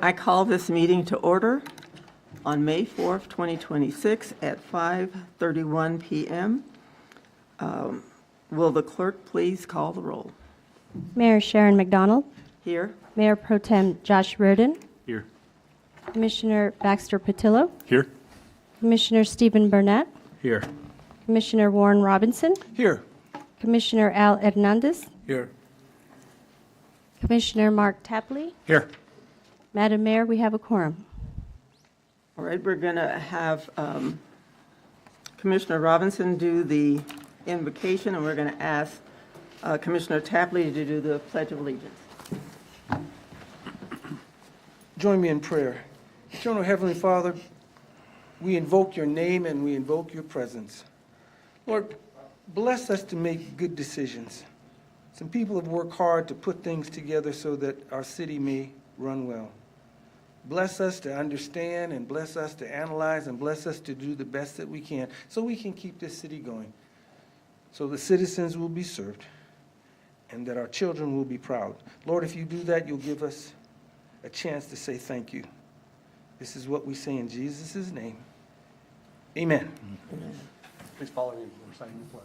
I call this meeting to order on May 4th, 2026 at 5:31 p.m. Will the clerk please call the roll? Mayor Sharon McDonald, Here. Mayor Pro Tem Josh Reardon, Here. Commissioner Baxter Patillo, Here. Commissioner Stephen Burnett, Here. Commissioner Warren Robinson, Here. Commissioner Al Hernandez, Here. Commissioner Mark Tapley. Here. Madam Mayor, we have a quorum. All right, we're going to have Commissioner Robinson do the invocation, and we're going to ask Commissioner Tapley to do the Pledge of Allegiance. Join me in prayer. Eternal Heavenly Father, we invoke your name and we invoke your presence. Lord, bless us to make good decisions. Some people have worked hard to put things together so that our city may run well. Bless us to understand and bless us to analyze and bless us to do the best that we can so we can keep this city going, so the citizens will be served and that our children will be proud. Lord, if you do that, you'll give us a chance to say thank you. This is what we say in Jesus' name. Amen. Please follow me. We're signing the pledge.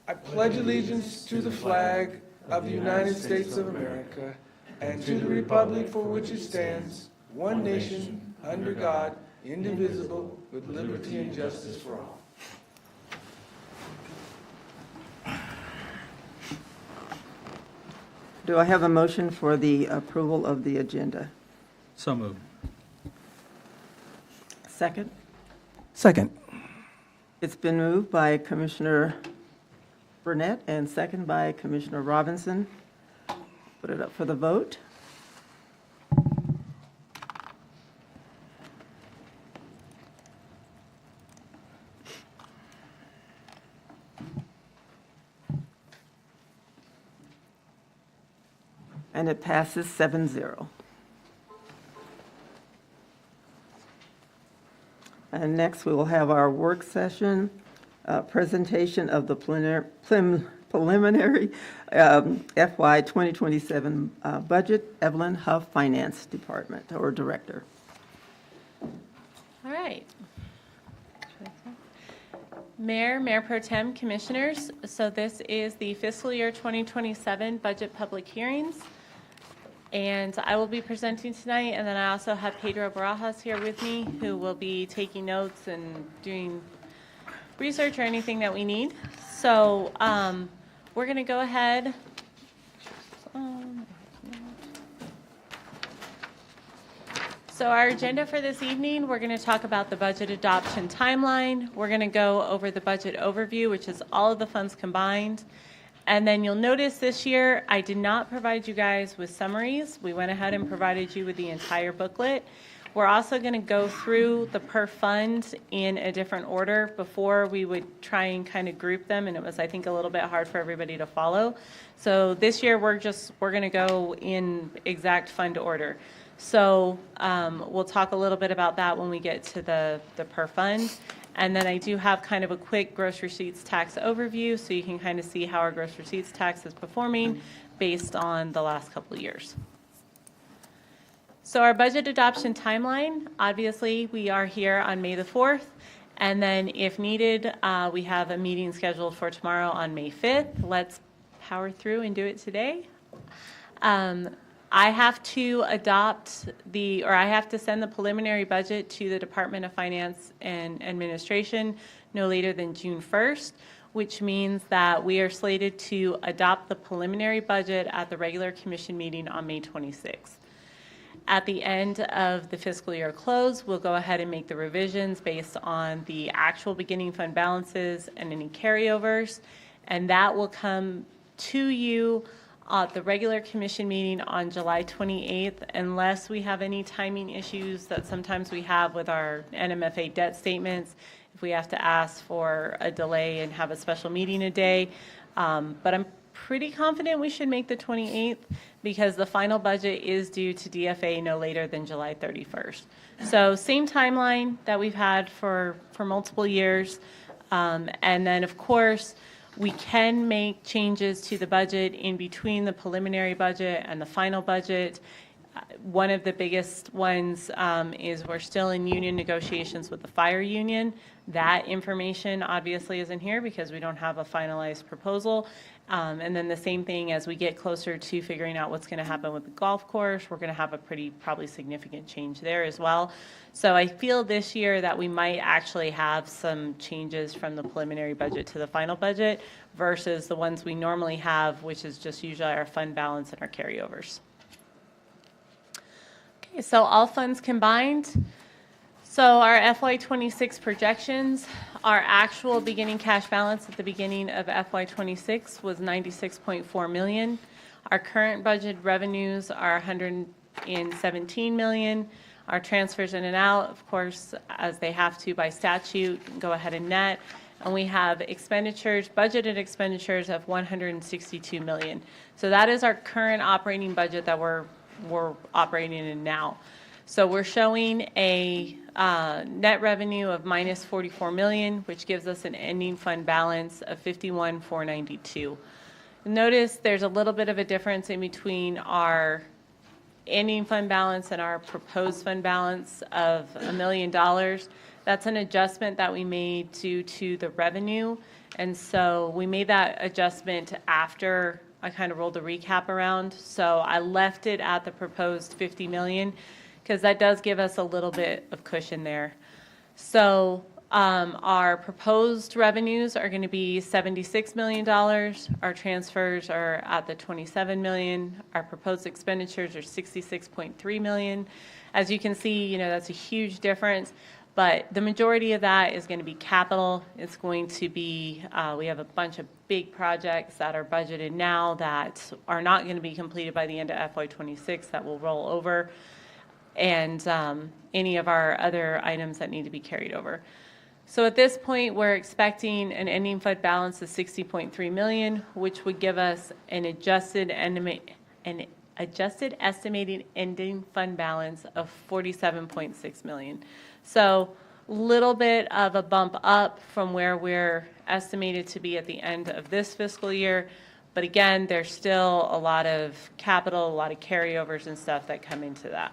I pledge allegiance to the flag of the United States of America and to the republic for which it stands, one nation, under God, indivisible, with liberty and justice for all. Do I have a motion for the approval of the agenda? So moved. Second? Second. It's been moved by Commissioner Burnett and second by Commissioner Robinson. Put it up for the vote. And it passes 7-0. And next, we will have our work session, presentation of the preliminary FY 2027 budget. Evelyn Huff, Finance Department, or Director. All right. Mayor Pro Tem, Commissioners, so this is the fiscal year 2027 budget public hearings. And I will be presenting tonight, and then I also have Pedro Barajas here with me, who will be taking notes and doing research or anything that we need. So we're going to go ahead. So our agenda for this evening, we're going to talk about the budget adoption timeline. We're going to go over the budget overview, which is all of the funds combined. And then you'll notice this year, I did not provide you guys with summaries. We went ahead and provided you with the entire booklet. We're also going to go through the per fund in a different order. Before, we would try and kind of group them, and it was, I think, a little bit hard for everybody to follow. So this year, we're going to go in exact fund order. So we'll talk a little bit about that when we get to the per fund. And then I do have kind of a quick gross receipts tax overview, so you can kind of see how our gross receipts tax is performing based on the last couple of years. So our budget adoption timeline, obviously, we are here on May the 4th. And then if needed, we have a meeting scheduled for tomorrow on May 5th. Let's power through and do it today. I have to I have to send the preliminary budget to the Department of Finance and Administration no later than June 1st, which means that we are slated to adopt the preliminary budget at the regular commission meeting on May 26th. At the end of the fiscal year close, we'll go ahead and make the revisions based on the actual beginning fund balances and any carryovers, and that will come to you at the regular commission meeting on July 28th, unless we have any timing issues that sometimes we have with our NMFA debt statements, if we have to ask for a delay and have a special meeting a day. But I'm pretty confident we should make the 28th because the final budget is due to DFA no later than July 31st. So same timeline that we've had for multiple years. And then, of course, we can make changes to the budget in between the preliminary budget and the final budget One of the biggest ones is we're still in union negotiations with the fire union. That information obviously isn't here because we don't have a finalized proposal. And then the same thing as we get closer to figuring out what's going to happen with the golf course, we're going to have a pretty probably significant change there as well. So I feel this year that we might actually have some changes from the preliminary budget to the final budget versus the ones we normally have, which is just usually our fund balance and our carryovers. Okay, so all funds combined. So our FY26 projections, our actual beginning cash balance at the beginning of FY26 was $96.4 million. Our current budget revenues are $117 million. Our transfers in and out, of course, as they have to by statute, go ahead and net. And we have expenditures, budgeted expenditures of $162 million. So that is our current operating budget that we're operating in now. So we're showing a net revenue of minus $44 million, which gives us an ending fund balance of $51,492. Notice there's a little bit of a difference in between our ending fund balance and our proposed fund balance of $1 million. That's an adjustment that we made due to the revenue. And so we made that adjustment after I kind of rolled the recap around. So I left it at the proposed $50 million because that does give us a little bit of cushion there. So our proposed revenues are going to be $76 million. Our transfers are at the $27 million. Our proposed expenditures are $66.3 million. As you can see, that's a huge difference. But the majority of that is going to be capital. It's going to be, we have a bunch of big projects that are budgeted now that are not going to be completed by the end of FY26 that will roll over, and any of our other items that need to be carried over. So at this point, we're expecting an ending fund balance of $60.3 million, which would give us an adjusted estimated ending fund balance of $47.6 million. So a little bit of a bump up from where we're estimated to be at the end of this fiscal year. But again, there's still a lot of capital, a lot of carryovers and stuff that come into that.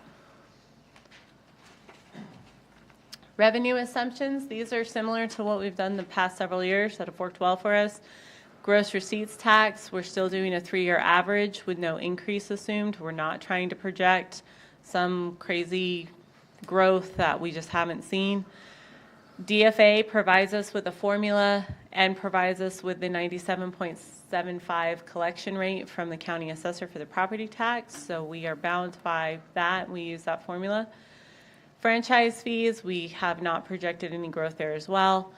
Revenue assumptions, these are similar to what we've done the past several years that have worked well for us. Gross receipts tax, we're still doing a 3-year average with no increase assumed. We're not trying to project some crazy growth that we just haven't seen. DFA provides us with a formula and provides us with the 97.75 collection rate from the county assessor for the property tax. So we are bound by that. We use that formula. Franchise fees, we have not projected any growth there as well.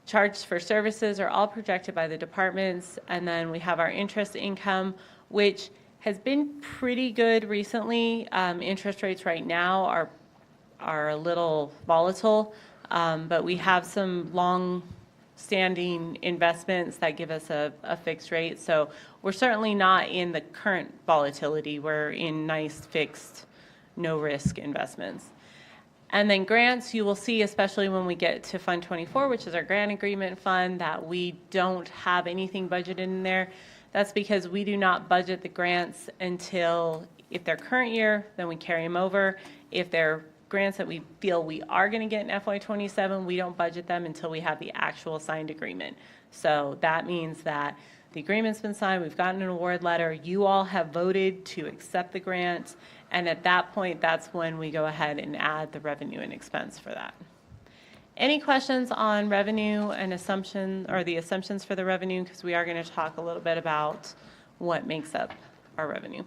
Charges for services are all projected by the departments. And then we have our interest income, which has been pretty good recently. Interest rates right now are a little volatile, but we have some long-standing investments that give us a fixed rate. So we're certainly not in the current volatility. We're in nice fixed, no-risk investments. And then grants, you will see, especially when we get to Fund 24, which is our grant agreement fund, that we don't have anything budgeted in there. That's because we do not budget the grants until, if they're current year, then we carry them over. If they're grants that we feel we are going to get in FY27, we don't budget them until we have the actual signed agreement. So that means that the agreement's been signed, we've gotten an award letter, you all have voted to accept the grant, and at that point, that's when we go ahead and add the revenue and expense for that. Any questions on revenue and assumption, or the assumptions for the revenue? Because we are going to talk a little bit about what makes up our revenue.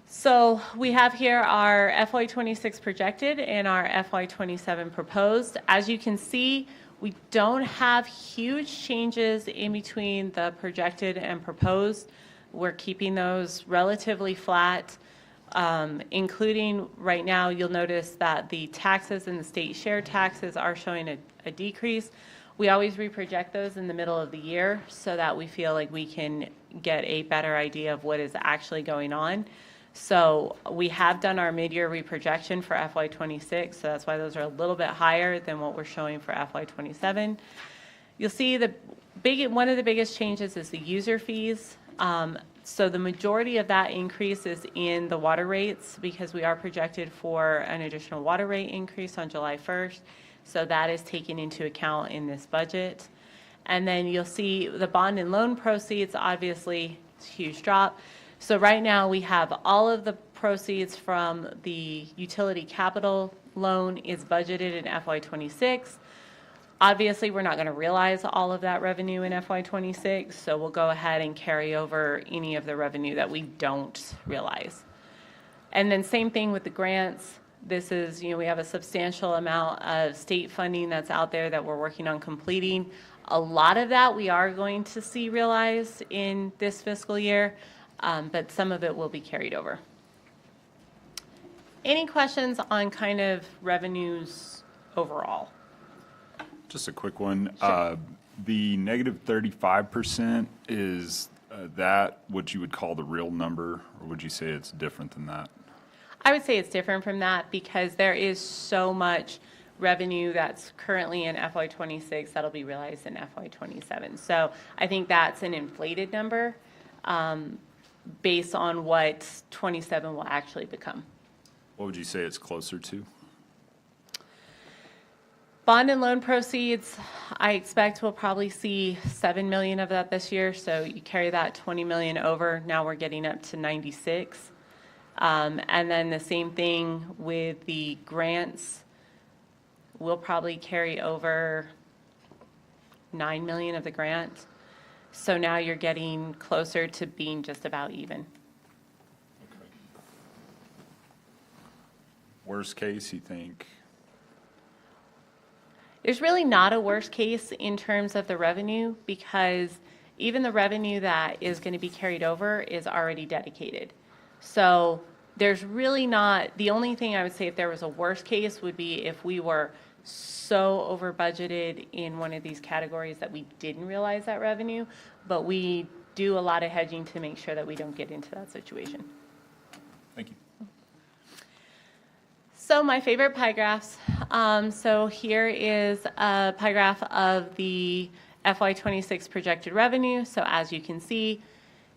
So we have here our FY26 projected and our FY27 proposed. As you can see, we don't have huge changes in between the projected and proposed. We're keeping those relatively flat, including right now, you'll notice that the taxes and the state share taxes are showing a decrease. We always reproject those in the middle of the year so that we feel like we can get a better idea of what is actually going on. So we have done our mid-year reprojection for FY26, so that's why those are a little bit higher than what we're showing for FY27. You'll see one of the biggest changes is the user fees. So the majority of that increase is in the water rates because we are projected for an additional water rate increase on July 1st. So that is taken into account in this budget. And then you'll see the bond and loan proceeds, obviously, it's a huge drop. So right now, we have all of the proceeds from the utility capital loan is budgeted in FY26. Obviously, we're not going to realize all of that revenue in FY26, so we'll go ahead and carry over any of the revenue that we don't realize. And then same thing with the grants. This is, we have a substantial amount of state funding that's out there that we're working on completing. A lot of that we are going to see realized in this fiscal year, but some of it will be carried over. Any questions on kind of revenues overall? Just a quick one. The negative 35%, is that what you would call the real number, or would you say it's different than that? I would say it's different from that because there is so much revenue that's currently in FY26 that'll be realized in FY27. So I think that's an inflated number based on what 27 will actually become. What would you say it's closer to? Bond and loan proceeds, I expect we'll probably see 7 million of that this year. So you carry that 20 million over. Now we're getting up to 96. And then the same thing with the grants. We'll probably carry over 9 million of the grant. So now you're getting closer to being just about even. Worst case, you think? There's really not a worst case in terms of the revenue because even the revenue that is going to be carried over is already dedicated. So there's really not, the only thing I would say if there was a worst case would be if we were so over budgeted in one of these categories that we didn't realize that revenue, but we do a lot of hedging to make sure that we don't get into that situation. Thank you. So my favorite pie graphs. So here is a pie graph of the FY26 projected revenue. So as you can see,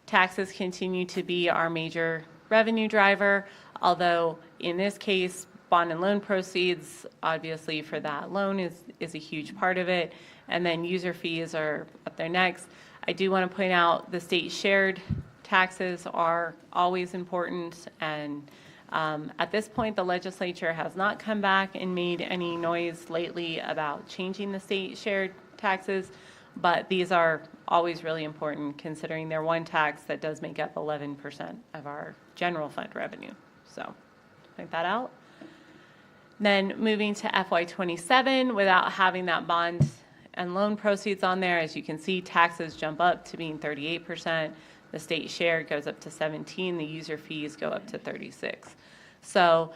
taxes continue to be our major revenue driver, although in this case, bond and loan proceeds, obviously for that loan is a huge part of it. And then user fees are up there next. I do want to point out the state shared taxes are always important, and at this point, the legislature has not come back and made any noise lately about changing the state shared taxes, but these are always really important considering they're one tax that does make up 11% of our general fund revenue. So point that out. Then moving to FY27, without having that bond and loan proceeds on there, as you can see, taxes jump up to being 38%. The state share goes up to 17, the user fees go up to 36. So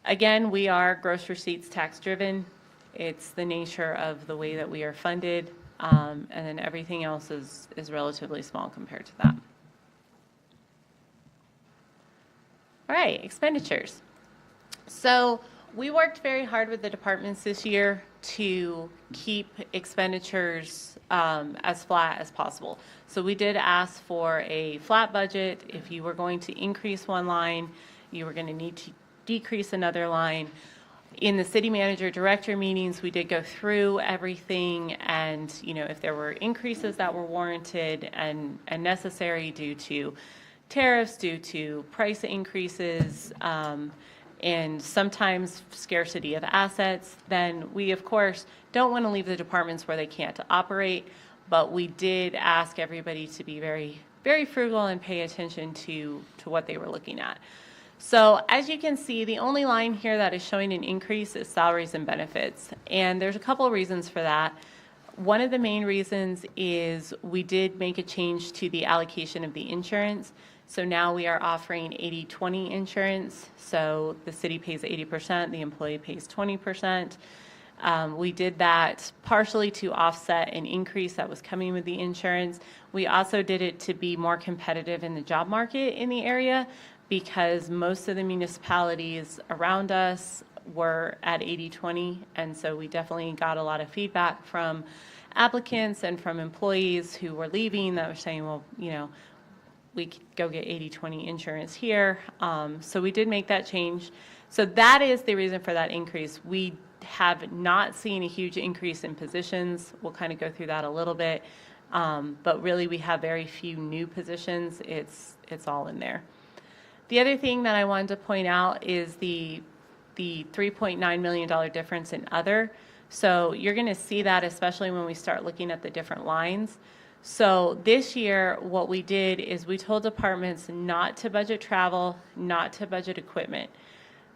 again, we are gross receipts tax driven. It's the nature of the way that we are funded, and then everything else is relatively small compared to that. All right, expenditures. So we worked very hard with the departments this year to keep expenditures as flat as possible. So we did ask for a flat budget. If you were going to increase one line, you were going to need to decrease another line. In the city manager director meetings, we did go through everything, and if there were increases that were warranted and necessary due to tariffs, due to price increases, and sometimes scarcity of assets, then we, of course, don't want to leave the departments where they can't operate, but we did ask everybody to be very, very frugal and pay attention to what they were looking at. So as you can see, the only line here that is showing an increase is salaries and benefits, and there's a couple of reasons for that. One of the main reasons is we did make a change to the allocation of the insurance. So now we are offering 80-20 insurance. So the city pays 80%, the employee pays 20%. We did that partially to offset an increase that was coming with the insurance. We also did it to be more competitive in the job market in the area because most of the municipalities around us were at 80-20. And so we definitely got a lot of feedback from applicants and from employees who were leaving that were saying, well, we could go get 80/20 insurance here. So we did make that change. So that is the reason for that increase. We have not seen a huge increase in positions. We'll kind of go through that a little bit. But really, we have very few new positions. It's all in there. The other thing that I wanted to point out is the $3.9 million difference in other. So you're going to see that especially when we start looking at the different lines. So this year, what we did is we told departments not to budget travel, not to budget equipment.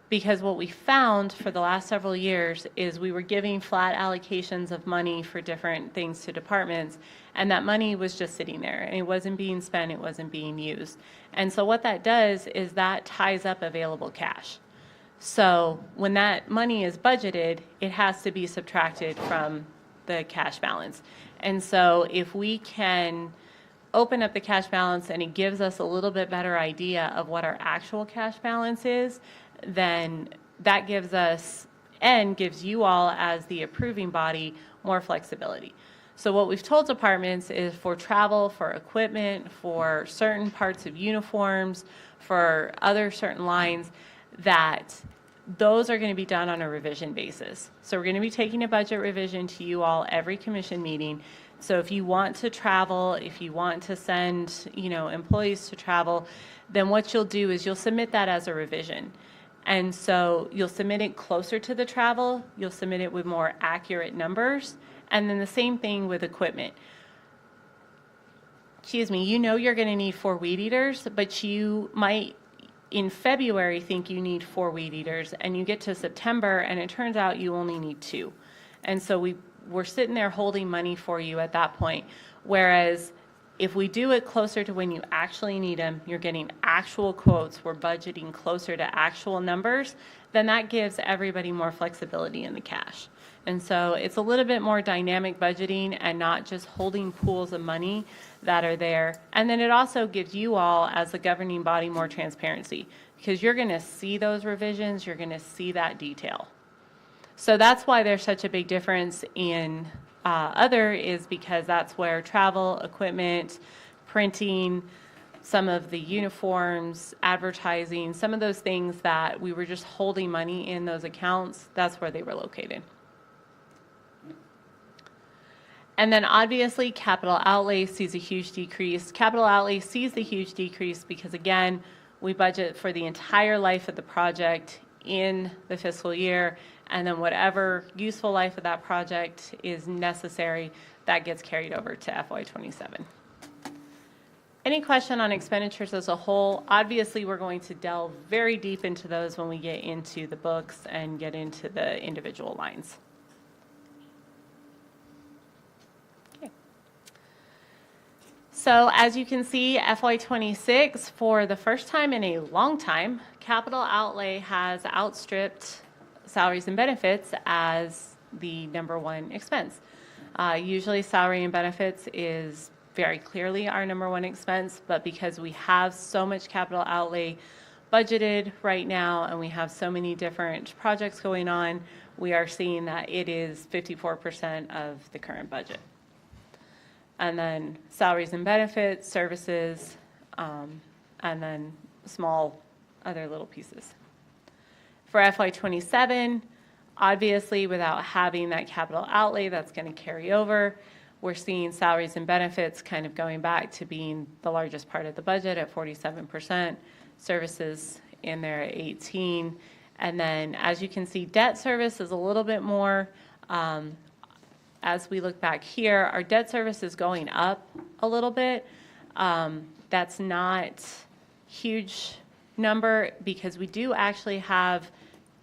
Because what we found for the last several years is we were giving flat allocations of money for different things to departments, and that money was just sitting there, and it wasn't being spent, it wasn't being used. And so what that does is that ties up available cash. So when that money is budgeted, it has to be subtracted from the cash balance. And so if we can open up the cash balance and it gives us a little bit better idea of what our actual cash balance is, then that gives us and gives you all as the approving body more flexibility. So what we've told departments is for travel, for equipment, for certain parts of uniforms, for other certain lines, that those are going to be done on a revision basis. So we're going to be taking a budget revision to you all every commission meeting. So if you want to travel, if you want to send, employees to travel, then what you'll do is you'll submit that as a revision. And so you'll submit it closer to the travel, you'll submit it with more accurate numbers, and then the same thing with equipment. You're going to need 4 weed eaters, but you might in February think you need 4 weed eaters, and you get to September and it turns out you only need 2. And so we're sitting there holding money for you at that point. Whereas if we do it closer to when you actually need them, you're getting actual quotes, we're budgeting closer to actual numbers, then that gives everybody more flexibility in the cash. And so it's a little bit more dynamic budgeting and not just holding pools of money that are there. And then it also gives you all, as the governing body, more transparency because you're going to see those revisions, you're going to see that detail. So that's why there's such a big difference in other, is because that's where travel, equipment, printing, some of the uniforms, advertising, some of those things that we were just holding money in those accounts, that's where they were located. And then obviously capital outlay sees a huge decrease. Capital outlay sees the huge decrease because, again, we budget for the entire life of the project in the fiscal year, and then whatever useful life of that project is necessary, that gets carried over to FY27. Any question on expenditures as a whole? Obviously, we're going to delve very deep into those when we get into the books and get into the individual lines. Okay. So as you can see, FY26, for the first time in a long time, capital outlay has outstripped salaries and benefits as the #1 expense. Usually salary and benefits is very clearly our #1 expense, but because we have so much capital outlay budgeted right now and we have so many different projects going on, we are seeing that it is 54% of the current budget. And then salaries and benefits, services, and then small other little pieces. For FY27, obviously without having that capital outlay, that's going to carry over. We're seeing salaries and benefits kind of going back to being the largest part of the budget at 47%, services in there at 18%. And then as you can see, debt service is a little bit more. As we look back here, our debt service is going up a little bit. That's not huge number because we do actually have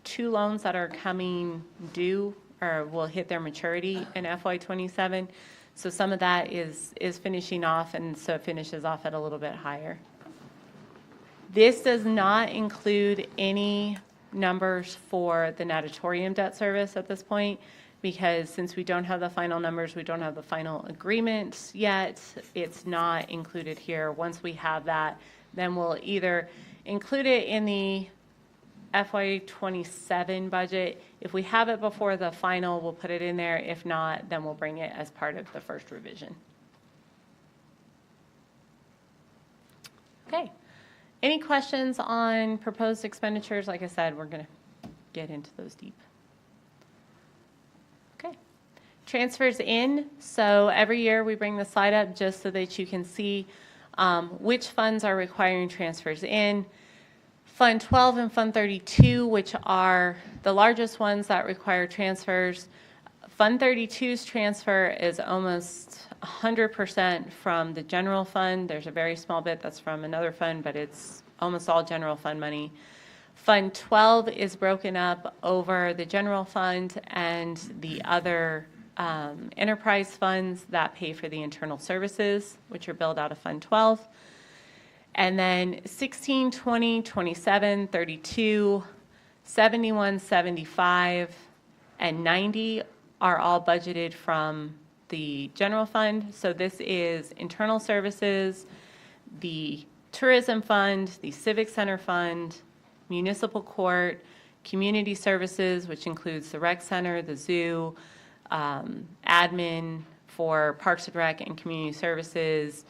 2 loans that are coming due or will hit their maturity in FY27. So some of that is finishing off, and so it finishes off at a little bit higher. This does not include any numbers for the natatorium debt service at this point, because since we don't have the final numbers, we don't have the final agreements yet, it's not included here. Once we have that, then we'll either include it in the FY27 budget. If we have it before the final, we'll put it in there. If not, then we'll bring it as part of the first revision. Okay. Any questions on proposed expenditures? Like I said, we're going to get into those deep. Okay. Transfers in. So every year we bring the slide up just so that you can see which funds are requiring transfers in. Fund 12 and Fund 32, which are the largest ones that require transfers. Fund 32's transfer is almost 100% from the general fund. There's a very small bit that's from another fund, but it's almost all general fund money. Fund 12 is broken up over the general fund and the other enterprise funds that pay for the internal services, which are billed out of Fund 12. And then 16, 20, 27, 32, 71, 75, and 90 are all budgeted from the general fund. So this is internal services, the tourism fund, the civic center fund, municipal court, community services, which includes the rec center, the zoo, admin for Parks and Rec and community services,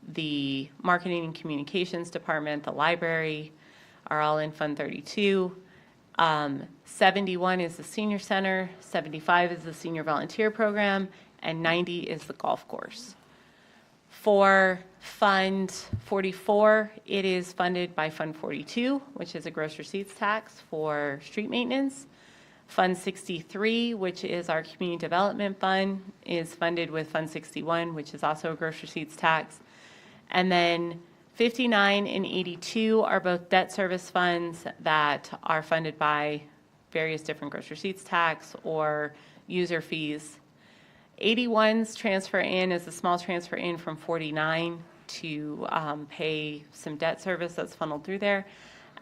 the marketing and communications department, the library are all in Fund 32. 71 is the senior center, 75 is the senior volunteer program, and 90 is the golf course. For Fund 44, it is funded by Fund 42, which is a gross receipts tax for street maintenance. Fund 63, which is our community development fund, is funded with Fund 61, which is also a gross receipts tax. And then 59 and 82 are both debt service funds that are funded by various different gross receipts tax or user fees. 81's transfer in is a small transfer in from 49 to pay some debt service that's funneled through there.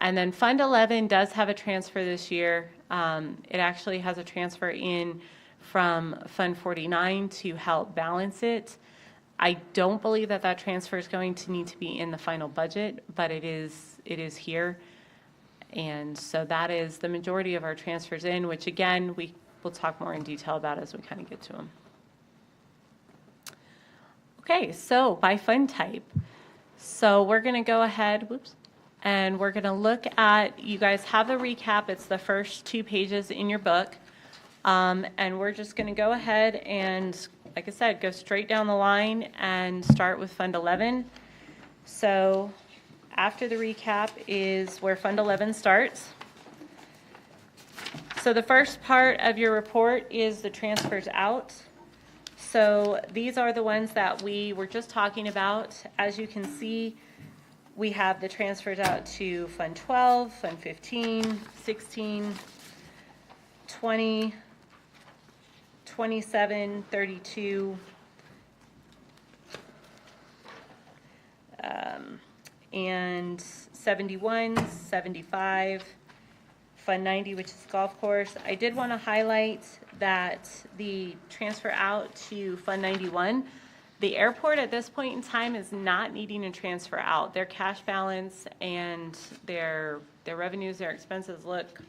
And then Fund 11 does have a transfer this year. It actually has a transfer in from Fund 49 to help balance it. I don't believe that that transfer is going to need to be in the final budget, but it is here. And so that is the majority of our transfers in, which again, we will talk more in detail about as we kind of get to them. Okay, so by fund type. So we're going to go ahead, and we're going to look at, you guys have the recap. It's the first 2 pages in your book. And we're just going to go ahead and, like I said, go straight down the line and start with Fund 11. So after the recap is where Fund 11 starts. So the first part of your report is the transfers out. So these are the ones that we were just talking about. As you can see, we have the transfers out to Fund 12, Fund 15, 16, 20, 27, 32, and 71, 75, Fund 90, which is golf course. I did want to highlight that the transfer out to Fund 91, the airport at this point in time is not needing a transfer out. Their cash balance and their revenues, their expenses look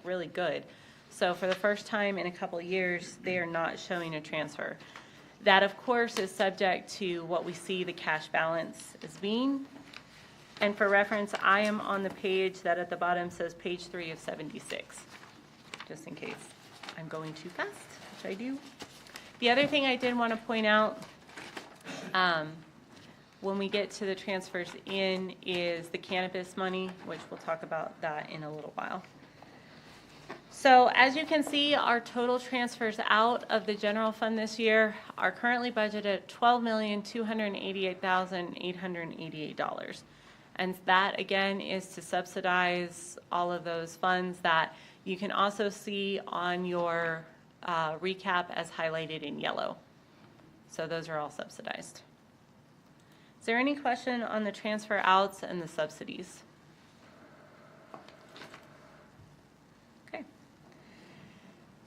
really good. So for the first time in a couple of years, they are not showing a transfer. That, of course, is subject to what we see the cash balance as being. And for reference, I am on the page that at the bottom says page 3 of 76, just in case I'm going too fast, which I do. The other thing I did want to point out when we get to the transfers in is the cannabis money, which we'll talk about that in a little while. So as you can see, our total transfers out of the general fund this year are currently budgeted at $12,288,888. And that, again, is to subsidize all of those funds that you can also see on your recap as highlighted in yellow. So those are all subsidized. Is there any question on the transfer outs and the subsidies? Okay.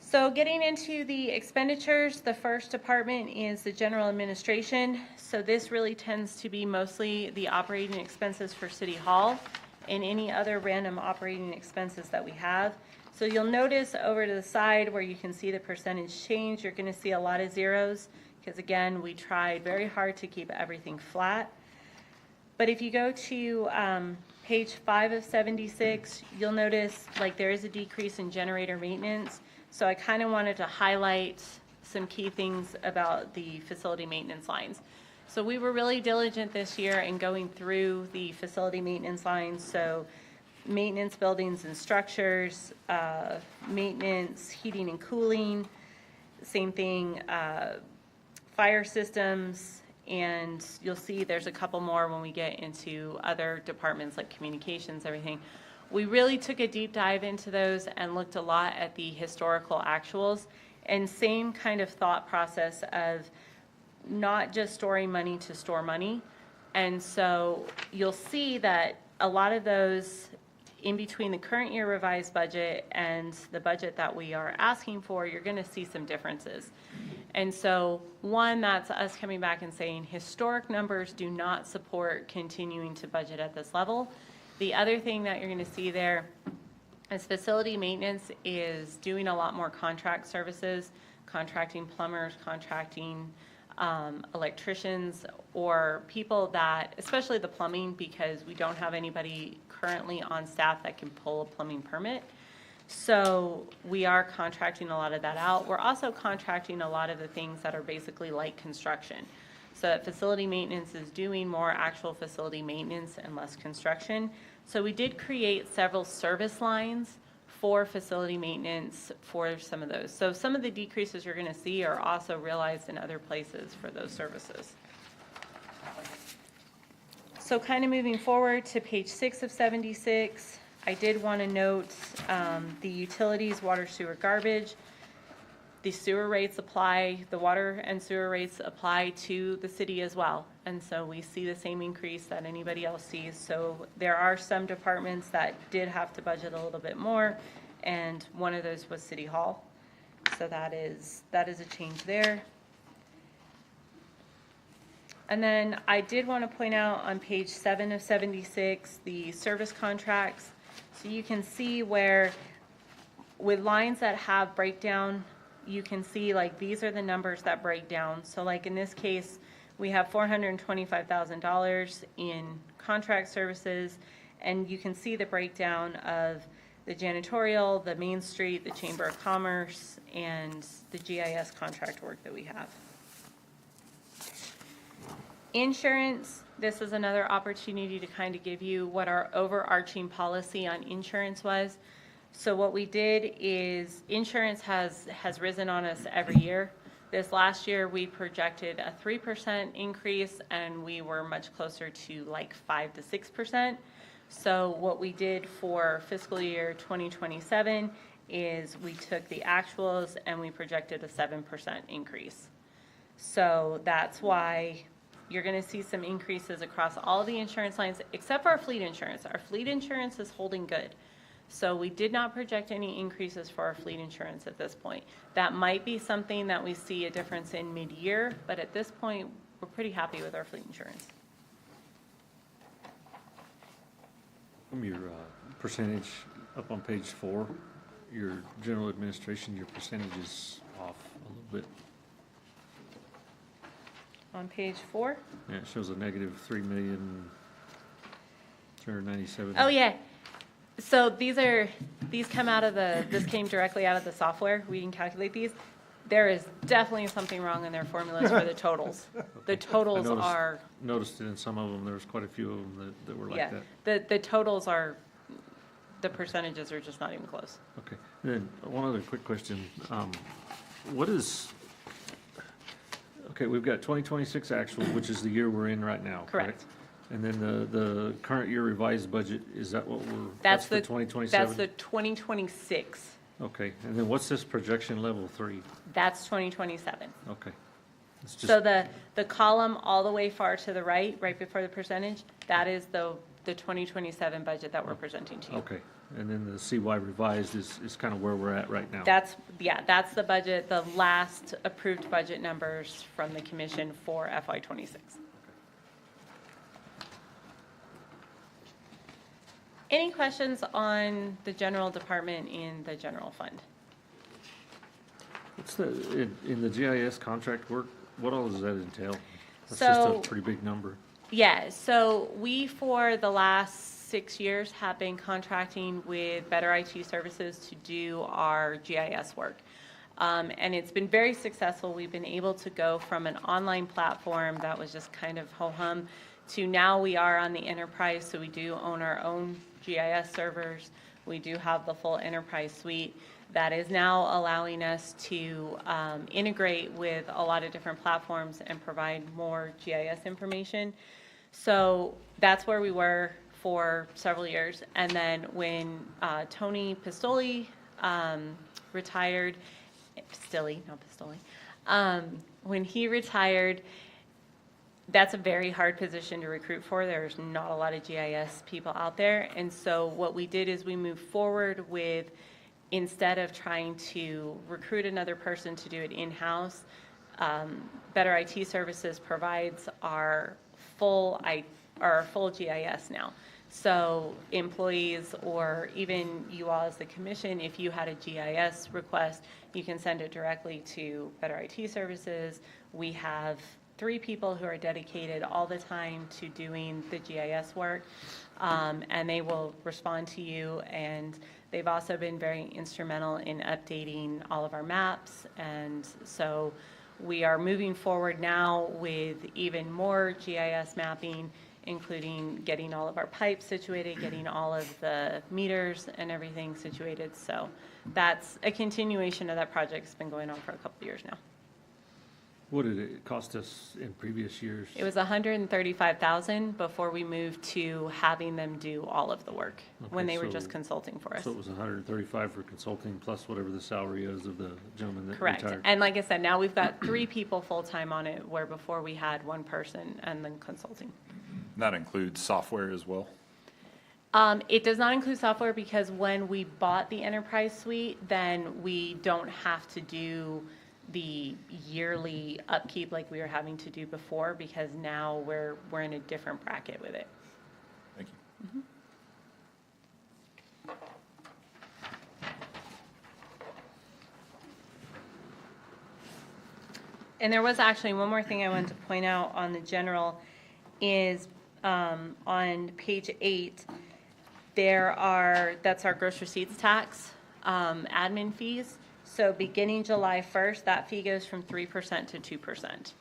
So getting into the expenditures, the first department is the general administration. So this really tends to be mostly the operating expenses for City Hall and any other random operating expenses that we have. So you'll notice over to the side where you can see the percentage change, you're going to see a lot of zeros because, again, we tried very hard to keep everything flat. But if you go to page 5 of 76, you'll notice like there is a decrease in generator maintenance. So I kind of wanted to highlight some key things about the facility maintenance lines. So we were really diligent this year in going through the facility maintenance lines. So maintenance buildings and structures, maintenance, heating and cooling, same thing, fire systems, and you'll see there's a couple more when we get into other departments like communications, everything. We really took a deep dive into those and looked a lot at the historical actuals, and same kind of thought process of not just storing money to store money. And so you'll see that a lot of those in between the current year revised budget and the budget that we are asking for, you're going to see some differences. And so one, that's us coming back and saying historic numbers do not support continuing to budget at this level. The other thing that you're going to see there is facility maintenance is doing a lot more contract services, contracting plumbers, contracting electricians, or people that, especially the plumbing, because we don't have anybody currently on staff that can pull a plumbing permit. So we are contracting a lot of that out. We're also contracting a lot of the things that are basically like construction. So that facility maintenance is doing more actual facility maintenance and less construction. So we did create several service lines for facility maintenance for some of those. So some of the decreases you're going to see are also realized in other places for those services. So kind of moving forward to page 6 of 76, I did want to note the utilities, water, sewer, garbage. The sewer rates apply, the water and sewer rates apply to the city as well. And so we see the same increase that anybody else sees. So there are some departments that did have to budget a little bit more, and one of those was City Hall. So that is a change there. And then I did want to point out on page 7 of 76, the service contracts. So you can see where with lines that have breakdown, you can see like these are the numbers that break down. So like in this case, we have $425,000 in contract services, and you can see the breakdown of the janitorial, the Main Street, the Chamber of Commerce, and the GIS contract work that we have. Insurance, this is another opportunity to kind of give you what our overarching policy on insurance was. So what we did is insurance has risen on us every year. This last year, we projected a 3% increase, and we were much closer to like 5 to 6%. So what we did for fiscal year 2027 is we took the actuals and we projected a 7% increase. So that's why you're going to see some increases across all the insurance lines, except for our fleet insurance. Our fleet insurance is holding good. So we did not project any increases for our fleet insurance at this point. That might be something that we see a difference in mid-year, but at this point, we're pretty happy with our fleet insurance. From your percentage up on page 4, your general administration, your percentage is off a little bit. On page 4? Yeah, it shows a negative 3,397,000. Oh, yeah. So these come out of this came directly out of the software. We can calculate these. There is definitely something wrong in their formulas for the totals. The totals are. Noticed it in some of them. There's quite a few of them that were like Yeah, that. the totals are, the percentages are just not even close. Okay. And then one other quick question. What is, okay, we've got 2026 actual, which is the year we're in right now, correct? Correct. And then the current year revised budget, is that what we're, That's the the 2027? That's the 2026. Okay. And then what's this projection level 3? That's 2027. Okay. It's just, So the column all the way far to the right before the percentage, that is the 2027 budget that we're presenting to you. okay. And then the CY revised is kind of where we're at right now. That's the budget, the last approved budget numbers from the commission for FY '26. Any questions on the general department in the general fund? What's in the GIS contract work, what all does that entail? That's So- just a pretty big number. Yeah, so we, for the last 6 years, have been contracting with Better IT Services to do our GIS work. And it's been very successful. We've been able to go from an online platform that was just kind of ho-hum to now we are on the enterprise, so we do own our own GIS servers. We do have the full enterprise suite that is now allowing us to integrate with a lot of different platforms and provide more GIS information. So that's where we were for several years. And then when Tony Pistoli retired, Pistilli, not Pistoli, when he retired, that's a very hard position to recruit for. There's not a lot of GIS people out there. And so what we did is we moved forward with, instead of trying to recruit another person to do it in-house, Better IT Services provides our full GIS now. So employees, or even you all as the commission, if you had a GIS request, you can send it directly to Better IT Services. We have 3 people who are dedicated all the time to doing the GIS work, and they will respond to you. And they've also been very instrumental in updating all of our maps. And so we are moving forward now with even more GIS mapping, including getting all of our pipes situated, getting all of the meters and everything situated. So that's a continuation of that project. It's been going on for a couple of years now. What did it cost us in previous years? It was $135,000 before we moved to having them do all of the work, when Okay, they were so- just consulting for us. So it was 135 for consulting plus whatever the salary is of the gentleman that Correct. retired? And like I said, now we've got 3 people full-time on it, where before we had 1 person and then consulting. That includes software as well? It does not include software, because when we bought the enterprise suite, then we don't have to do the yearly upkeep like we were having to do before, because now we're in a different bracket with it. Thank you. And there was actually one more thing I wanted to point out on the general is, on page 8, that's our gross receipts tax, admin fees. So beginning July 1st, that fee goes from 3% to 2%.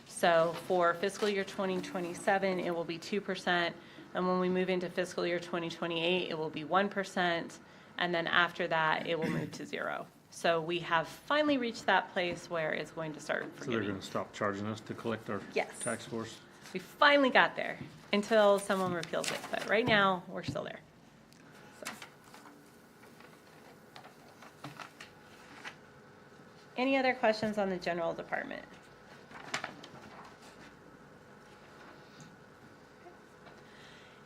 So for fiscal year 2027, it will be 2%. And when we move into fiscal year 2028, it will be 1%. And then after that, it will move to 0. So we have finally reached that place where it's going to start So they're forgiving. going to stop charging us to collect our Yes. tax force? We finally got there, until someone repeals it. But right now, we're still there. So. Any other questions on the general department?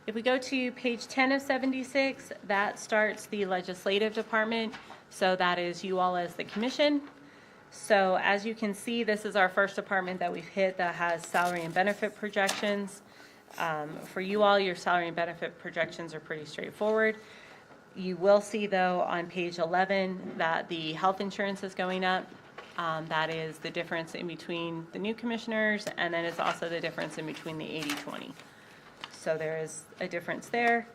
If we go to page 10 of 76, that starts the legislative department. So that is you all as the commission. So as you can see, this is our first department that we've hit that has salary and benefit projections. For you all, your salary and benefit projections are pretty straightforward. You will see, though, on page 11 that the health insurance is going up. That is the difference in between the new commissioners, and then it's also the difference in between the 80-20. So there is a difference there.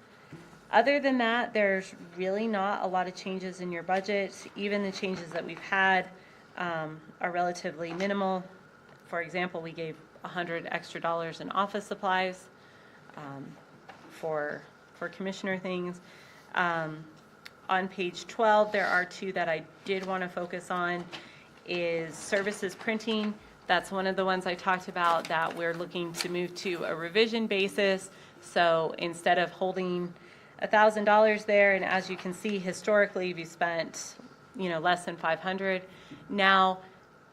Other than that, there's really not a lot of changes in your budget. Even the changes that we've had are relatively minimal. For example, we gave $100 extra in office supplies for commissioner things. On page 12, there are 2 that I did want to focus on. Is services printing. That's one of the ones I talked about that we're looking to move to a revision basis. So instead of holding $1,000 there, and as you can see, historically, we spent, less than $500. Now,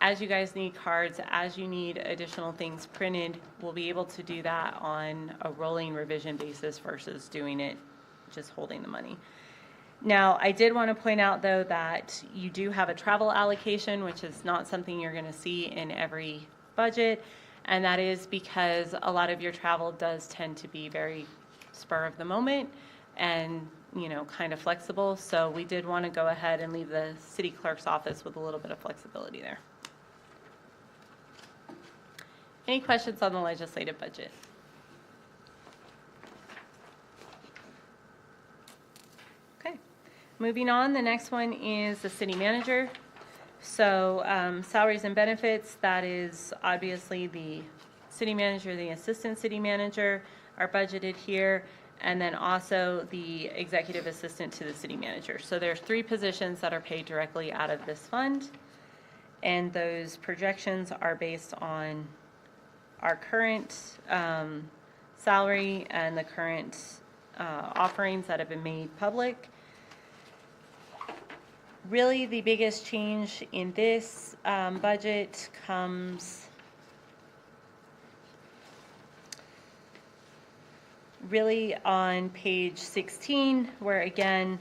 as you guys need cards, as you need additional things printed, we'll be able to do that on a rolling revision basis versus doing it, just holding the money. Now, I did want to point out, though, that you do have a travel allocation, which is not something you're going to see in every budget, and that is because a lot of your travel does tend to be very spur of the moment and, kind of flexible. So we did want to go ahead and leave the city clerk's office with a little bit of flexibility there. Any questions on the legislative budget? Moving on, the next one is the city manager. So salaries and benefits, that is obviously the city manager, the assistant city manager are budgeted here, and then also the executive assistant to the city manager. So there's 3 positions that are paid directly out of this fund, and those projections are based on our current salary and the current offerings that have been made public. Really, the biggest change in this budget comes really on page 16, where again,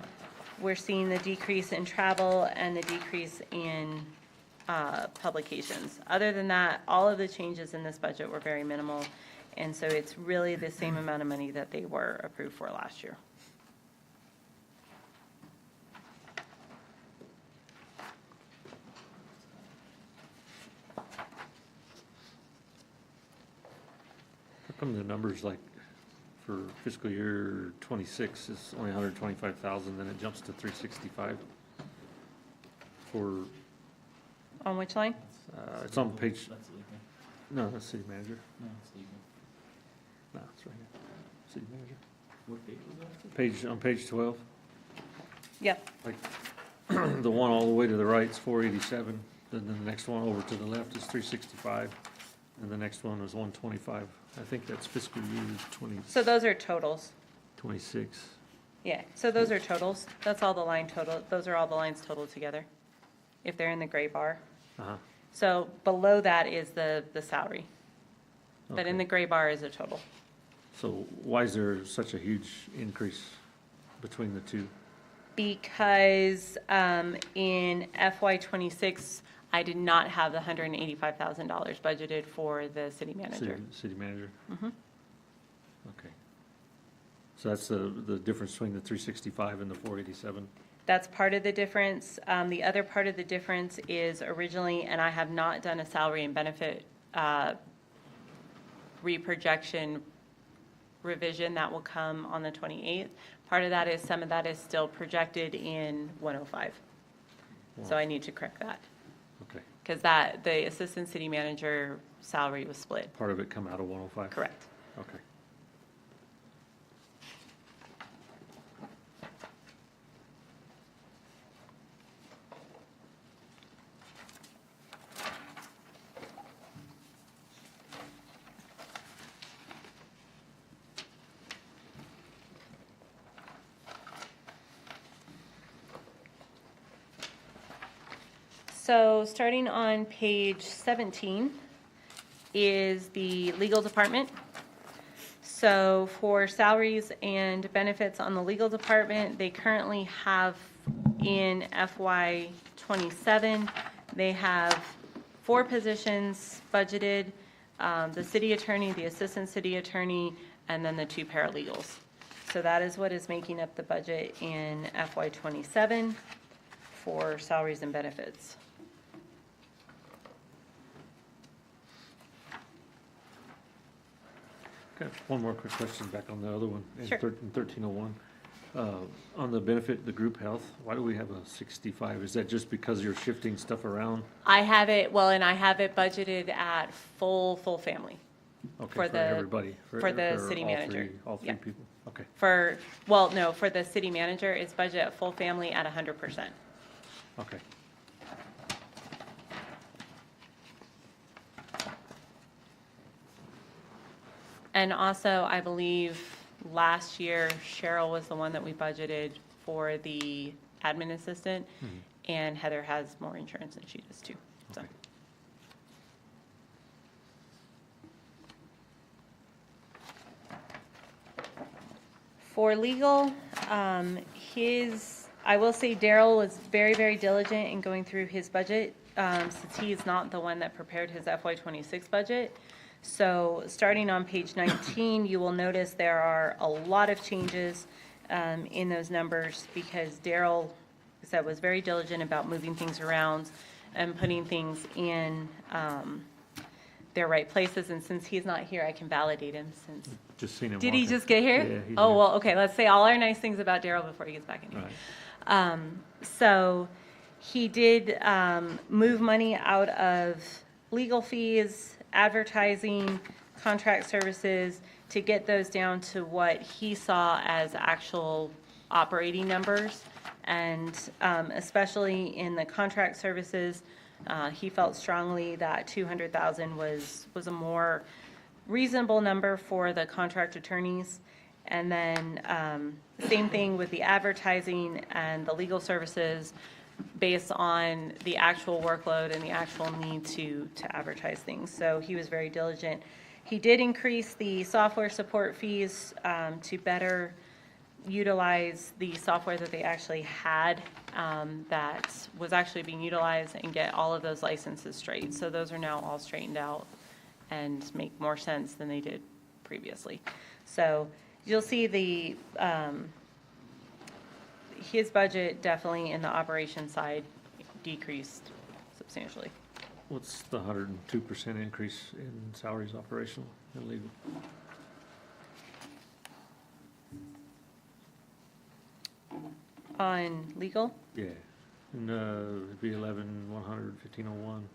we're seeing the decrease in travel and the decrease in publications. Other than that, all of the changes in this budget were very minimal, and so it's really the same amount of money that they were approved for last year. How come the numbers like for fiscal year 26 is only 125,000, then it jumps to 365? For, On which line? it's on page, That's legal. no, that's city manager. No, it's legal. No, it's right here. City manager. What page was that? Page, on page 12, Yep. like, the one all the way to the right is 487, then the next one over to the left is 365, and the next one is 125. I think that's fiscal year 20, So those are totals. 26. Yeah, so those are totals. That's all the line total, those are all the lines totaled together, if they're in the gray bar. Uh-huh. So below that is the salary, but in Okay. the gray bar is a total. So why is there such a huge increase between the two? Because in FY '26, I did not have the $185,000 budgeted for the city manager. City manager? Mhm. Okay. So that's the difference between the 365 and the 487? That's part of the difference. The other part of the difference is originally, and I have not done a salary and benefit reprojection revision that will come on the 28th. Part of that is, some of that is still projected in 105. So I need to correct that, Okay. because the assistant city manager salary was split. Part of it come out of 105? Correct. Okay. So starting on page 17 is the legal department. So for salaries and benefits on the legal department, they currently have in FY '27, they have 4 positions budgeted, the city attorney, the assistant city attorney, and then the 2 paralegals. So that is what is making up the budget in FY '27 for salaries and benefits. Okay, one more quick question back on the other one. In Sure. 1301. On the benefit, the group health, why do we have a 65? Is that just because you're shifting stuff around? I have it, well, and I have it budgeted at full family Okay, For for the- everybody? for the city all manager. All 3 Yeah. people? Okay, for the city manager, it's budgeted at full family at 100%. okay. And also, I believe last year Cheryl was the one that we budgeted for the admin assistant, and Heather has more insurance than she does too, so. Okay. For legal, I will say Daryl was very diligent in going through his budget, since he is not the one that prepared his FY '26 budget. So starting on page 19, you will notice there are a lot of changes in those numbers, because Daryl, like I said, was very diligent about moving things around and putting things in their right places. And since he's not here, I can validate him since. Just seen him Did he walking. just get here? Yeah, he's Oh, here. well, okay, let's say all our nice things about Daryl before he gets back in here. So he did move money out of legal fees, advertising, contract services, to get those down to what he saw as actual operating numbers. And especially in the contract services, he felt strongly that 200,000 was a more reasonable number for the contract attorneys. And then same thing with the advertising and the legal services based on the actual workload and the actual need to advertise things. So he was very diligent. He did increase the software support fees to better utilize the software that they actually had that was actually being utilized and get all of those licenses straight. So those are now all straightened out and make more sense than they did previously. So you'll see the his budget definitely in the operation side decreased substantially. What's the 102% increase in salaries operational and legal? On legal, Yeah. And, it'd be 11,100, 1501.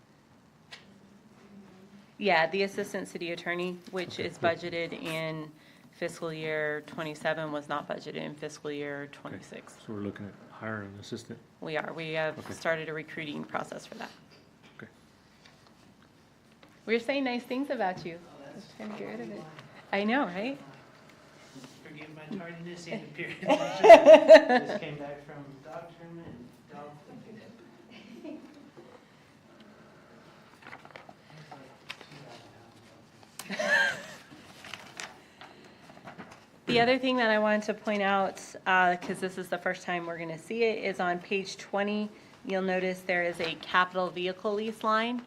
yeah, the assistant city attorney, which is budgeted in fiscal year 27, was not budgeted in fiscal year 26. So we're looking at hiring an assistant. We have Okay. started a recruiting process for that. Okay. We were saying nice things about you. Just trying to get rid of it. I know, right? Forgive my tardiness and appearance. Just came back from dog tournament and dog pickup. The other thing that I wanted to point out, because this is the first time we're going to see it, is on page 20, you'll notice there is a capital vehicle lease line.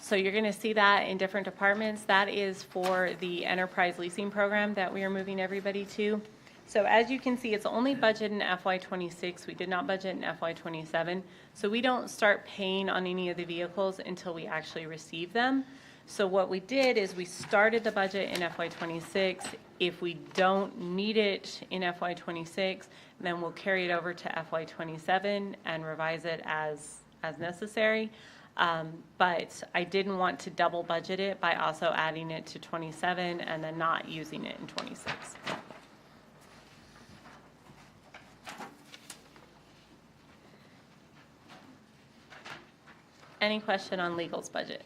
So you're going to see that in different departments. That is for the enterprise leasing program that we are moving everybody to. So as you can see, it's only budgeted in FY26. We did not budget in FY27. So we don't start paying on any of the vehicles until we actually receive them. So what we did is we started the budget in FY26. If we don't need it in FY26, then we'll carry it over to FY27 and revise it as necessary. But I didn't want to double budget it by also adding it to 27 and then not using it in 26. Any question on legal's budget?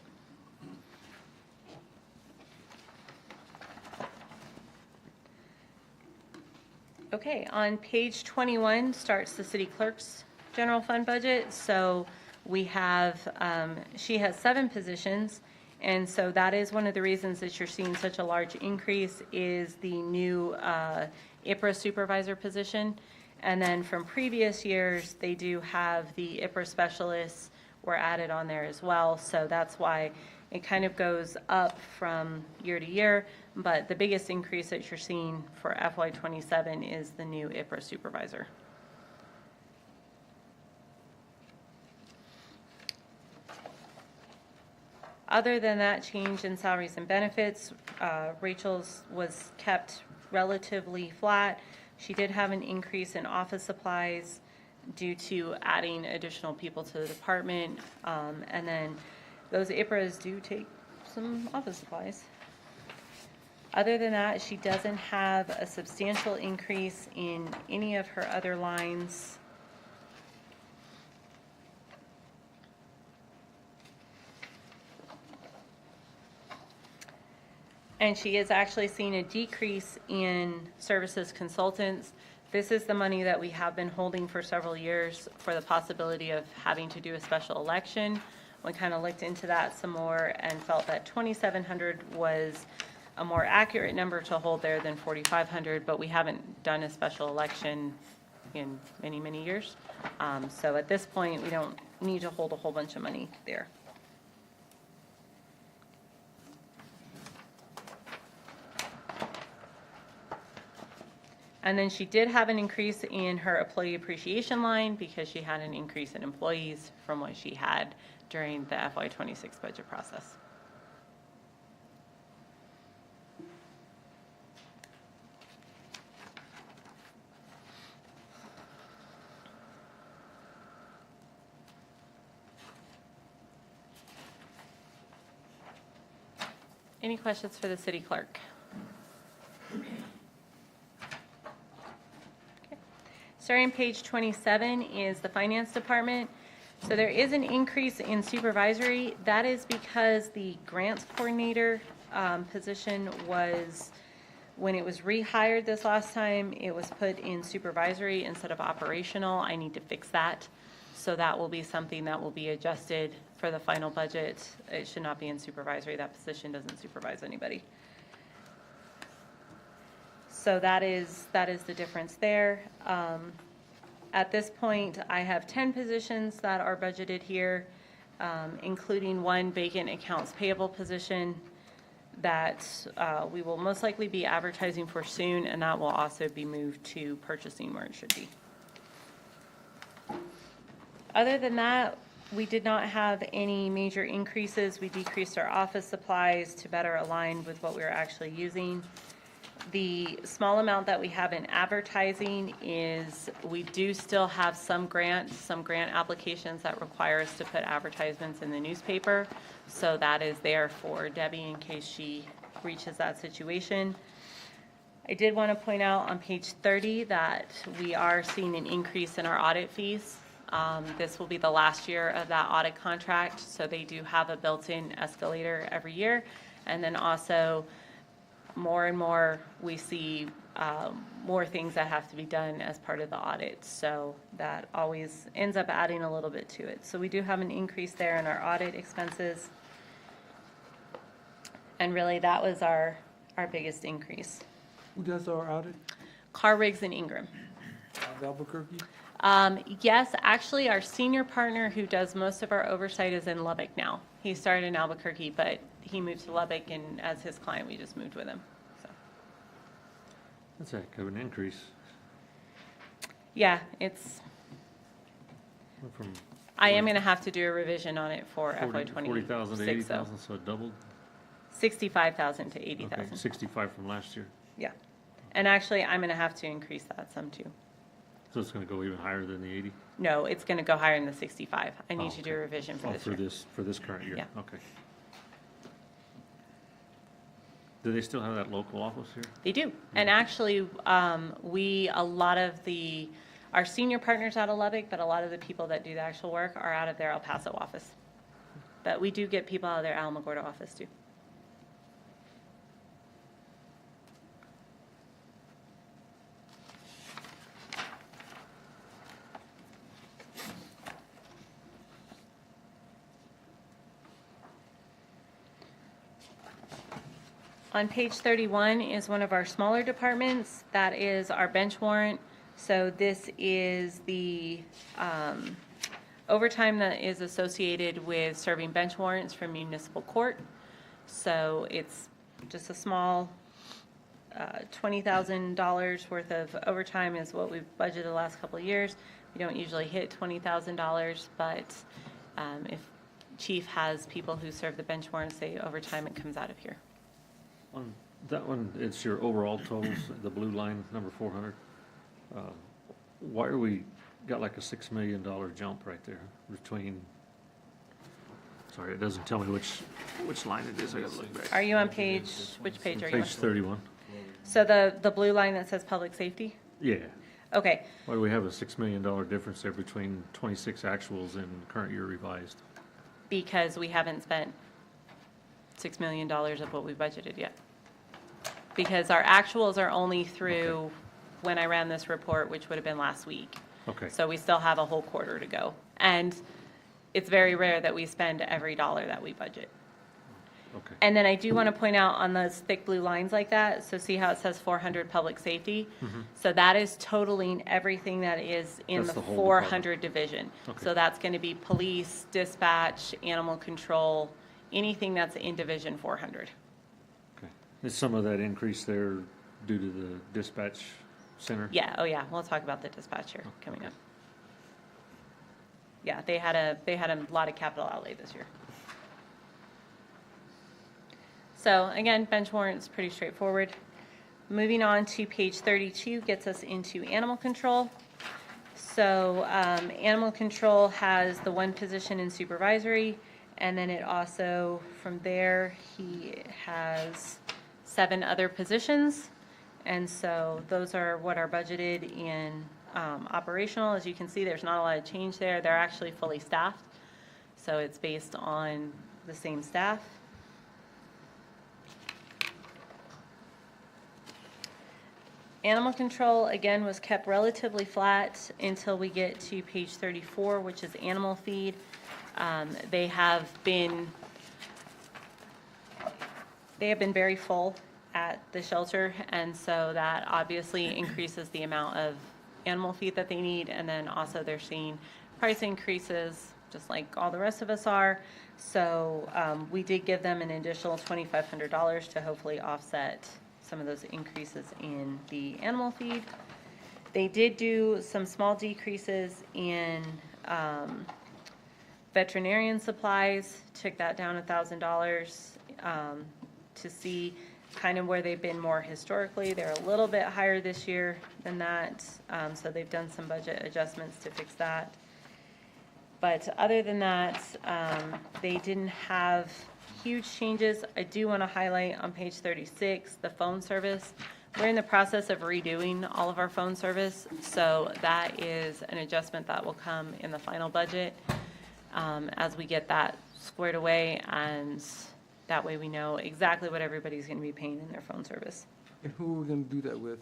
Okay, on page 21 starts the city clerk's general fund budget. So we have, she has 7 positions, and so that is one of the reasons that you're seeing such a large increase is the new IPRA supervisor position. And then from previous years, they do have the IPRA specialists were added on there as well. So that's why it kind of goes up from year to year. But the biggest increase that you're seeing for FY27 is the new IPRA supervisor. Other than that change in salaries and benefits, Rachel's was kept relatively flat. She did have an increase in office supplies due to adding additional people to the department. And then those IPRAs do take some office supplies. Other than that, she doesn't have a substantial increase in any of her other lines. And she is actually seeing a decrease in services consultants. This is the money that we have been holding for several years for the possibility of having to do a special election. We kind of looked into that some more and felt that 2,700 was a more accurate number to hold there than 4,500, but we haven't done a special election in many, many years. So at this point, we don't need to hold a whole bunch of money there. And then she did have an increase in her employee appreciation line because she had an increase in employees from what she had during the FY26 budget process. Any questions for the city clerk? Okay. Starting on page 27 is the finance department. So there is an increase in supervisory. That is because the grants coordinator position was, when it was rehired this last time, it was put in supervisory instead of operational. I need to fix that. So that will be something that will be adjusted for the final budget. It should not be in supervisory. That position doesn't supervise anybody. So that is the difference there. At this point, I have 10 positions that are budgeted here, including one vacant accounts payable position that we will most likely be advertising for soon, and that will also be moved to purchasing where it should be. Other than that, we did not have any major increases. We decreased our office supplies to better align with what we were actually using. The small amount that we have in advertising is, we do still have some grant applications that require us to put advertisements in the newspaper. So that is there for Debbie in case she reaches that situation. I did want to point out on page 30 that we are seeing an increase in our audit fees. This will be the last year of that audit contract, so they do have a built-in escalator every year. And then also, more and more, we see more things that have to be done as part of the audit. So that always ends up adding a little bit to it. So we do have an increase there in our audit expenses. And really, that was our biggest increase. Who does our audit? Car Rigs and Ingram. Out of Albuquerque? Yes, actually, our senior partner who does most of our oversight is in Lubbock now. He started in Albuquerque, but he moved to Lubbock, and as his client, we just moved with him. So, That's a heck of an increase. yeah, it's, Went from I am going to have to do a revision on it for FY 40,000 to 26, 80,000, so it doubled? 65,000 to Okay, 80,000. 65 from last year. Yeah. And actually, I'm going to have to increase that some too. So it's going to go even higher than the 80? No, it's going to go higher than the 65. I need Oh, to do a okay. revision for Oh, this for year. this current year? Yeah. Okay. Do they still have that local office here? They do. And actually, a lot of our senior partners out of Lubbock, but a lot of the people that do the actual work are out of their El Paso office. But we do get people out of their Alamogordo office too. On page 31 is one of our smaller departments. That is our bench warrant. So this is the overtime that is associated with serving bench warrants from municipal court. So it's just a small $20,000 worth of overtime is what we've budgeted the last couple of years. We don't usually hit $20,000, but if chief has people who serve the bench warrants, they overtime, it comes out of here. On that one, it's your overall totals, the blue line, number 400. Why are we got like a $6 million jump right there between, sorry, it doesn't tell me which line it is. I gotta look back. Are you on page, which page are you on? Page 31. So the blue line that says public safety? Yeah. Okay, Why do we have a $6 million difference there between 26 actuals and current year revised? because we haven't spent $6 million of what we budgeted yet. Because our actuals are only through when I ran this report, which would have been last week. Okay. So we still have a whole quarter to go. And it's very rare that we spend every dollar that we budget. Okay. And then I do want to point out on those thick blue lines like that, so see how it says 400 public safety? So that is totaling everything that is in That's the the whole 400 division. Okay. So that's going to be police, dispatch, animal control, anything that's in Division 400. Okay. Is some of that increase there due to the dispatch center? Yeah, oh yeah, we'll talk about the dispatcher coming up. Yeah, they had a lot of capital outlay this year. So again, bench warrant's pretty straightforward. Moving on to page 32 gets us into animal control. So animal control has the one position in supervisory, And then it also, from there, he has 7 other positions. And so those are what are budgeted in operational. As you can see, there's not a lot of change there. They're actually fully staffed. So it's based on the same staff. Animal control, again, was kept relatively flat until we get to page 34, which is animal feed. They have been very full at the shelter, and so that obviously increases the amount of animal feed that they need, and then also they're seeing price increases, just like all the rest of us are. So we did give them an additional $2,500 to hopefully offset some of those increases in the animal feed. They did do some small decreases in veterinarian supplies, took that down $1,000 to see kind of where they've been more historically. They're a little bit higher this year than that, so they've done some budget adjustments to fix that. But other than that, they didn't have huge changes. I do want to highlight on page 36, the phone service. We're in the process of redoing all of our phone service, so that is an adjustment that will come in the final budget as we get that squared away, and that way we know exactly what everybody's going to be paying in their phone service. And who are we going to do that with?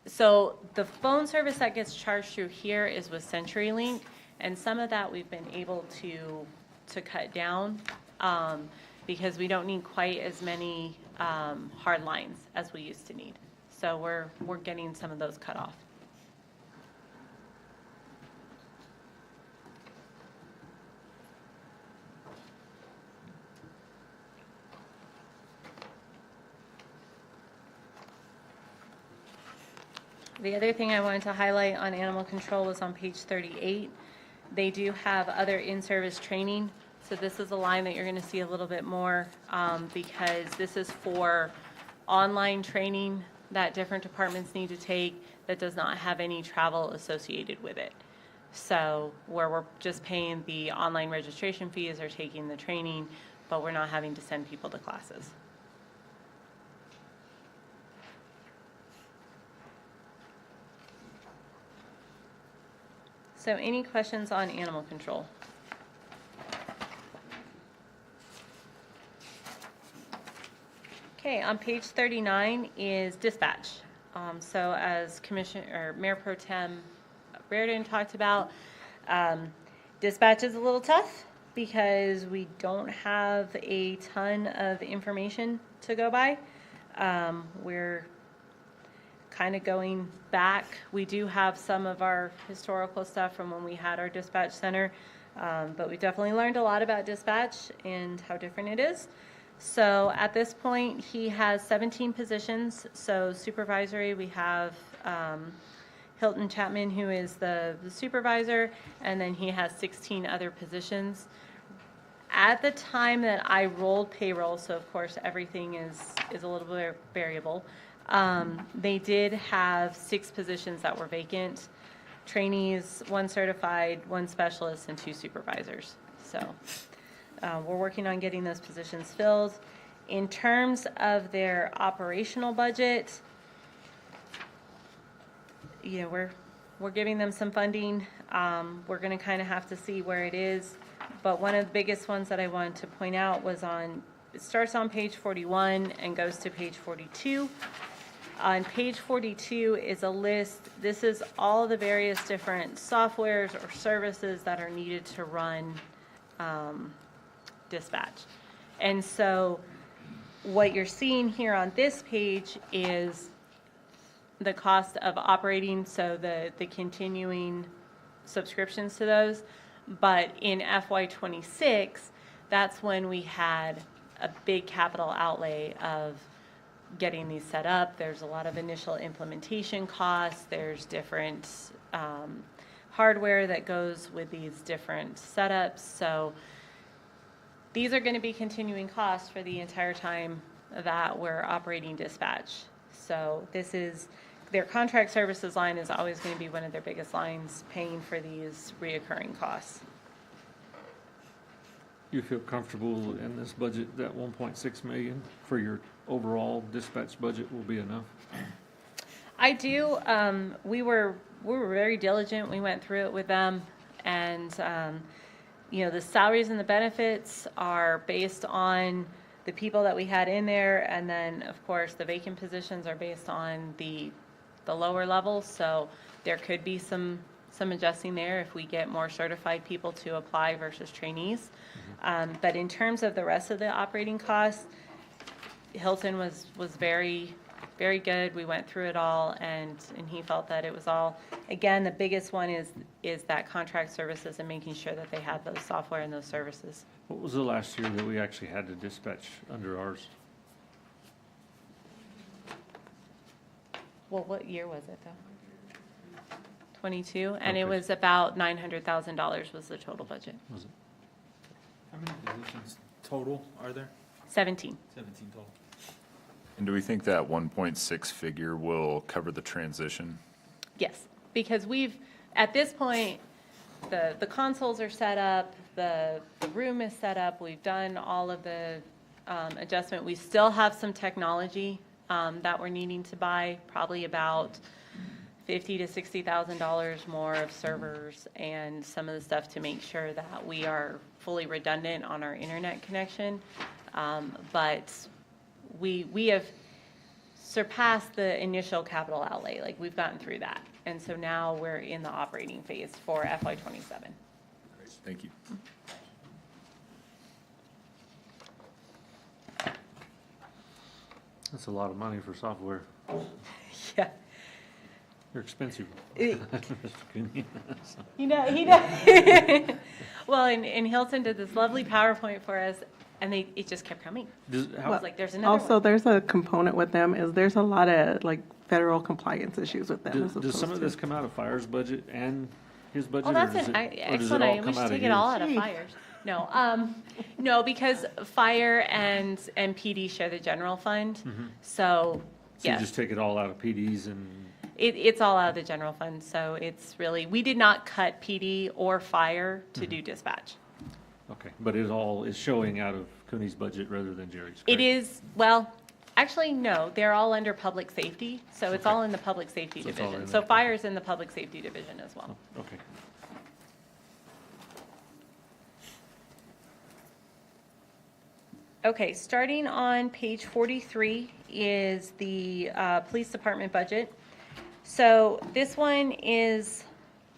So the phone service that gets charged through here is with CenturyLink, and some of that we've been able to cut down because we don't need quite as many hard lines as we used to need. So we're getting some of those cut off. The other thing I wanted to highlight on animal control was on page 38. They do have other in-service training. So this is a line that you're going to see a little bit more because this is for online training that different departments need to take that does not have any travel associated with it. So where we're just paying the online registration fees or taking the training, but we're not having to send people to classes. So any questions on animal control? Okay, on page 39 is dispatch. So as Mayor Pro Tem Reardon talked about, dispatch is a little tough because we don't have a ton of information to go by. We're kind of going back. We do have some of our historical stuff from when we had our dispatch center, but we definitely learned a lot about dispatch and how different it is. So at this point, he has 17 positions. So supervisory, we have Hilton Chapman, who is the supervisor, and then he has 16 other positions. At the time that I rolled payroll, so of course everything is a little bit variable, they did have 6 positions that were vacant, trainees, 1 certified, 1 specialist, and 2 supervisors. So we're working on getting those positions filled. In terms of their operational budget, you know, we're giving them some funding. We're going to kind of have to see where it is. But one of the biggest ones that I wanted to point out was it starts on page 41 and goes to page 42. On page 42 is a list. This is all the various different softwares or services that are needed to run dispatch. And so what you're seeing here on this page is the cost of operating, so the continuing subscriptions to those. But in FY26, that's when we had a big capital outlay of getting these set up. There's a lot of initial implementation costs. There's different hardware that goes with these different setups. So these are going to be continuing costs for the entire time that we're operating dispatch. So this is, their contract services line is always going to be one of their biggest lines, paying for these reoccurring costs. You feel comfortable in this budget, that 1.6 million for your overall dispatch budget will be enough? I do. We were very diligent. We went through it with them, and the salaries and the benefits are based on the people that we had in there, and then of course the vacant positions are based on the lower levels. So there could be some adjusting there if we get more certified people to apply versus trainees. But in terms of the rest of the operating costs, Hilton was very, very good. We went through it all, and he felt that it was all, again, the biggest one is that contract services and making sure that they had those software and those services. What was the last year that we actually had to dispatch under ours? Well, what year was it though? 22, and it Okay. was about $900,000 was the total budget. Was it? How many positions total are there? 17. 17 total. And do we think that 1.6 figure will cover the transition? Yes, because at this point, the consoles are set up, the room is set up, we've done all of the adjustment. We still have some technology that we're needing to buy, probably about $50,000 to $60,000 more of servers and some of the stuff to make sure that we are fully redundant on our internet connection. But we have surpassed the initial capital outlay, like we've gotten through that. And so now we're in the operating phase for FY27. Thank you. That's a lot of money for software. Yeah. They're expensive. It- Mr. Cooney. He does. Well, and Hilton did this lovely PowerPoint for us, and it just kept coming. I was like, there's another Also, one. there's a component with them, is there's a lot of like federal compliance issues with them. as Does some of opposed this to- come out of Fire's budget and his budget? Oh, that's or does an it- or does it excellent all idea. We come should out of take it all his? out of fires. No, because fire and PD share the general fund. So, So you yes, just take it all out of PDs and, it's all out of the general fund. So it's really, we did not cut PD or fire to do dispatch. okay, but it all is showing out of Cooney's budget rather than Jerry's, It correct? is, well, actually, no, they're all under public safety. So it's Okay. all in the public safety So it's all division. in So there. fire's in the public safety division as well. Oh, okay. Okay, starting on page 43 is the police department budget. So this one is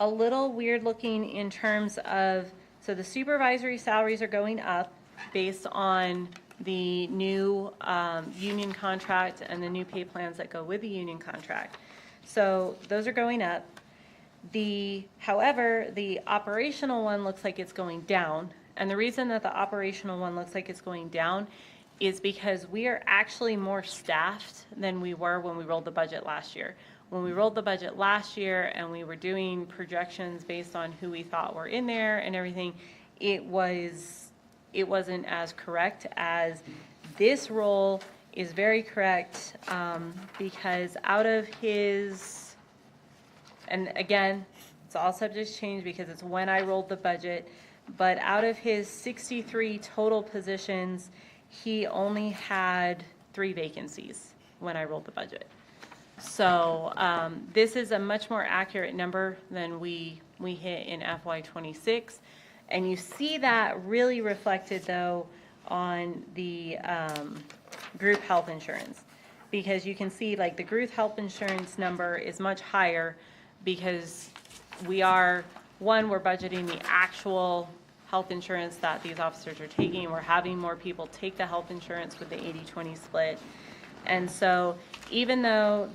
a little weird looking in terms of, so the supervisory salaries are going up based on the new union contract and the new pay plans that go with the union contract. So those are going up. However, the operational one looks like it's going down. And the reason that the operational one looks like it's going down is because we are actually more staffed than we were when we rolled the budget last year. When we rolled the budget last year and we were doing projections based on who we thought were in there and everything, it wasn't as correct as this role is very correct because out of his, and again, it's all subject to change because it's when I rolled the budget, but out of his 63 total positions, he only had 3 vacancies when I rolled the budget. So this is a much more accurate number than we hit in FY26. And you see that really reflected, though, on the group health insurance. Because you can see, like, the group health insurance number is much higher because we're budgeting the actual health insurance that these officers are taking. We're having more people take the health insurance with the 80-20 split. And so even though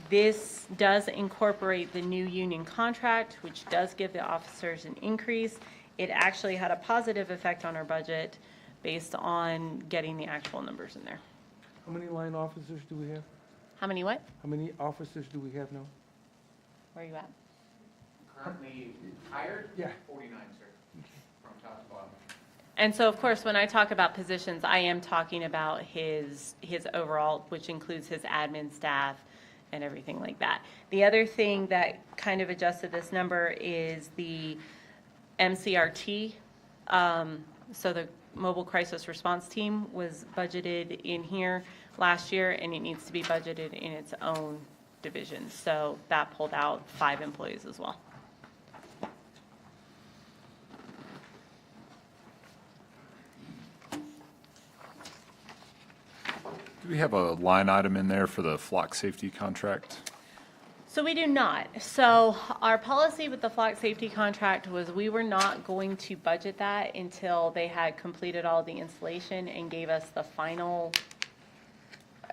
this does incorporate the new union contract, which does give the officers an increase, it actually had a positive effect on our budget based on getting the actual numbers in there. How many line officers do we have? How many what? How many officers do we have now? Where are you at? Currently hired? Yeah. 49, sir, from top to bottom. And so, of course, when I talk about positions, I am talking about his overall, which includes his admin staff and everything like that. The other thing that kind of adjusted this number is the MCRT. So mobile crisis response team was budgeted in here last year, and it needs to be budgeted in its own division. So that pulled out 5 employees as well. Do we have a line item in there for the flock safety contract? So we do not. So our policy with the flock safety contract was we were not going to budget that until they had completed all the installation and gave us the final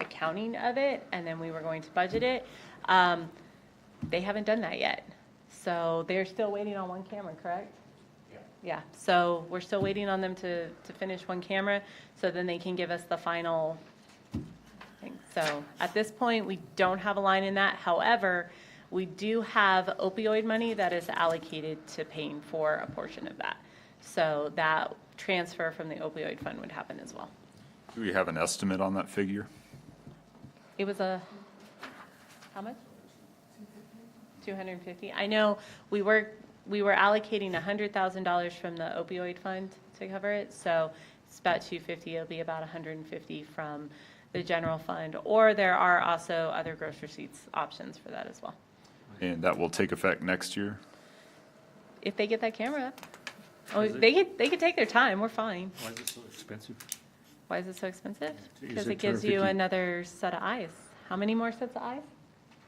accounting of it, and then we were going to budget it. They haven't done that yet. So they're still waiting on one camera, correct? Yeah, so we're still waiting on them to finish one camera, so then they can give us the final thing. So at this point, we don't have a line in that. However, we do have opioid money that is allocated to paying for a portion of that. So that transfer from the opioid fund would happen as well. Do we have an estimate on that figure? It was how much? 250. I know we were allocating $100,000 from the opioid fund to cover it, so it's about 250. It'll be about 150 from the general fund, or there are also other gross receipts options for that as well. And that will take effect next year? If they get that camera up. Oh, Is it- they could take their time. We're fine. Why is it so expensive? Why is it so expensive? You Because said it gives you 250. another set of eyes. How many more sets of eyes?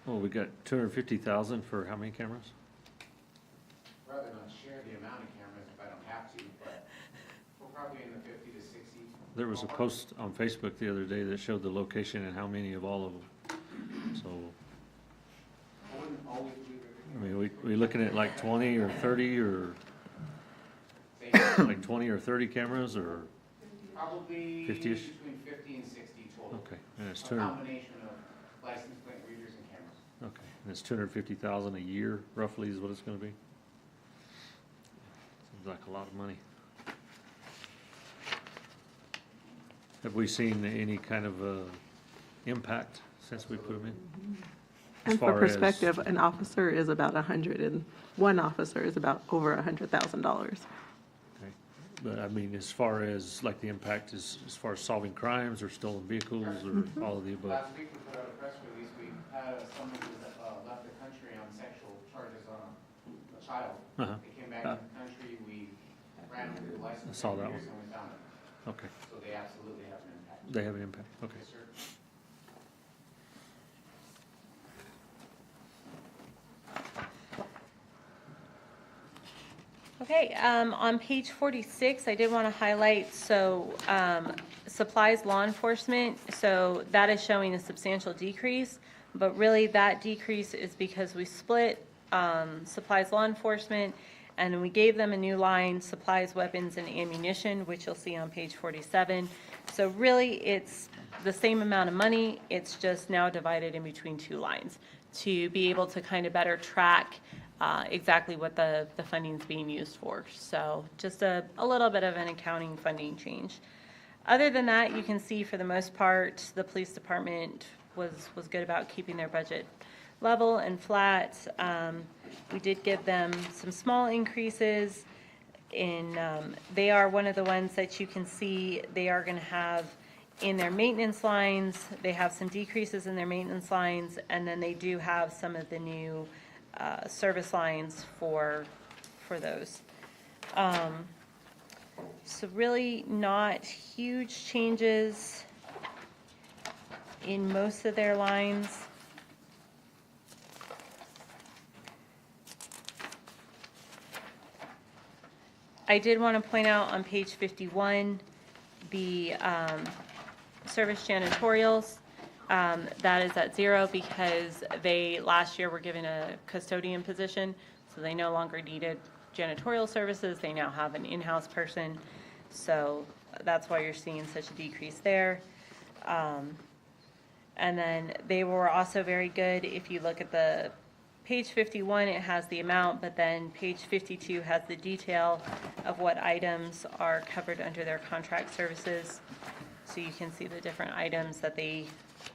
Well, we got 250,000 for how many cameras? Rather not share the amount of cameras if I don't have to, but we're probably in the 50 to 60. There was a post on Facebook the other day that showed the location and how many of all of them. So, I wouldn't always do I mean, we looking at like 20 or 30 or everything. like 20 or 30 cameras or, Probably 50-ish? between 50 and 60 total. okay, and it's A 200, combination of license plate readers and cameras. okay, and it's 250,000 a year roughly is what it's gonna be? Seems like a lot of money. Have we seen any kind of, impact since we put them in? As And for far as- perspective, an officer is about 100, and one officer is about over $100,000. Okay. But I mean, as far as like the impact is, as far as solving crimes or stolen vehicles or all of the above? Last week we put out a press release, we had someone who left the country on sexual charges on a child. Uh-huh. They came back in the country, we ran them through the license I saw plate that readers and we found them. Okay, So they absolutely have an impact. they have an impact, okay. Yes, sir. Okay, on page 46, I did want to highlight, so supplies law enforcement, so that is showing a substantial decrease, but really that decrease is because we split supplies law enforcement, and we gave them a new line, supplies, weapons, and ammunition, which you'll see on page 47. So really, it's the same amount of money, it's just now divided in between 2 lines to be able to kind of better track exactly what the funding's being used for. So just a little bit of an accounting funding change. Other than that, you can see for the most part, the police department was good about keeping their budget level and flat. We did give them some small increases in, they are one of the ones that you can see they are going to have in their maintenance lines. They have some decreases in their maintenance lines, and then they do have some of the new service lines for those. So really not huge changes in most of their lines. I did want to point out on page 51, the service janitorials. That is at 0 because they, last year, were given a custodian position, so they no longer needed janitorial services. They now have an in-house person, so that's why you're seeing such a decrease there. And then they were also very good. If you look at the page 51, it has the amount, but then page 52 has the detail of what items are covered under their contract services. So you can see the different items that they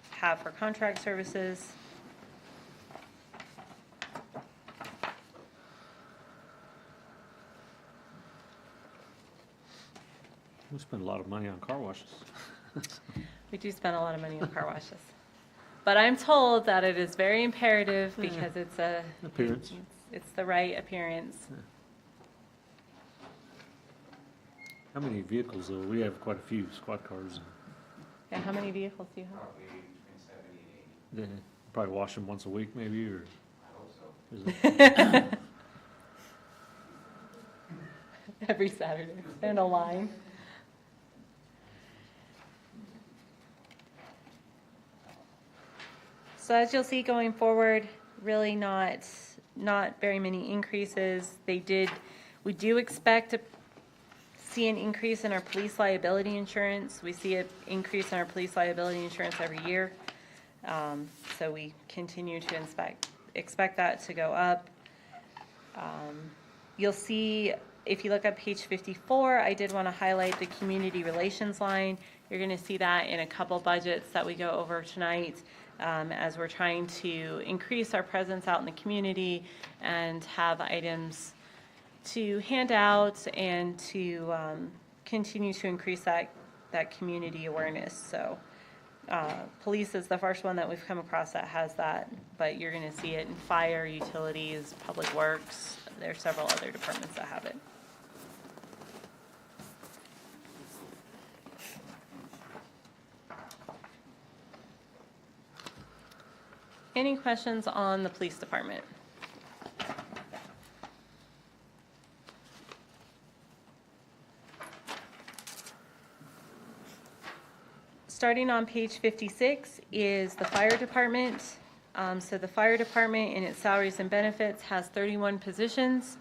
have for contract services. We spend a lot of money on car washes. We do spend a lot of money on car washes. But I'm told that it is very imperative because it's Appearance. it's the right appearance. How many vehicles, though? We have quite a few squad cars. And how many vehicles do you have? Probably between 70 and 80. They probably wash them once a week, maybe, or I hope so. is it? Every Saturday, in a line. So as you'll see going forward, really not very many increases. We do expect to see an increase in our police liability insurance. We see an increase in our police liability insurance every year. So we continue to expect that to go up. You'll see, if you look at page 54, I did want to highlight the community relations line. You're going to see that in a couple budgets that we go over tonight, as we're trying to increase our presence out in the community and have items to hand out and to continue to increase that community awareness. So police is the first one that we've come across that has that, but you're going to see it in fire, utilities, public works. There are several other departments that have it. Any questions on the police department? Starting on page 56 is the fire department. So the fire department in its salaries and benefits has 31 positions.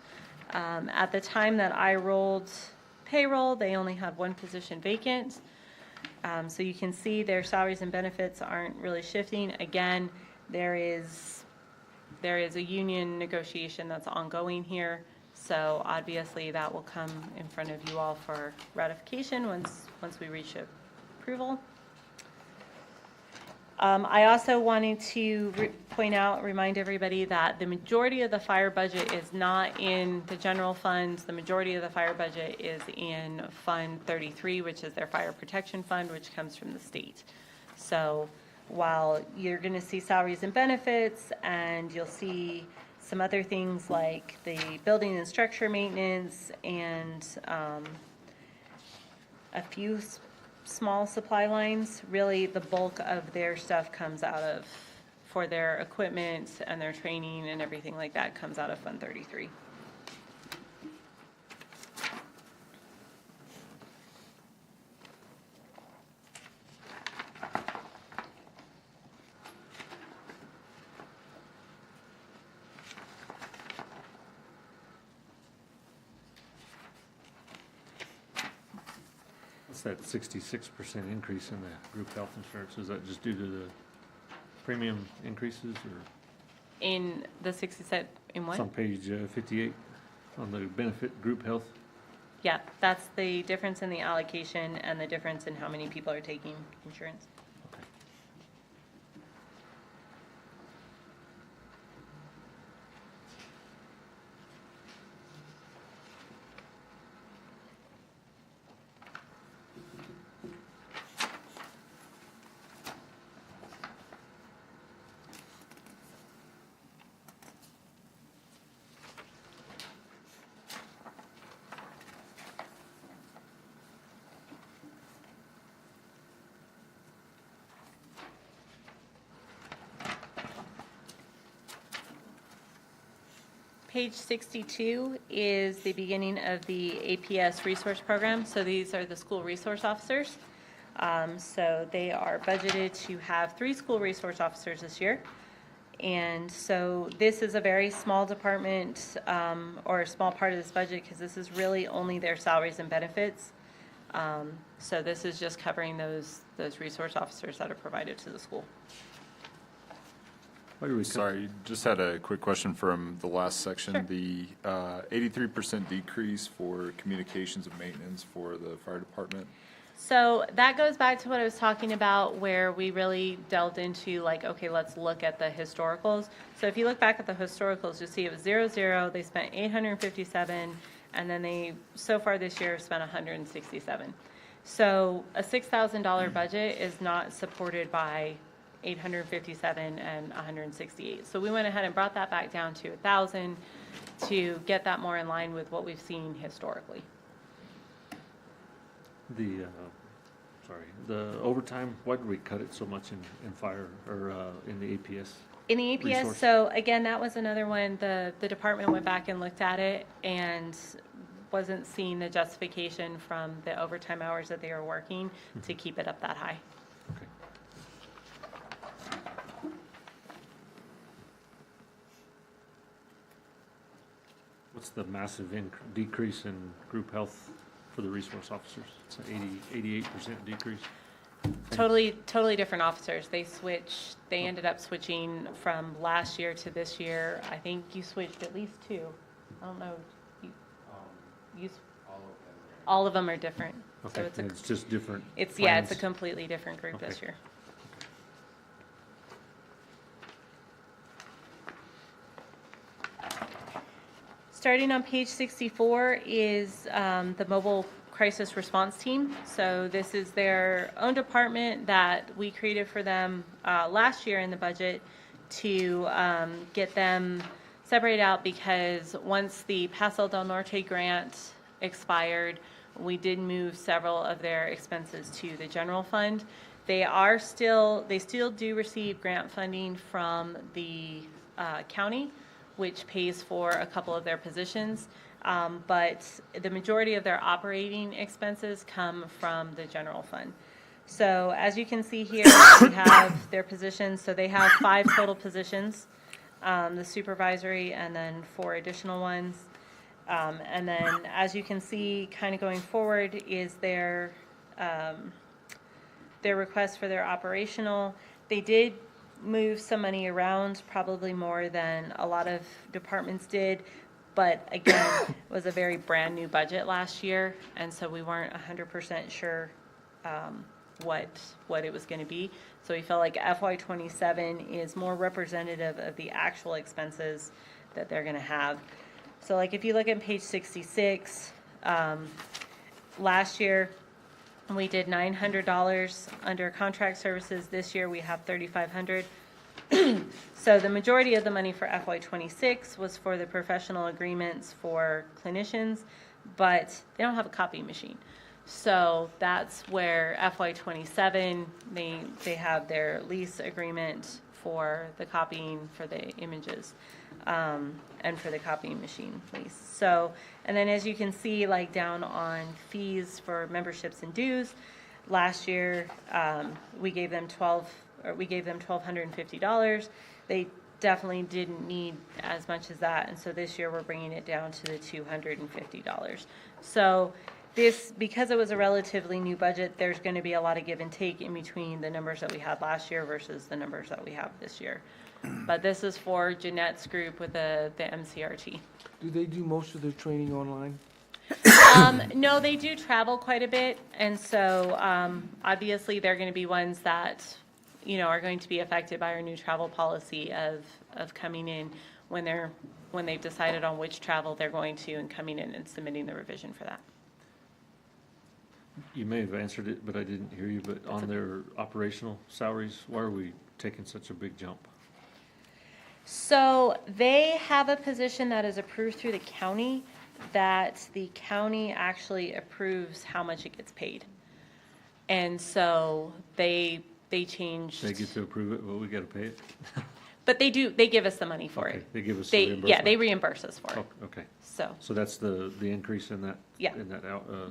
At the time that I rolled payroll, they only had one position vacant. So you can see their salaries and benefits aren't really shifting. Again, there is a union negotiation that's ongoing here. So obviously that will come in front of you all for ratification once we reach approval. I also wanted to remind everybody that the majority of the fire budget is not in the general funds. The majority of the fire budget is in Fund 33, which is their fire protection fund, which comes from the state. So while you're going to see salaries and benefits, and you'll see some other things like the building and structure maintenance and a few small supply lines, really the bulk of their stuff comes out of, for their equipment and their training and everything like that, comes out of Fund 33. What's that 66% increase in the group health insurance? Is that just due to the premium increases, or? In the 60 set, in It's what? on page 58 on the benefit group health. Yeah, that's the difference in the allocation and the difference in how many people are taking insurance. Okay. Page 62 is the beginning of the APS resource program. So these are the school resource officers. So they are budgeted to have 3 school resource officers this year. And so this is a very small department, or a small part of this budget, because this is really only their salaries and benefits. So this is just covering those resource officers that are provided to the school. Why do we cut- Sorry, just had a quick question from the last section. Sure. The 83% decrease for communications and maintenance for the fire department. So that goes back to what I was talking about, where we really delved into like, okay, let's look at the historicals. So if you look back at the historicals, you'll see it was 0, they spent 857, and then they, so far this year, spent 167. So a $6,000 budget is not supported by 857 and 168. So we went ahead and brought that back down to 1,000 to get that more in line with what we've seen historically. The, the overtime, why did we cut it so much in fire, or in the APS? In the APS, Resource. so again, that was another one, the department went back and looked at it and wasn't seeing the justification from the overtime hours that they were working to keep it up that high. Okay. What's the massive decrease in group health for the resource officers? It's an 88% decrease. Totally different officers. They ended up switching from last year to this year. I think you switched at least 2. I don't know. All of them are different. Okay, So it's just different it's a plans? completely different group this Okay. year. Starting on page 64 is the mobile crisis response team. So this is their own department that we created for them last year in the budget to get them separated out, because once the Paso del Norte grant expired, we did move several of their expenses to the general fund. They still do receive grant funding from the county, which pays for a couple of their positions. But the majority of their operating expenses come from the general fund. So as you can see here, we have their positions. So they have 5 total positions, the supervisory, and then 4 additional ones. And then as you can see, kind of going forward is their request for their operational. They did move some money around, probably more than a lot of departments did. But again, it was a very brand new budget last year, and so we weren't 100% sure what it was going to be. So we felt like FY27 is more representative of the actual expenses that they're going to have. So like if you look at page 66, last year we did $900 under contract services. This year we have $3,500. So the majority of the money for FY26 was for the professional agreements for clinicians, but they don't have a copy machine. So that's where FY27, they have their lease agreement for the copying for the images, and for the copying machine lease. So, and then as you can see, like down on fees for memberships and dues, last year we gave them $1,250. They definitely didn't need as much as that, and so this year we're bringing it down to the $250. So this, because it was a relatively new budget, there's going to be a lot of give and take in between the numbers that we had last year versus the numbers that we have this year. But this is for Jeanette's group with the MCRT. Do they do most of their training online? No, they do travel quite a bit, and so obviously they're going to be ones that, you know, are going to be affected by our new travel policy of coming in when they've decided on which travel they're going to, and coming in and submitting the revision for that. You may have answered it, but I didn't hear you, but on their operational salaries, why are we taking such a big jump? So they have a position that is approved through the county, that the county actually approves how much it gets paid. And so they changed. They get to approve it, but we gotta pay it? But they give us the money for Okay, it. they give us the reimbursement? Yeah, they reimburse us for it. Oh, okay, So, so that's the increase in that? Yeah. In that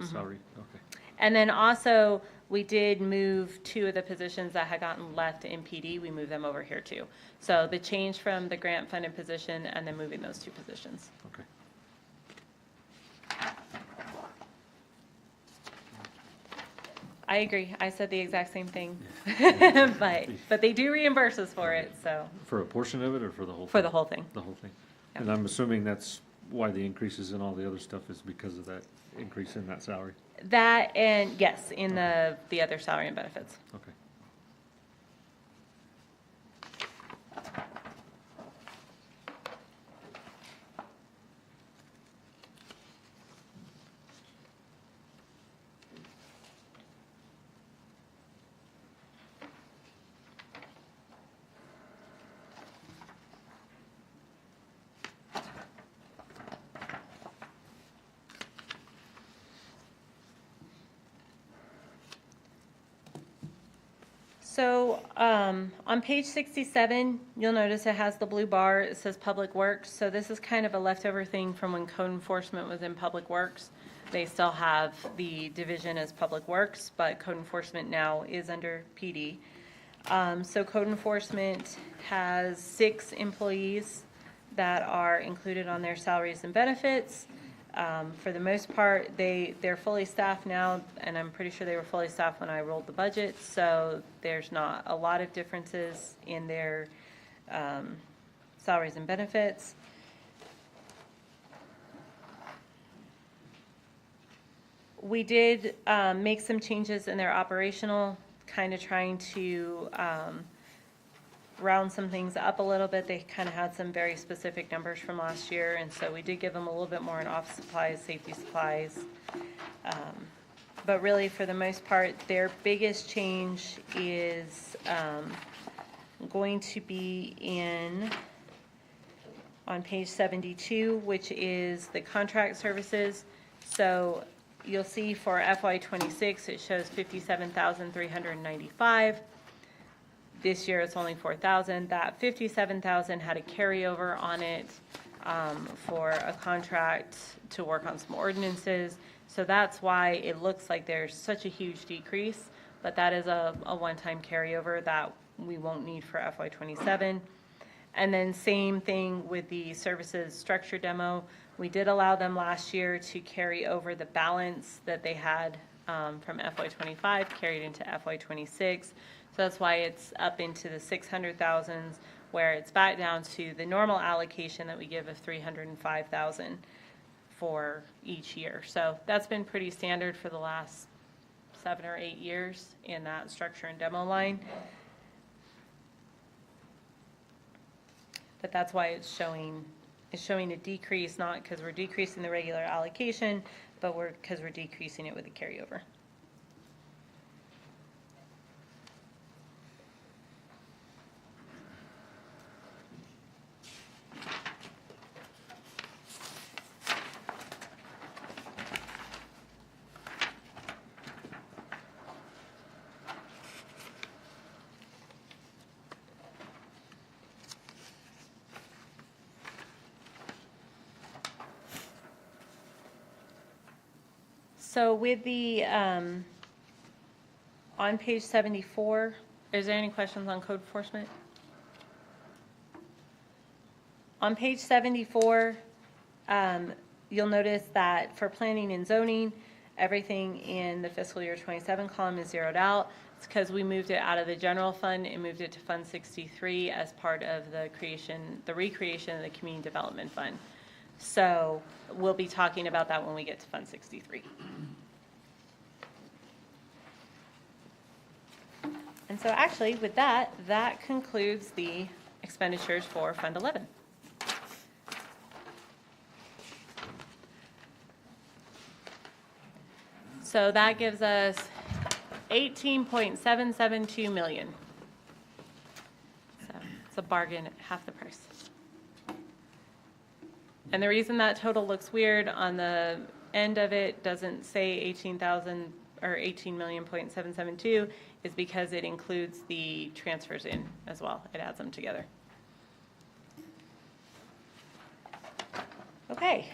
salary, okay. and then also, we did move 2 of the positions that had gotten left in PD, we moved them over here too. So the change from the grant funded position and then moving those 2 positions. Okay. I agree, I said the exact same thing. But they do reimburse us for it, so, For a portion of it or for the whole thing? for the whole thing. The whole thing? Yeah. And I'm assuming that's why the increases in all the other stuff is because of that increase in that salary? That, and yes, in the other salary and benefits. Okay. So on page 67, you'll notice it has the blue bar. It says Public Works. So this is kind of a leftover thing from when code enforcement was in Public Works. They still have the division as Public Works, but code enforcement now is under PD. So code enforcement has 6 employees that are included on their salaries and benefits. For the most part, they're fully staffed now, and I'm pretty sure they were fully staffed when I rolled the budget, so there's not a lot of differences in their salaries and benefits. We did make some changes in their operational, kind of trying to round some things up a little bit. They kind of had some very specific numbers from last year, and so we did give them a little bit more in office supplies, safety supplies. But really, for the most part, their biggest change is going to be on page 72, which is the contract services. So you'll see for FY26, it shows $57,395. This year, it's only $4,000. That $57,000 had a carryover on it for a contract to work on some ordinances. So that's why it looks like there's such a huge decrease, but that is a one-time carryover that we won't need for FY27. And then same thing with the services structure demo. We did allow them last year to carry over the balance that they had from FY25 carried into FY26. So that's why it's up into the 600,000s, where it's back down to the normal allocation that we give of 305,000 for each year. So that's been pretty standard for the last 7 or 8 years in that structure and demo line. But that's why it's showing a decrease, not because we're decreasing the regular allocation, but because we're decreasing it with the carryover. So with the, on page 74, is there any questions on code enforcement? On page 74, you'll notice that for planning and zoning, everything in the fiscal year 27 column is zeroed out. It's because we moved it out of the general fund and moved it to Fund 63 as part of the recreation of the Community Development Fund. So we'll be talking about that when we get to Fund 63. And so actually, with that, that concludes the expenditures for Fund 11. So that gives us $18.772 million. So it's a bargain at half the price. And the reason that total looks weird on the end of it doesn't say 18,000 or 18,772 is because it includes the transfers in as well. It adds them together. Okay,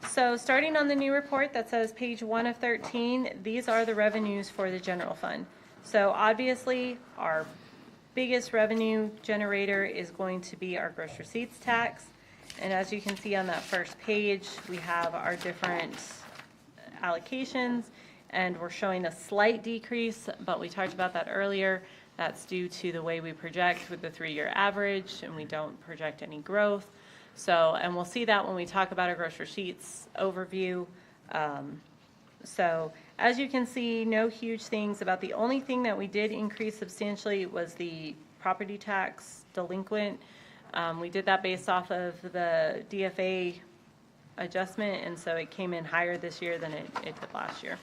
so starting on the new report that says page 1 of 13, these are the revenues for the general fund. So obviously, our biggest revenue generator is going to be our gross receipts tax. And as you can see on that first page, we have our different allocations, and we're showing a slight decrease, but we talked about that earlier. That's due to the way we project with the 3-year average, and we don't project any growth. So, and we'll see that when we talk about our gross receipts overview. So as you can see, no huge things. About the only thing that we did increase substantially was the property tax delinquent. We did that based off of the DFA adjustment, and so it came in higher this year than it did last year.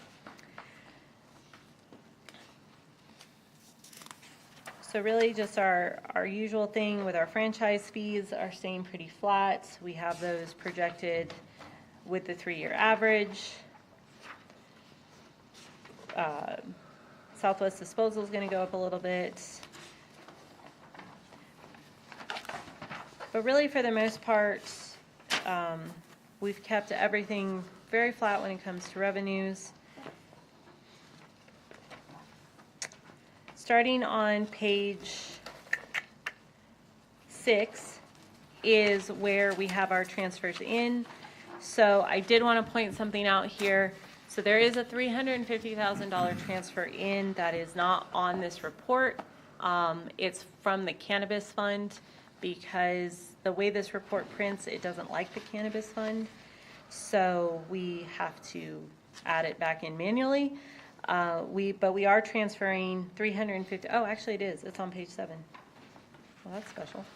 So really just our usual thing with our franchise fees are staying pretty flat. We have those projected with the 3-year average. Southwest Disposal is going to go up a little bit. But really, for the most part, we've kept everything very flat when it comes to revenues. Starting on page 6 is where we have our transfers in. So I did want to point something out here. So there is a $350,000 transfer in that is not on this report. It's from the cannabis fund, because the way this report prints, it doesn't like the cannabis fund. So we have to add it back in manually. But we are transferring 350, oh, actually it is, it's on page 7. Well, that's special.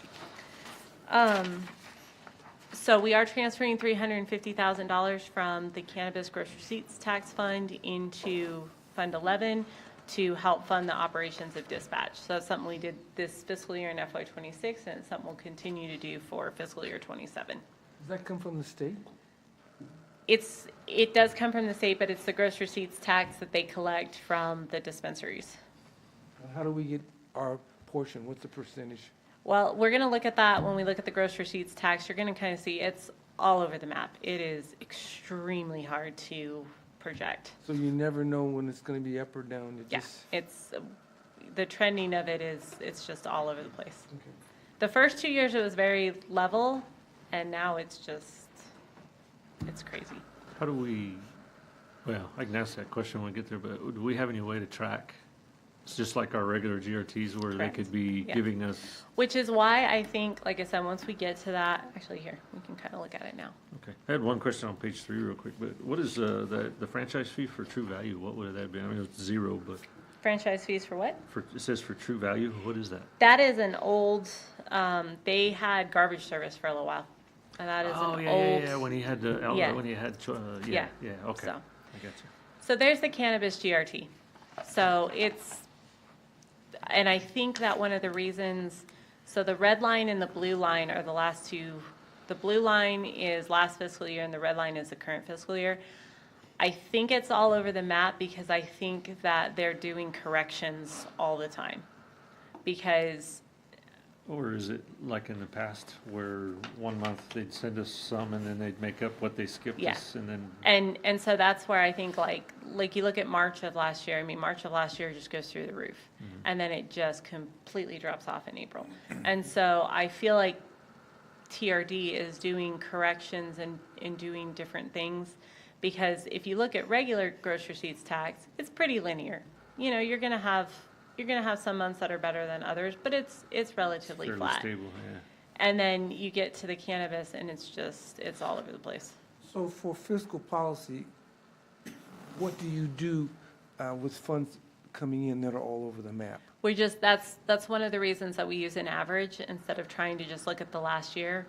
So we are transferring $350,000 from the Cannabis Gross Receipts Tax Fund into Fund 11 to help fund the operations of dispatch. So that's something we did this fiscal year in FY '26, and it's something we'll continue to do for fiscal year '27. Does that come from the state? It does come from the state, but it's the gross receipts tax that they collect from the dispensaries. How do we get our portion? What's the percentage? Well, we're going to look at that when we look at the gross receipts tax. You're going to kind of see it's all over the map. It is extremely hard to project. So you never know when it's going to be up or down? It Yeah, just- it's, the trending of it is, it's just all over the place. Okay. The first 2 years it was very level, and now it's just, it's crazy. How do we, well, I can ask that question when we get there, but do we have any way to track? It's just like our regular GRTs where they Correct. could be Yeah. giving us, Which is why I think, like I said, once we get to that, actually here, we can kind of look at it now. okay. I had one question on page 3 real quick, but what is the franchise fee for True Value? What would that be? I mean, it's 0, but Franchise fees for what? it says for True Value, what is that? That is an old, they had garbage service for a little while. And that is Oh, an yeah, old. yeah, yeah, when he had the Yeah. outlet, when he had, Yeah. yeah, okay. So. I got you. So there's the cannabis GRT. So it's, and I think that one of the reasons, so the red line and the blue line are the last two. The blue line is last fiscal year and the red line is the current fiscal year. I think it's all over the map because I think that they're doing corrections all the time. Because, Or is it like in the past where 1 month they'd send us some and then they'd make up what they skipped Yeah. us and then, and so that's where I think like you look at March of last year, I mean, March of last year just goes through the roof. And then it just completely drops off in April. And so I feel like TRD is doing corrections and doing different things. Because if you look at regular gross receipts tax, it's pretty linear. You know, you're gonna have some months that are better than others, but it's relatively fairly flat. stable, yeah. And then you get to the cannabis and it's all over the place. So for fiscal policy, what do you do with funds coming in that are all over the map? We just, that's one of the reasons that we use an average instead of trying to just look at the last year.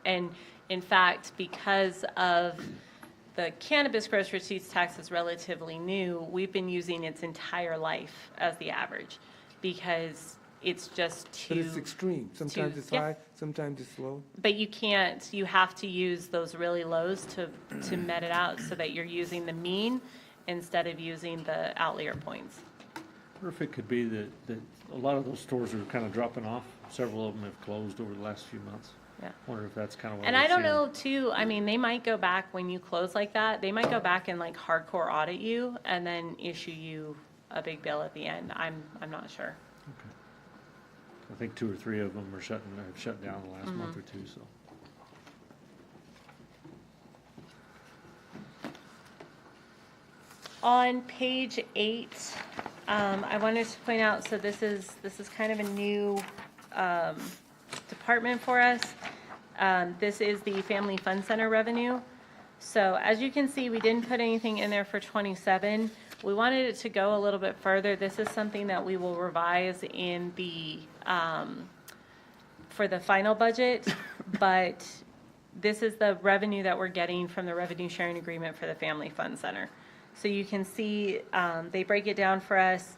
And in fact, because of the cannabis gross receipts tax is relatively new, we've been using its entire life as the average because it's just But too. it's extreme. Sometimes it's yeah. high, sometimes it's low. But you can't, you have to use those really lows to net it out so that you're using the mean instead of using the outlier points. Or if it could be that a lot of those stores are kind of dropping off. Several of them have closed over the last few months. Yeah. Wonder if that's kind of what And we're I don't seeing. know too, I mean, they might go back when you close like that, they might go back and like hardcore audit you and then issue you a big bill at the end. I'm not sure. I think 2 or 3 of them are shut down the last month or two, so. On page 8, I wanted to point out, so this is kind of a new department for us. This is the Family Fun Center revenue. So as you can see, we didn't put anything in there for '27. We wanted it to go a little bit further. This is something that we will revise in the, for the final budget, but this is the revenue that we're getting from the revenue sharing agreement for the Family Fun Center. So you can see, they break it down for us.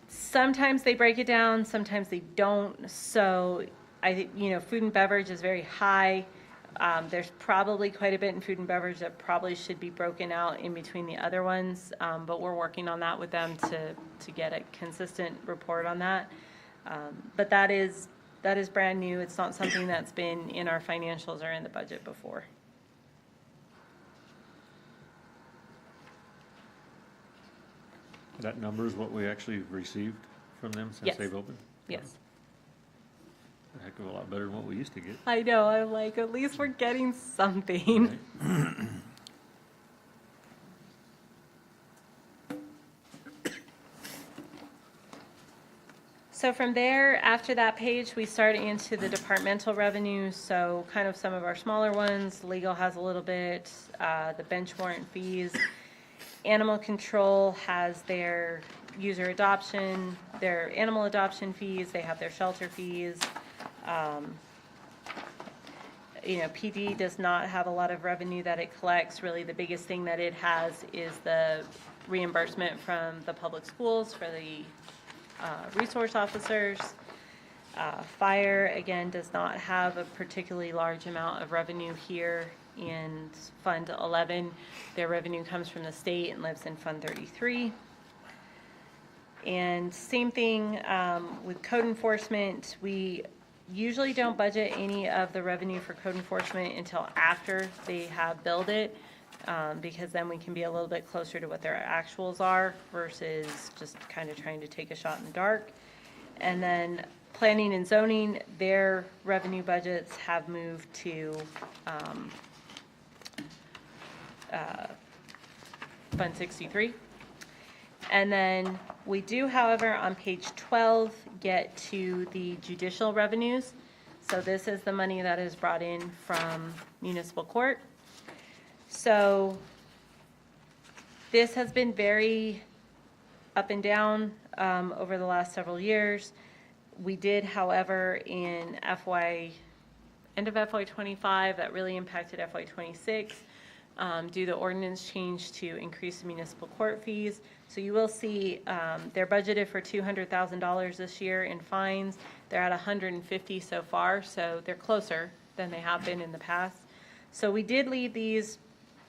Sometimes they break it down, sometimes they don't. So food and beverage is very high. There's probably quite a bit in food and beverage that probably should be broken out in between the other ones, but we're working on that with them to get a consistent report on that. But that is brand new. It's not something that's been in our financials or in the budget before. That number is what we actually received from them since Yes. they've opened? Yes. A heck of a lot better than what we used to get. I know, I'm like, at least we're getting something. Right? So from there, after that page, we start into the departmental revenues, so kind of some of our smaller ones. Legal has a little bit, the bench warrant fees. Animal control has their user adoption, their animal adoption fees, they have their shelter fees. PD does not have a lot of revenue that it collects. Really, the biggest thing that it has is the reimbursement from the public schools for the resource officers. Fire, again, does not have a particularly large amount of revenue here in Fund 11. Their revenue comes from the state and lives in Fund 33. And same thing with code enforcement. We usually don't budget any of the revenue for code enforcement until after they have billed it, because then we can be a little bit closer to what their actuals are versus just kind of trying to take a shot in the dark. And then planning and zoning, their revenue budgets have moved to Fund 63. And then we do, however, on page 12, get to the judicial revenues. So this is the money that is brought in from municipal court. So this has been very up and down over the last several years. We did, however, in end of FY '25, that really impacted FY '26, do the ordinance change to increase the municipal court fees. So you will see they're budgeted for $200,000 this year in fines. They're at 150 so far, so they're closer than they have been in the past. So we did leave these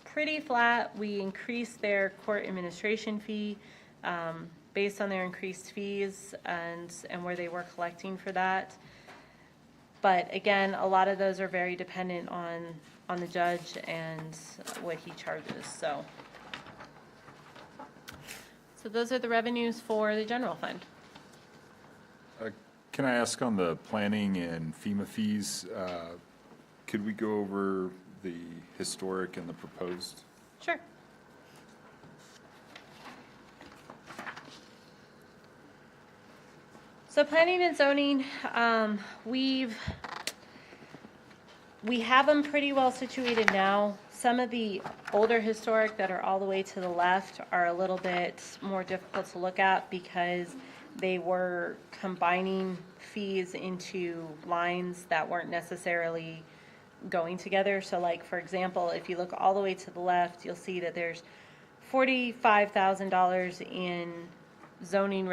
pretty flat. We increased their court administration fee based on their increased fees and where they were collecting for that. But again, a lot of those are very dependent on the judge and what he charges, so. So those are the revenues for the general fund. Can I ask on the planning and FEMA fees, could we go over the historic and the proposed? Sure. So planning and zoning, we have them pretty well situated now. Some of the older historic that are all the way to the left are a little bit more difficult to look at because they were combining fees into lines that weren't necessarily going together. So like, for example, if you look all the way to the left, you'll see that there's $45,000 in zoning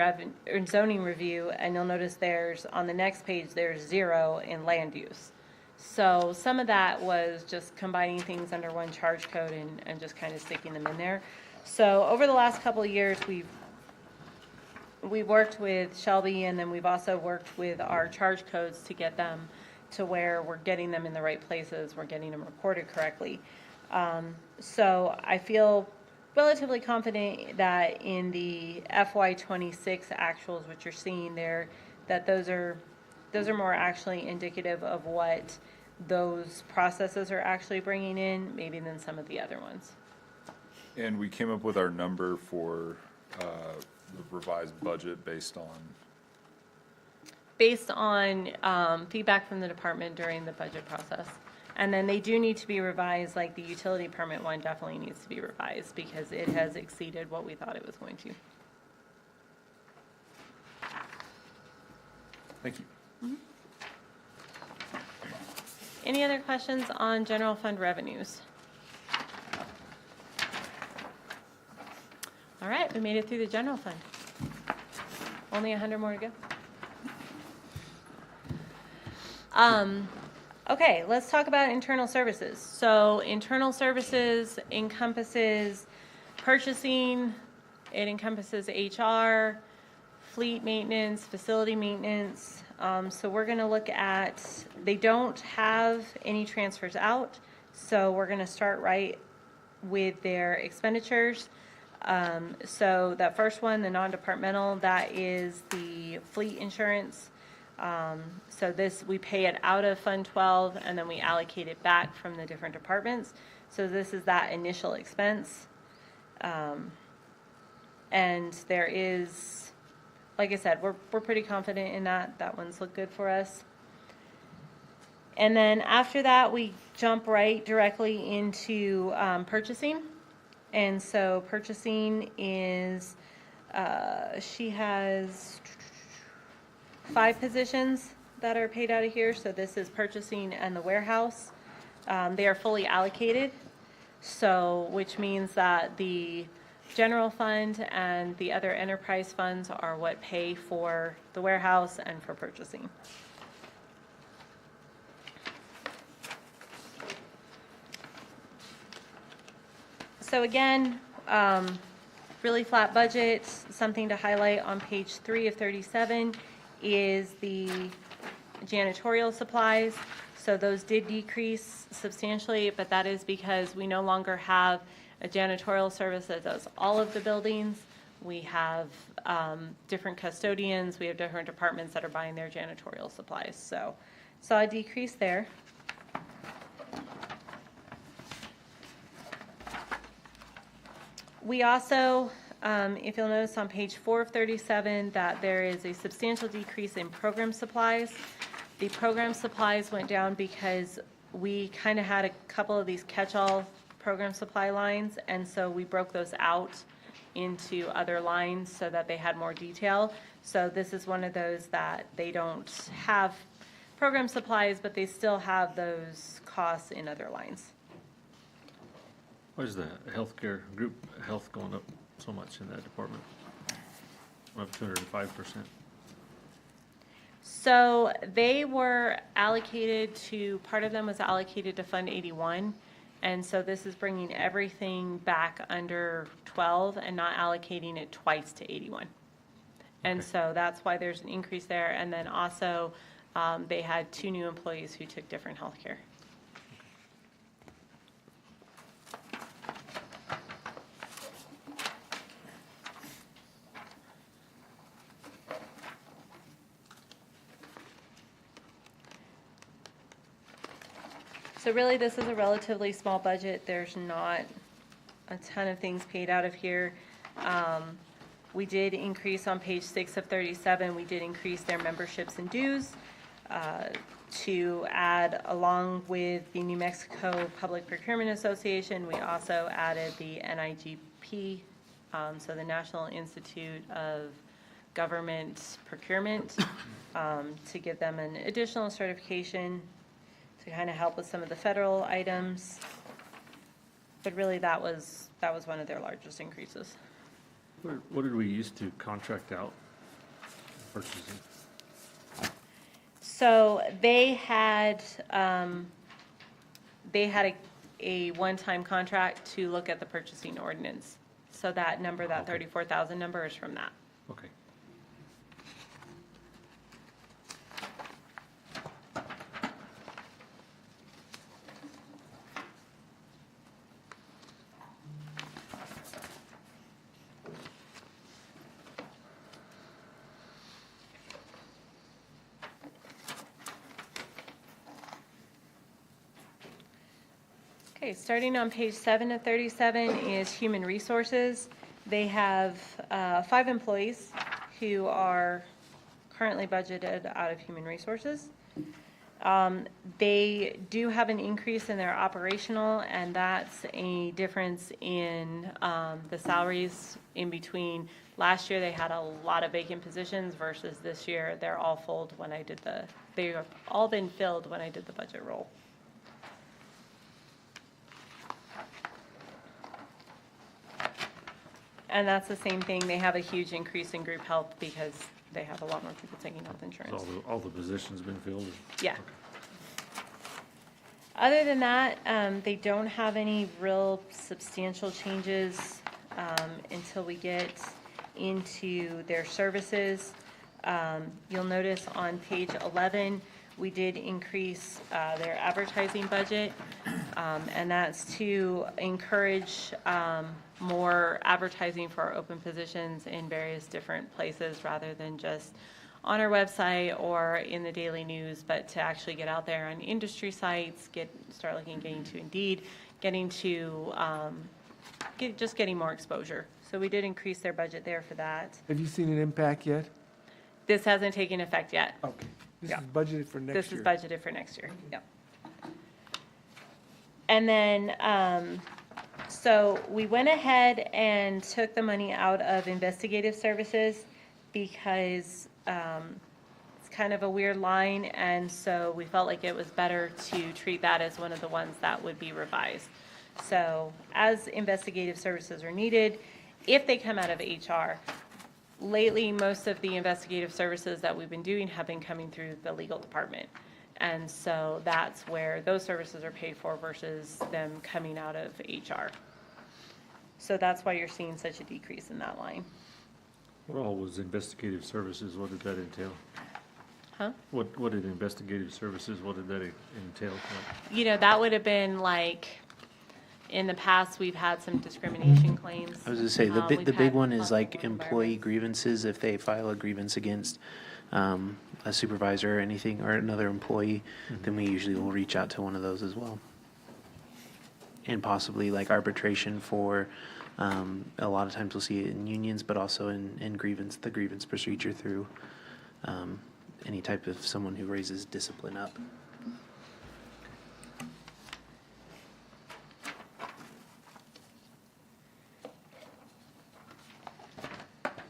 review, and you'll notice there's, on the next page, there's 0 in land use. So some of that was just combining things under one charge code and just kind of sticking them in there. So over the last couple of years, we've worked with Shelby, and then we've also worked with our charge codes to get them to where we're getting them in the right places, we're getting them recorded correctly. So I feel relatively confident that in the FY '26 actuals, which you're seeing there, that those are more actually indicative of what those processes are actually bringing in, maybe than some of the other ones. And we came up with our number for the revised budget based on feedback from the department during the budget process. And then they do need to be revised, like the utility permit one definitely needs to be revised because it has exceeded what we thought it was going to. Thank you. Mm-hmm. Any other questions on general fund revenues? All right, we made it through the general fund. Only 100 more to go. Okay, let's talk about internal services. So internal services encompasses purchasing, it encompasses HR, fleet maintenance, facility maintenance. So we're gonna look at, they don't have any transfers out, so we're gonna start right with their expenditures. So that first one, the non-departmental, that is the fleet insurance. So this, we pay it out of Fund 12, and then we allocate it back from the different departments. So this is that initial expense. And there is, like I said, we're pretty confident in that. That one's looked good for us. And then after that, we jump right directly into purchasing. And so purchasing is, she has 5 positions that are paid out of here. So this is purchasing and the warehouse. They are fully allocated. So, which means that the general fund and the other enterprise funds are what pay for the warehouse and for purchasing. So again, really flat budget. Something to highlight on page 3 of 37 is the janitorial supplies. So those did decrease substantially, but that is because we no longer have a janitorial service that does all of the buildings. We have different custodians, we have different departments that are buying their janitorial supplies. So saw a decrease there. We also, if you'll notice on page 4 of 37, that there is a substantial decrease in program supplies. The program supplies went down because we kind of had a couple of these catch-all program supply lines, and so we broke those out into other lines so that they had more detail. So this is one of those that they don't have program supplies, but they still have those costs in other lines. Why is the healthcare, group health going up so much in that department? Up 205%. So they were allocated to, part of them was allocated to Fund 81. And so this is bringing everything back under 12 and not allocating it twice to 81. And Okay. so that's why there's an increase there. And then also, they had 2 new employees who took different health care. So really, this is a relatively small budget. There's not a ton of things paid out of here. We did increase on page 6 of 37, we did increase their memberships and dues to add, along with the New Mexico Public Procurement Association, we also added the NIGP, so the National Institute of Government Procurement, to give them an additional certification to kind of help with some of the federal items. But really, that was one of their largest increases. What did we use to contract out purchasing? So they had a one-time contract to look at the purchasing ordinance. So that number, that Okay. 34,000 number is from that. Okay. Okay, starting on page 7 of 37 is human resources. They have 5 employees who are currently budgeted out of human resources. They do have an increase in their operational, and that's a difference in the salaries in between. Last year, they had a lot of vacant positions versus this year, they're all filled when I did they've all been filled when I did the budget roll. And that's the same thing, they have a huge increase in group health because they have a lot more people taking health So insurance. all the positions been filled? Yeah. Other than that, they don't have any real substantial changes until we get into their services. You'll notice on page 11, we did increase their advertising budget, and that's to encourage more advertising for our open positions in various different places rather than just on our website or in the daily news, but to actually get out there on industry sites, start looking, getting to Indeed, getting to, just getting more exposure. So we did increase their budget there for that. Have you seen an impact yet? This hasn't taken effect yet. Okay. This Yeah. is budgeted for next This year. is budgeted for next year, yep. And then, so we went ahead and took the money out of investigative services because it's kind of a weird line, and so we felt like it was better to treat that as one of the ones that would be revised. So as investigative services are needed, if they come out of HR, lately, most of the investigative services that we've been doing have been coming through the legal department. And so that's where those services are paid for versus them coming out of HR. So that's why you're seeing such a decrease in that line. What all was investigative services? What did that entail? Huh? What did investigative services, what did that entail? You know, that would have been like, in the past, we've had some discrimination claims. I was gonna say, the We've big had one is hostile like work employee environments. grievances, if they file a grievance against a supervisor or anything, or another employee, then we usually will reach out to one of those as well. And possibly like arbitration for, a lot of times we'll see it in unions, but also in grievance, the grievance procedure through any type of someone who raises discipline up.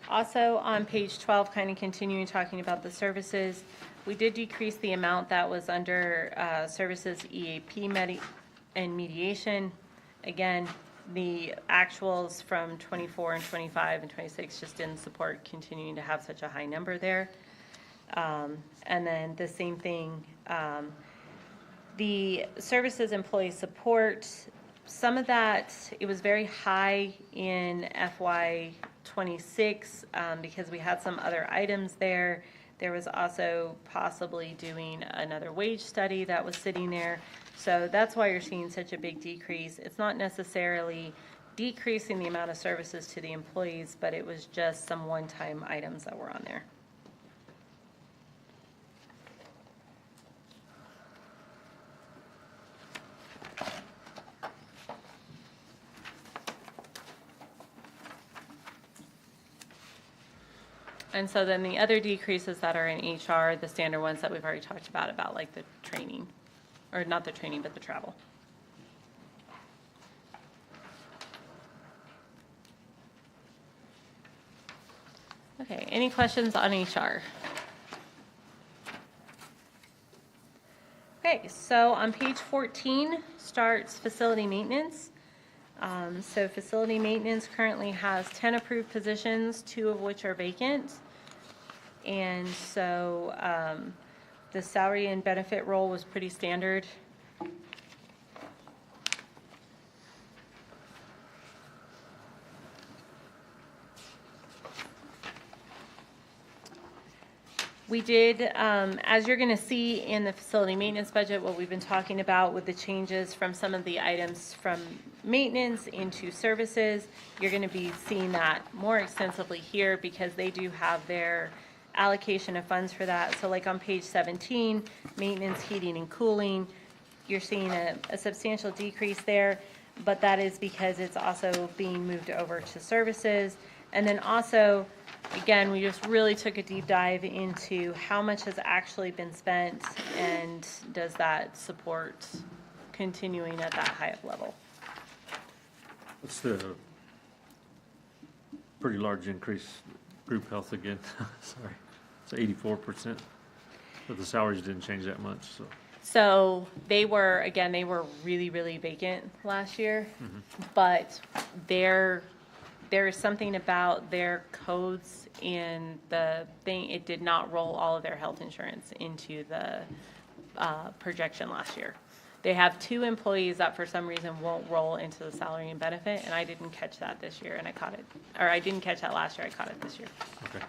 Also, on page 12, kind of continuing talking about the services, we did decrease the amount that was under services EAP and mediation. Again, the actuals from 24 and 25 and 26 just didn't support continuing to have such a high number there. And then the same thing, the services employee support, some of that, it was very high in FY '26 because we had some other items there. There was also possibly doing another wage study that was sitting there. So that's why you're seeing such a big decrease. It's not necessarily decreasing the amount of services to the employees, but it was just some one-time items that were on there. And so then the other decreases that are in HR, the standard ones that we've already talked about like the training, or not the training, but the travel. Okay, any questions on HR? Okay, so on page 14 starts facility maintenance. So facility maintenance currently has 10 approved positions, 2 of which are vacant. And so the salary and benefit role was pretty standard. We did, as you're going to see in the facility maintenance budget, what we've been talking about with the changes from some of the items from maintenance into services, you're going to be seeing that more extensively here because they do have their allocation of funds for that. So like on page 17, maintenance, heating, and cooling, you're seeing a substantial decrease there, but that is because it's also being moved over to services. And then also, again, we just really took a deep dive into how much has actually been spent and does that support continuing at that high of level. What's the pretty large increase, group health again, sorry, it's 84%, but the salaries didn't change that much, so. So they were, again, they were really, really vacant last year, but there is something about their codes in the thing, it did not roll all of their health insurance into the projection last year. They have 2 employees that for some reason won't roll into the salary and benefit, and I didn't catch that this year, and I caught it, or I didn't catch that last year, I caught it this year. Okay.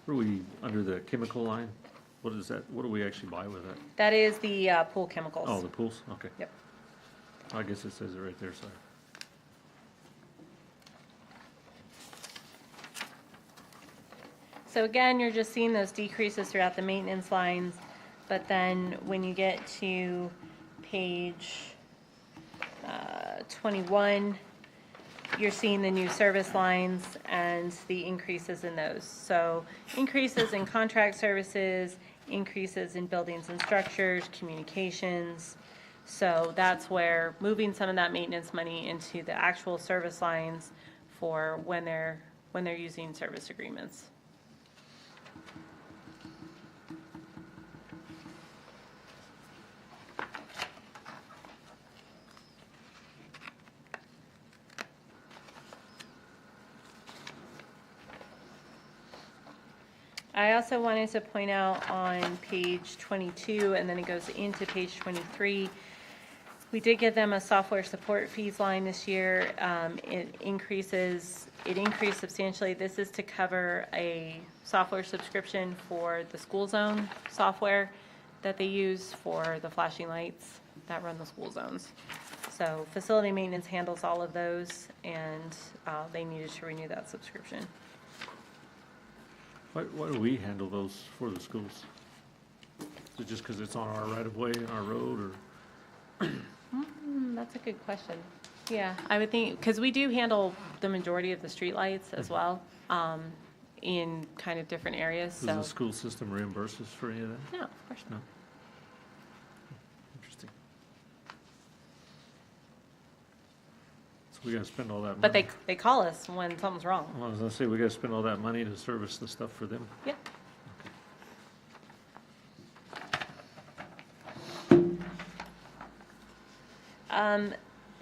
Are we under the chemical line? What is that? What do we actually buy with that? That is the pool chemicals. Oh, the pools? Okay. Yep. I guess it says it right there, sorry. So again, you're just seeing those decreases throughout the maintenance lines, but then when you get to page 21, you're seeing the new service lines and the increases in those. So increases in contract services, increases in buildings and structures, communications. So that's where moving some of that maintenance money into the actual service lines for when they're using service agreements. I also wanted to point out on page 22, and then it goes into page 23, we did give them a software support fees line this year. It increased substantially. This is to cover a software subscription for the school zone software that they use for the flashing lights that run the school zones. So facility maintenance handles all of those, and they needed to renew that subscription. Why do we handle those for the schools? Is it just because it's on our right-of-way, on our road, or? That's a good question. Yeah, I would think, because we do handle the majority of the streetlights as well, in kind of different areas, Does so. the school system reimburse us for any of that? No, of course not. No. Interesting. So we gotta spend all that money? But they call us when something's wrong. Well, I was gonna say, we gotta spend all that money to service the stuff for them? Yep.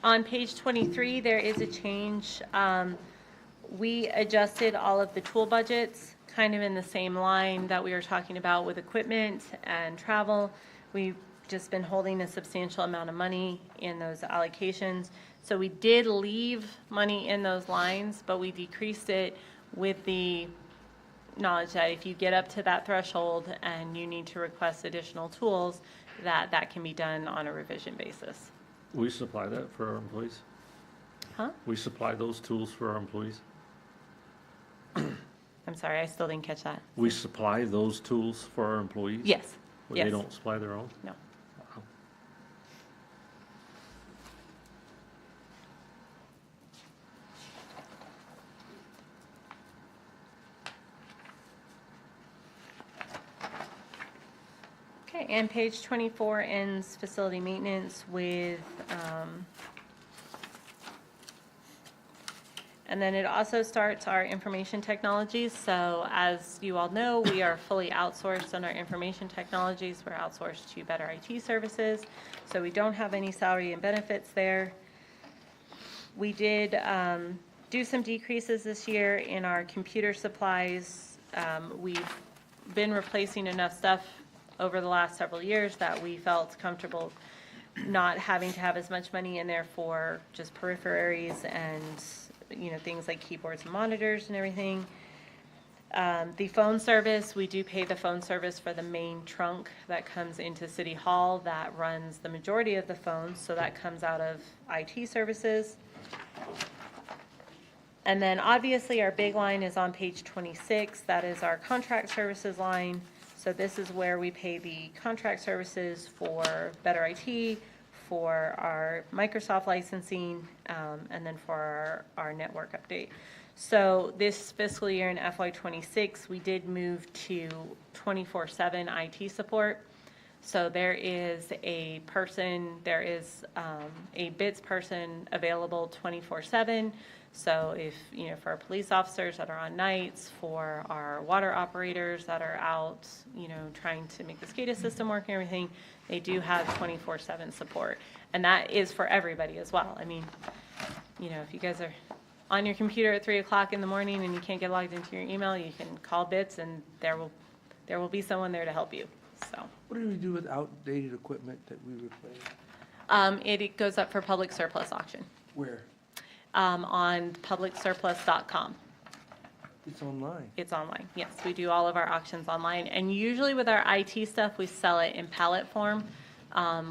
On page 23, there is a change. We adjusted all of the tool budgets, kind of in the same line that we were talking about with equipment and travel. We've just been holding a substantial amount of money in those allocations. So we did leave money in those lines, but we decreased it with the knowledge that if you get up to that threshold and you need to request additional tools, that can be done on a revision basis. We supply that for our employees? Huh? We supply those tools for our employees? I'm sorry, I still didn't catch that. We supply those tools for our employees? Yes, Well, yes. They don't supply their own? No. Wow. Okay, and page 24 ends facility maintenance with, and then it also starts our information technologies. So as you all know, we are fully outsourced on our information technologies. We're outsourced to Better IT Services. So we don't have any salary and benefits there. We did do some decreases this year in our computer supplies. We've been replacing enough stuff over the last several years that we felt comfortable not having to have as much money in there for just peripheries and, you know, things like keyboards and monitors and everything. The phone service, we do pay the phone service for the main trunk that comes into City Hall that runs the majority of the phones, so that comes out of IT services. And then obviously our big line is on page 26, that is our contract services line. So this is where we pay the contract services for Better IT, for our Microsoft licensing, and then for our network update. So this fiscal year in FY26, we did move to 24/7 IT support. So there is a person, there is a bids person available 24/7. So if, for our police officers that are on nights, for our water operators that are out, trying to make the SCADA system work and everything, they do have 24/7 support. And that is for everybody as well. I mean, if you guys are on your computer at 3 o'clock in the morning and you can't get logged into your email, you can call BITS and there will be someone there to help you, so. What do we do with outdated equipment that we replace? It goes up for public surplus auction, Where? on publicsurplus.com. It's online. It's online, yes, we do all of our auctions online, and usually with our IT stuff, we sell it in pallet form.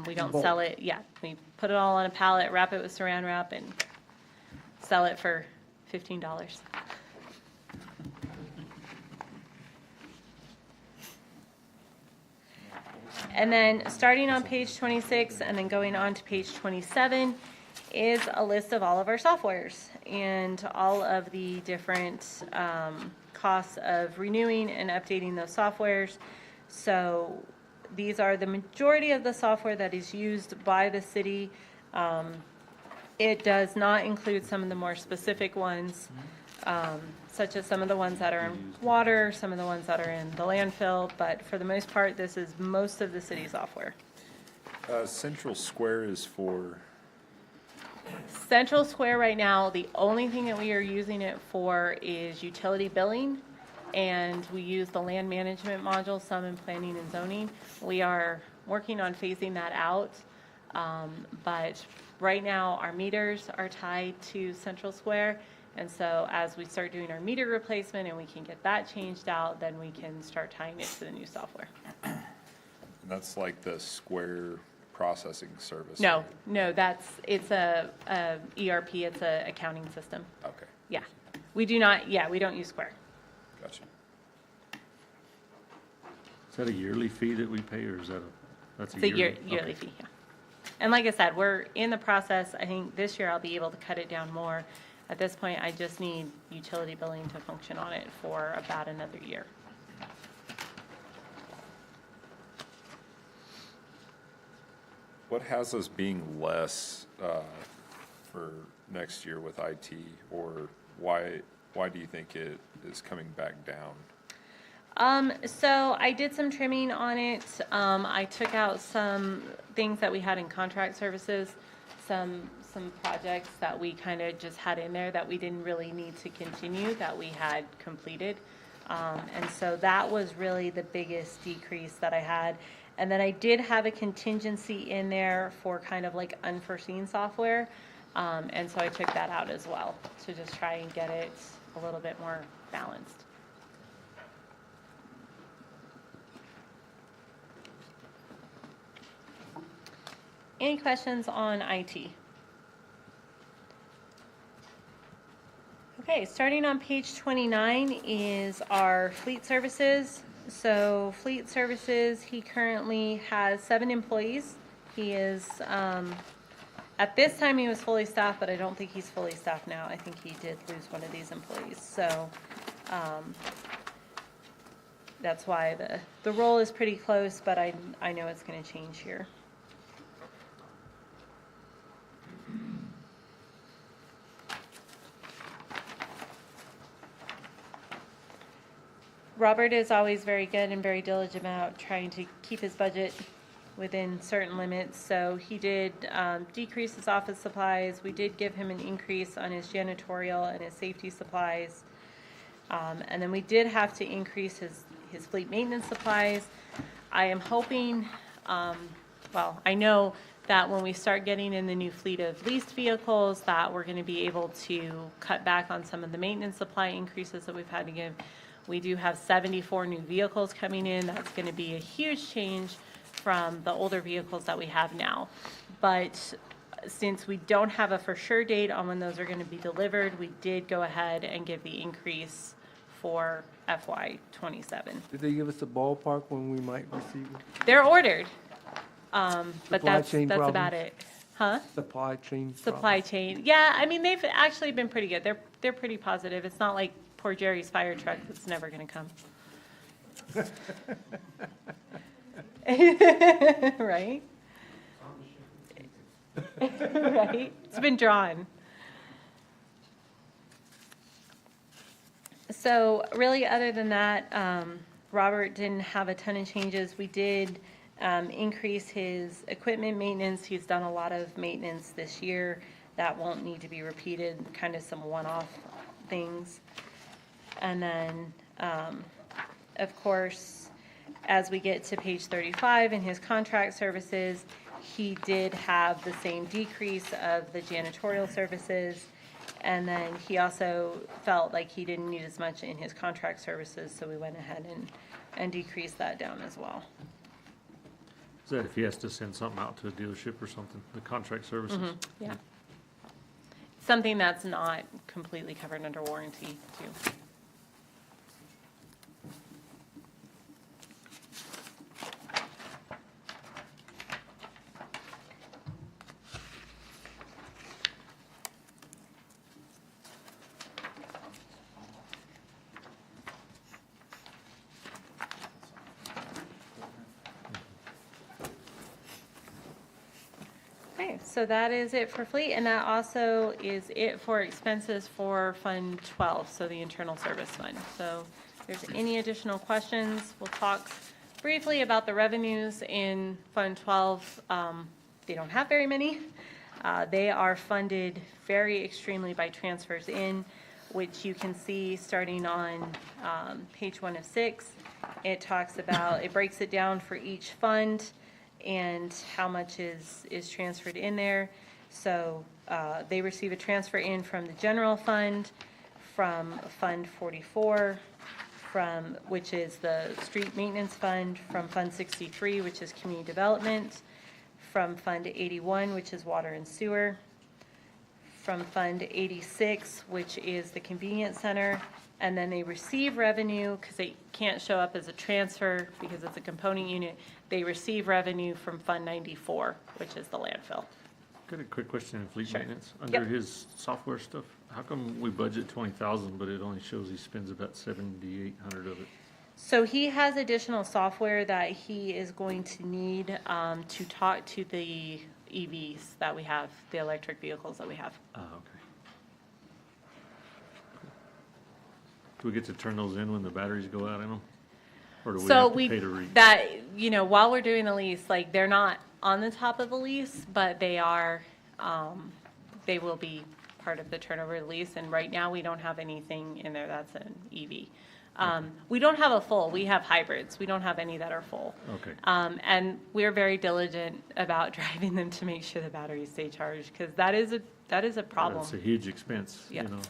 We don't bulk. sell it, we put it all on a pallet, wrap it with saran wrap, and sell it for $15. And then starting on page 26 and then going on to page 27 is a list of all of our softwares and all of the different costs of renewing and updating those softwares. So these are the majority of the software that is used by the city. It does not include some of the more specific ones, such as some of the ones that are in water, some of the ones that are in the landfill, but for the most part, this is most of the city software. Central Square is for, Central Square right now, the only thing that we are using it for is utility billing, and we use the land management module, some in planning and zoning. We are working on phasing that out, but right now, our meters are tied to Central Square, and so as we start doing our meter replacement and we can get that changed out, then we can start tying it to the new software. that's like the Square processing service? No, it's a ERP, it's a accounting system. Okay, Yeah, we don't use Square. gotcha. Is that a yearly fee that we pay, or is that that's a It's a yearly? yearly Okay. fee, yeah. And like I said, we're in the process. I think this year I'll be able to cut it down more. At this point, I just need utility billing to function on it for about another year. What has us being less for next year with IT, or why do you think it is coming back down? So I did some trimming on it. I took out some things that we had in contract services, some projects that we kind of just had in there that we didn't really need to continue, that we had completed. And so that was really the biggest decrease that I had. And then I did have a contingency in there for kind of like unforeseen software. And so I took that out as well to just try and get it a little bit more balanced. Any questions on IT? Okay, starting on page 29 is our fleet services. So fleet services, he currently has 7 employees. He is, at this time he was fully staffed, but I don't think he's fully staffed now. I think he did lose one of these employees. So that's why the role is pretty close, but I know it's going to change here. Robert is always very good and very diligent about trying to keep his budget within certain limits. So he did decrease his office supplies. We did give him an increase on his janitorial and his safety supplies. And then we did have to increase his fleet maintenance supplies. I am hoping, I know that when we start getting in the new fleet of leased vehicles, that we're going to be able to cut back on some of the maintenance supply increases that we've had to give. We do have 74 new vehicles coming in. That's going to be a huge change from the older vehicles that we have now. But since we don't have a for sure date on when those are going to be delivered, we did go ahead and give the increase for FY27. Did they give us a ballpark when we might receive it? They're ordered, but Supply that's chain about problems? it. Huh? Supply chain Supply chain. Yeah, I mean, they've actually been pretty good. They're pretty positive. It's not like poor Jerry's fire truck that's never going to come. Right? Right? It's been drawn. So really, other than that, Robert didn't have a ton of changes. We did increase his equipment maintenance. He's done a lot of maintenance this year. That won't need to be repeated, kind of some one-off things. And then, of course, as we get to page 35 in his contract services, he did have the same decrease of the janitorial services. And then he also felt like he didn't need as much in his contract services, so we went ahead and decreased that down as well. Is that if he has to send something out to a dealership or something, the contract services? Yeah. Something that's not completely covered under warranty, too. Okay, so that is it for fleet, and that also is it for expenses for Fund 12, so the internal service fund. So if there's any additional questions, we'll talk briefly about the revenues in Fund 12. They don't have very many. They are funded very extremely by transfers in, which you can see starting on page 1 of 6. It talks about, it breaks it down for each fund and how much is transferred in there. So they receive a transfer in from the general fund, from Fund 44, which is the street maintenance fund, from Fund 63, which is community development, from Fund 81, which is water and sewer, from Fund 86, which is the convenience center, and then they receive revenue, because they can't show up as a transfer because it's a component unit. They receive revenue from Fund 94, which is the landfill. Got a quick question in fleet Sure. maintenance. Yep. Under his software stuff, how come we budget 20,000, but it only shows he spends about 7,800 of it? So he has additional software that he is going to need to talk to the EVs that we have, the electric vehicles that we have. Ah, okay. Do we get to turn those in when the batteries go out in them? Or do we So have to pay to read? while we're doing the lease, like, they're not on the top of the lease, but they are, they will be part of the turnover of the lease. And right now, we don't have anything in there that's an EV. We don't have a full, we have hybrids. We don't have any that are full. Okay. And we're very diligent about driving them to make sure the batteries stay charged, because that is a problem. It's a huge expense, Yeah. you know.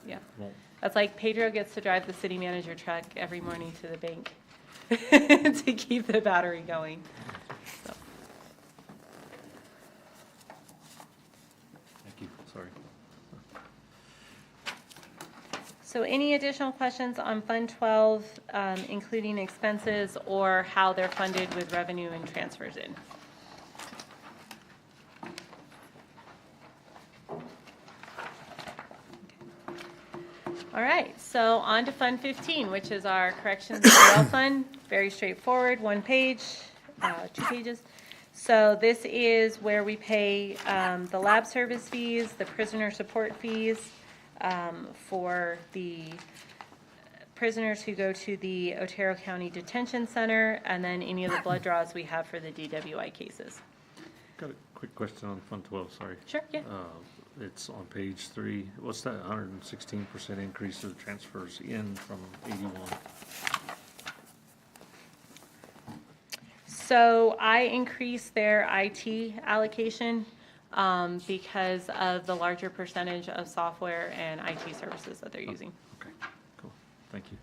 Yeah. Won't- That's like Pedro gets to drive the city manager truck every morning to the bank to keep the battery going. So, Thank you, sorry. So any additional questions on Fund 12, including expenses or how they're funded with revenue and transfers in? All right, so on to Fund 15, which is our corrections jail fund. Very straightforward, one page, 2 pages. So this is where we pay the lab service fees, the prisoner support fees for the prisoners who go to the Otero County Detention Center, and then any of the blood draws we have for the DWI cases. Got a quick question on Fund 12, sorry. Sure, yeah. It's on page 3. What's that 116% increase of transfers in from 81? So I increased their IT allocation because of the larger percentage of software and IT services that they're using. Okay, cool, thank you.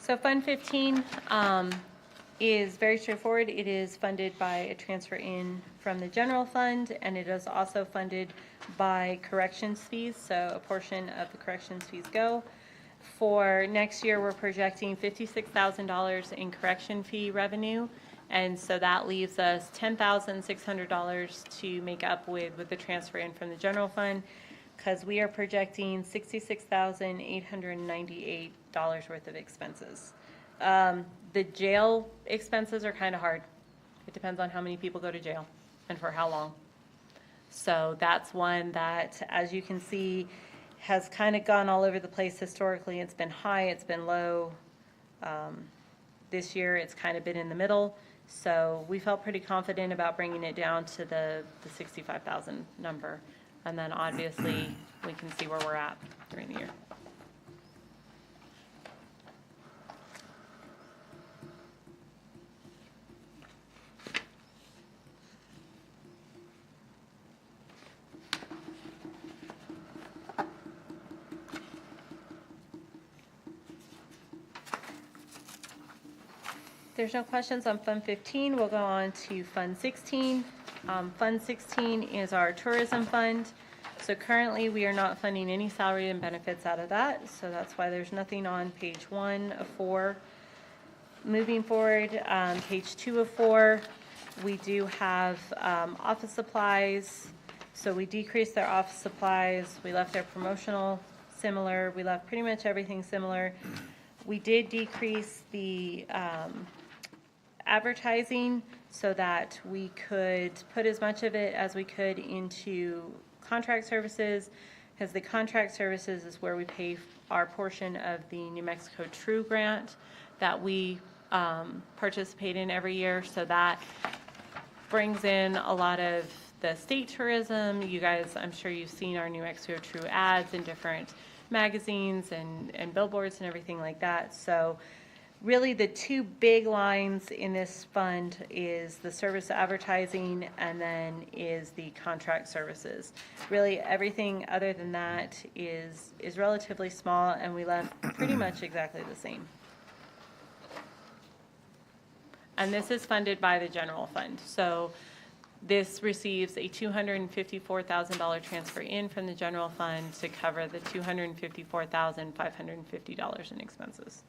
So Fund 15 is very straightforward. It is funded by a transfer in from the general fund, and it is also funded by corrections fees, so a portion of the corrections fees go. For next year, we're projecting $56,000 in correction fee revenue, And so that leaves us $10,600 to make up with the transfer in from the general fund, because we are projecting $66,898 worth of expenses. The jail expenses are kind of hard. It depends on how many people go to jail and for how long. So that's one that, as you can see, has kind of gone all over the place historically. It's been high, it's been low. This year, it's kind of been in the middle. So we felt pretty confident about bringing it down to the 65,000 number. And then obviously, we can see where we're at during the year. There's no questions on Fund 15. We'll go on to Fund 16. Fund 16 is our tourism fund. So currently, we are not funding any salary and benefits out of that. So that's why there's nothing on page 1 of 4. Moving forward, page 2 of 4, we do have office supplies. So we decreased their office supplies. We left their promotional similar. We left pretty much everything similar. We did decrease the advertising so that we could put as much of it as we could into contract services, because the contract services is where we pay our portion of the New Mexico True Grant that we participate in every year. So that brings in a lot of the state tourism. You guys, I'm sure you've seen our New Mexico True ads in different magazines and billboards and everything like that. So really, the two big lines in this fund is the service advertising and then is the contract services. Really, everything other than that is relatively small, and we left pretty much exactly the same. And this is funded by the general fund. So this receives a $254,000 transfer in from the general fund to cover the $254,550 in expenses.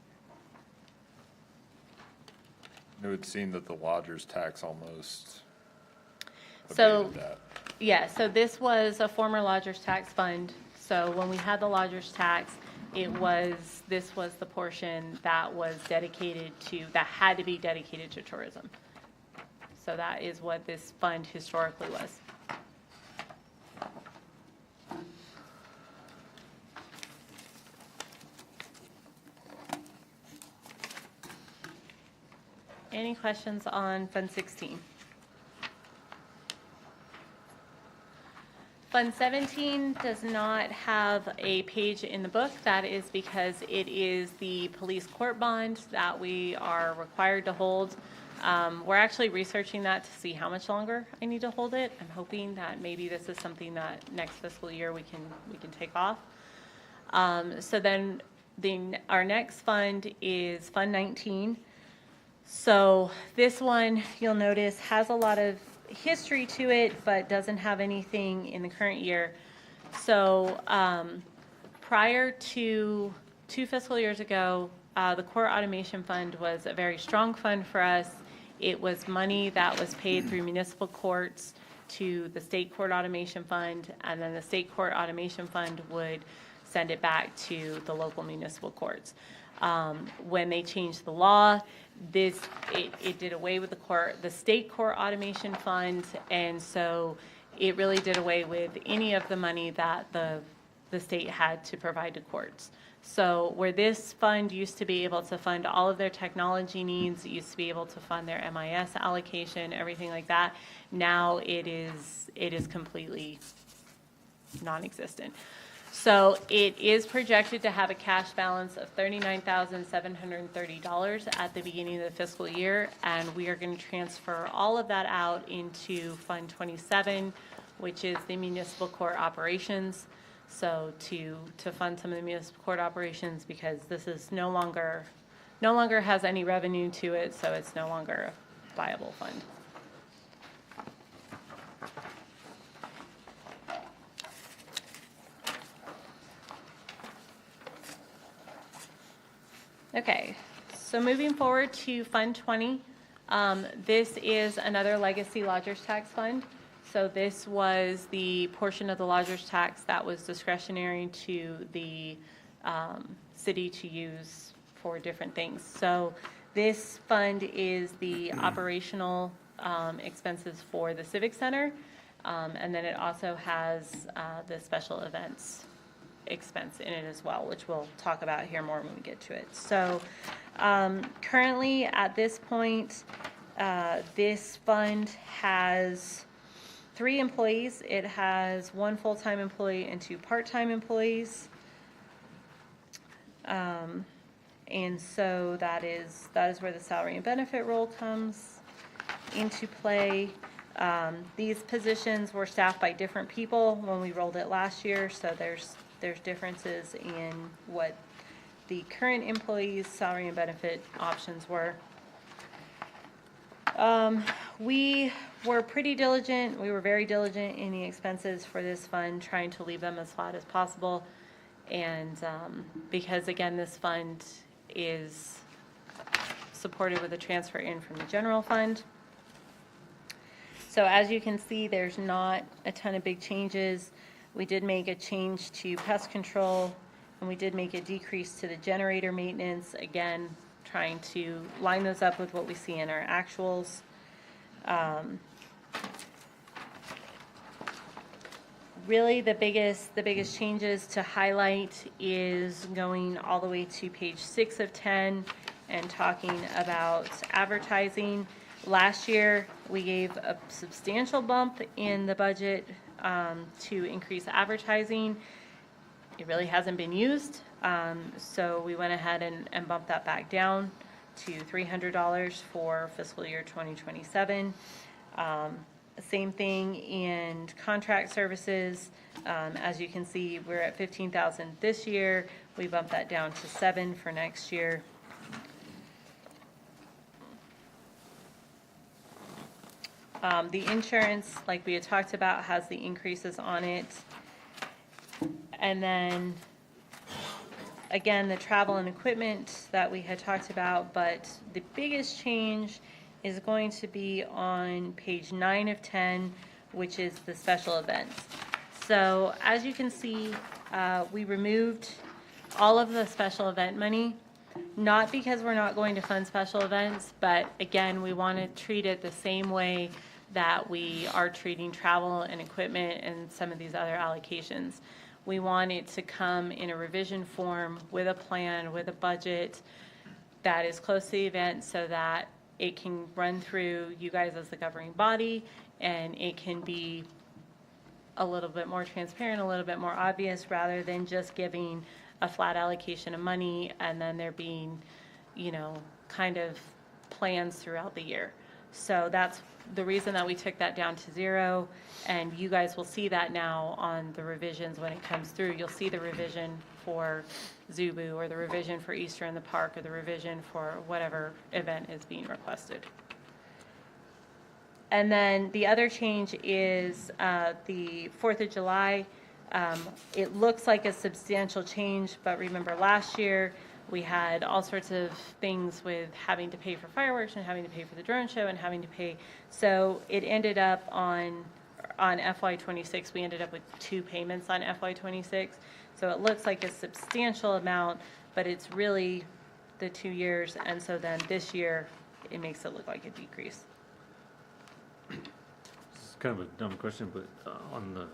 It would seem that the lodger's tax almost So, abated that. yeah, so this was a former lodger's tax fund. So when we had the lodger's tax, this was the portion that was dedicated to, that had to be dedicated to tourism. So that is what this fund historically was. Any questions on Fund 16? Fund 17 does not have a page in the book. That is because it is the police court bond that we are required to hold. We're actually researching that to see how much longer I need to hold it. I'm hoping that maybe this is something that next fiscal year we can take off. So then our next fund is Fund 19. So this one, you'll notice, has a lot of history to it, but doesn't have anything in the current year. So prior to 2 fiscal years ago, the Court Automation Fund was a very strong fund for us. It was money that was paid through municipal courts to the State Court Automation Fund, and then the State Court Automation Fund would send it back to the local municipal courts. When they changed the law, it did away with the State Court Automation Fund, and so it really did away with any of the money that the state had to provide to courts. So where this fund used to be able to fund all of their technology needs, it used to be able to fund their MIS allocation, everything like that, now it is completely non-existent. So it is projected to have a cash balance of $39,730 at the beginning of the fiscal year, and we are going to transfer all of that out into Fund 27, which is the municipal court operations. So to fund some of the municipal court operations, because this is no longer has any revenue to it, so it's no longer a viable fund. Okay, so moving forward to Fund 20, This is another legacy lodgers tax fund. So this was the portion of the lodgers tax that was discretionary to the city to use for different things. So this fund is the operational expenses for the Civic Center. And then it also has the special events expense in it as well, which we'll talk about here more when we get to it. So currently at this point, this fund has 3 employees. It has 1 full-time employee and 2 part-time employees. And so that is where the salary and benefit role comes into play. These positions were staffed by different people when we rolled it last year, so there's differences in what the current employees' salary and benefit options were. We were pretty diligent. We were very diligent in the expenses for this fund, trying to leave them as flat as possible. And because, again, this fund is supported with a transfer in from the general fund. So as you can see, there's not a ton of big changes. We did make a change to pest control, and we did make a decrease to the generator maintenance, again, trying to line those up with what we see in our actuals. Really, the biggest changes to highlight is going all the way to page 6 of 10 and talking about advertising. Last year, we gave a substantial bump in the budget to increase advertising. It really hasn't been used, so we went ahead and bumped that back down to $300 for fiscal year 2027. Same thing in contract services. As you can see, we're at $15,000 this year. We bumped that down to $7,000 for next year. The insurance, like we had talked about, has the increases on it. And then, again, the travel and equipment that we had talked about, but the biggest change is going to be on page 9 of 10, which is the special events. So as you can see, we removed all of the special event money, not because we're not going to fund special events, but again, we want to treat it the same way that we are treating travel and equipment and some of these other allocations. We want it to come in a revision form with a plan, with a budget that is close to the event so that it can run through you guys as the governing body, and it can be a little bit more transparent, a little bit more obvious, rather than just giving a flat allocation of money and then there being, kind of plans throughout the year. So that's the reason that we took that down to 0, and you guys will see that now on the revisions when it comes through. You'll see the revision for Zubu, or the revision for Easter in the Park, or the revision for whatever event is being requested. And then the other change is the 4th of July. It looks like a substantial change, but remember last year we had all sorts of things with having to pay for fireworks and having to pay for the drone show and having to pay. So it ended up on FY26, we ended up with 2 payments on FY26. So it looks like a substantial amount, but it's really the 2 years. And so then this year, it makes it look like a decrease. It's kind of a dumb question, but on the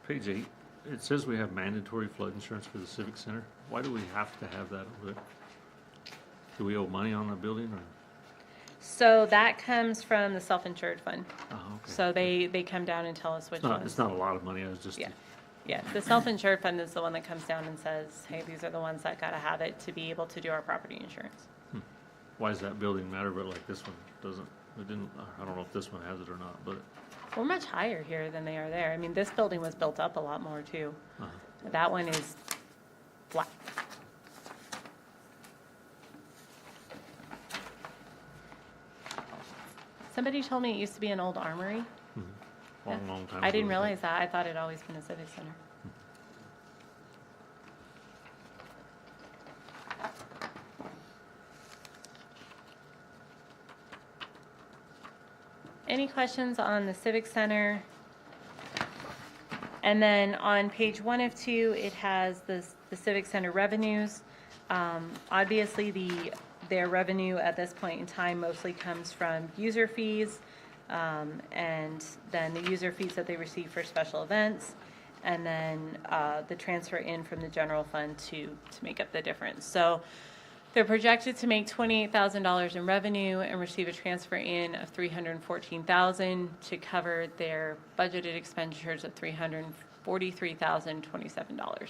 page 8, it says we have mandatory flood insurance for the Civic Center. Why do we have to have that over there? Do we owe money on the building, or? So that comes from the self-insured fund. Oh, okay. So they come down and tell us which ones. It's not a lot of money, I was just. Yeah, the self-insured fund is the one that comes down and says, hey, these are the ones that gotta have it to be able to do our property insurance. Why does that building matter, but like this one doesn't? It didn't, I don't know if this one has it or not, but. We're much higher here than they are there. I mean, this building was built up a lot more too. That one is flat. Somebody told me it used to be an old armory. Long time I ago, didn't realize that. I thought it always been a civic center. any questions on the Civic Center? And then on page 1 of 2, it has the Civic Center revenues. Obviously, their revenue at this point in time mostly comes from user fees, and then the user fees that they receive for special events, and then the transfer in from the general fund to make up the difference. So they're projected to make $28,000 in revenue and receive a transfer in of $314,000 to cover their budgeted expenditures of $343,027.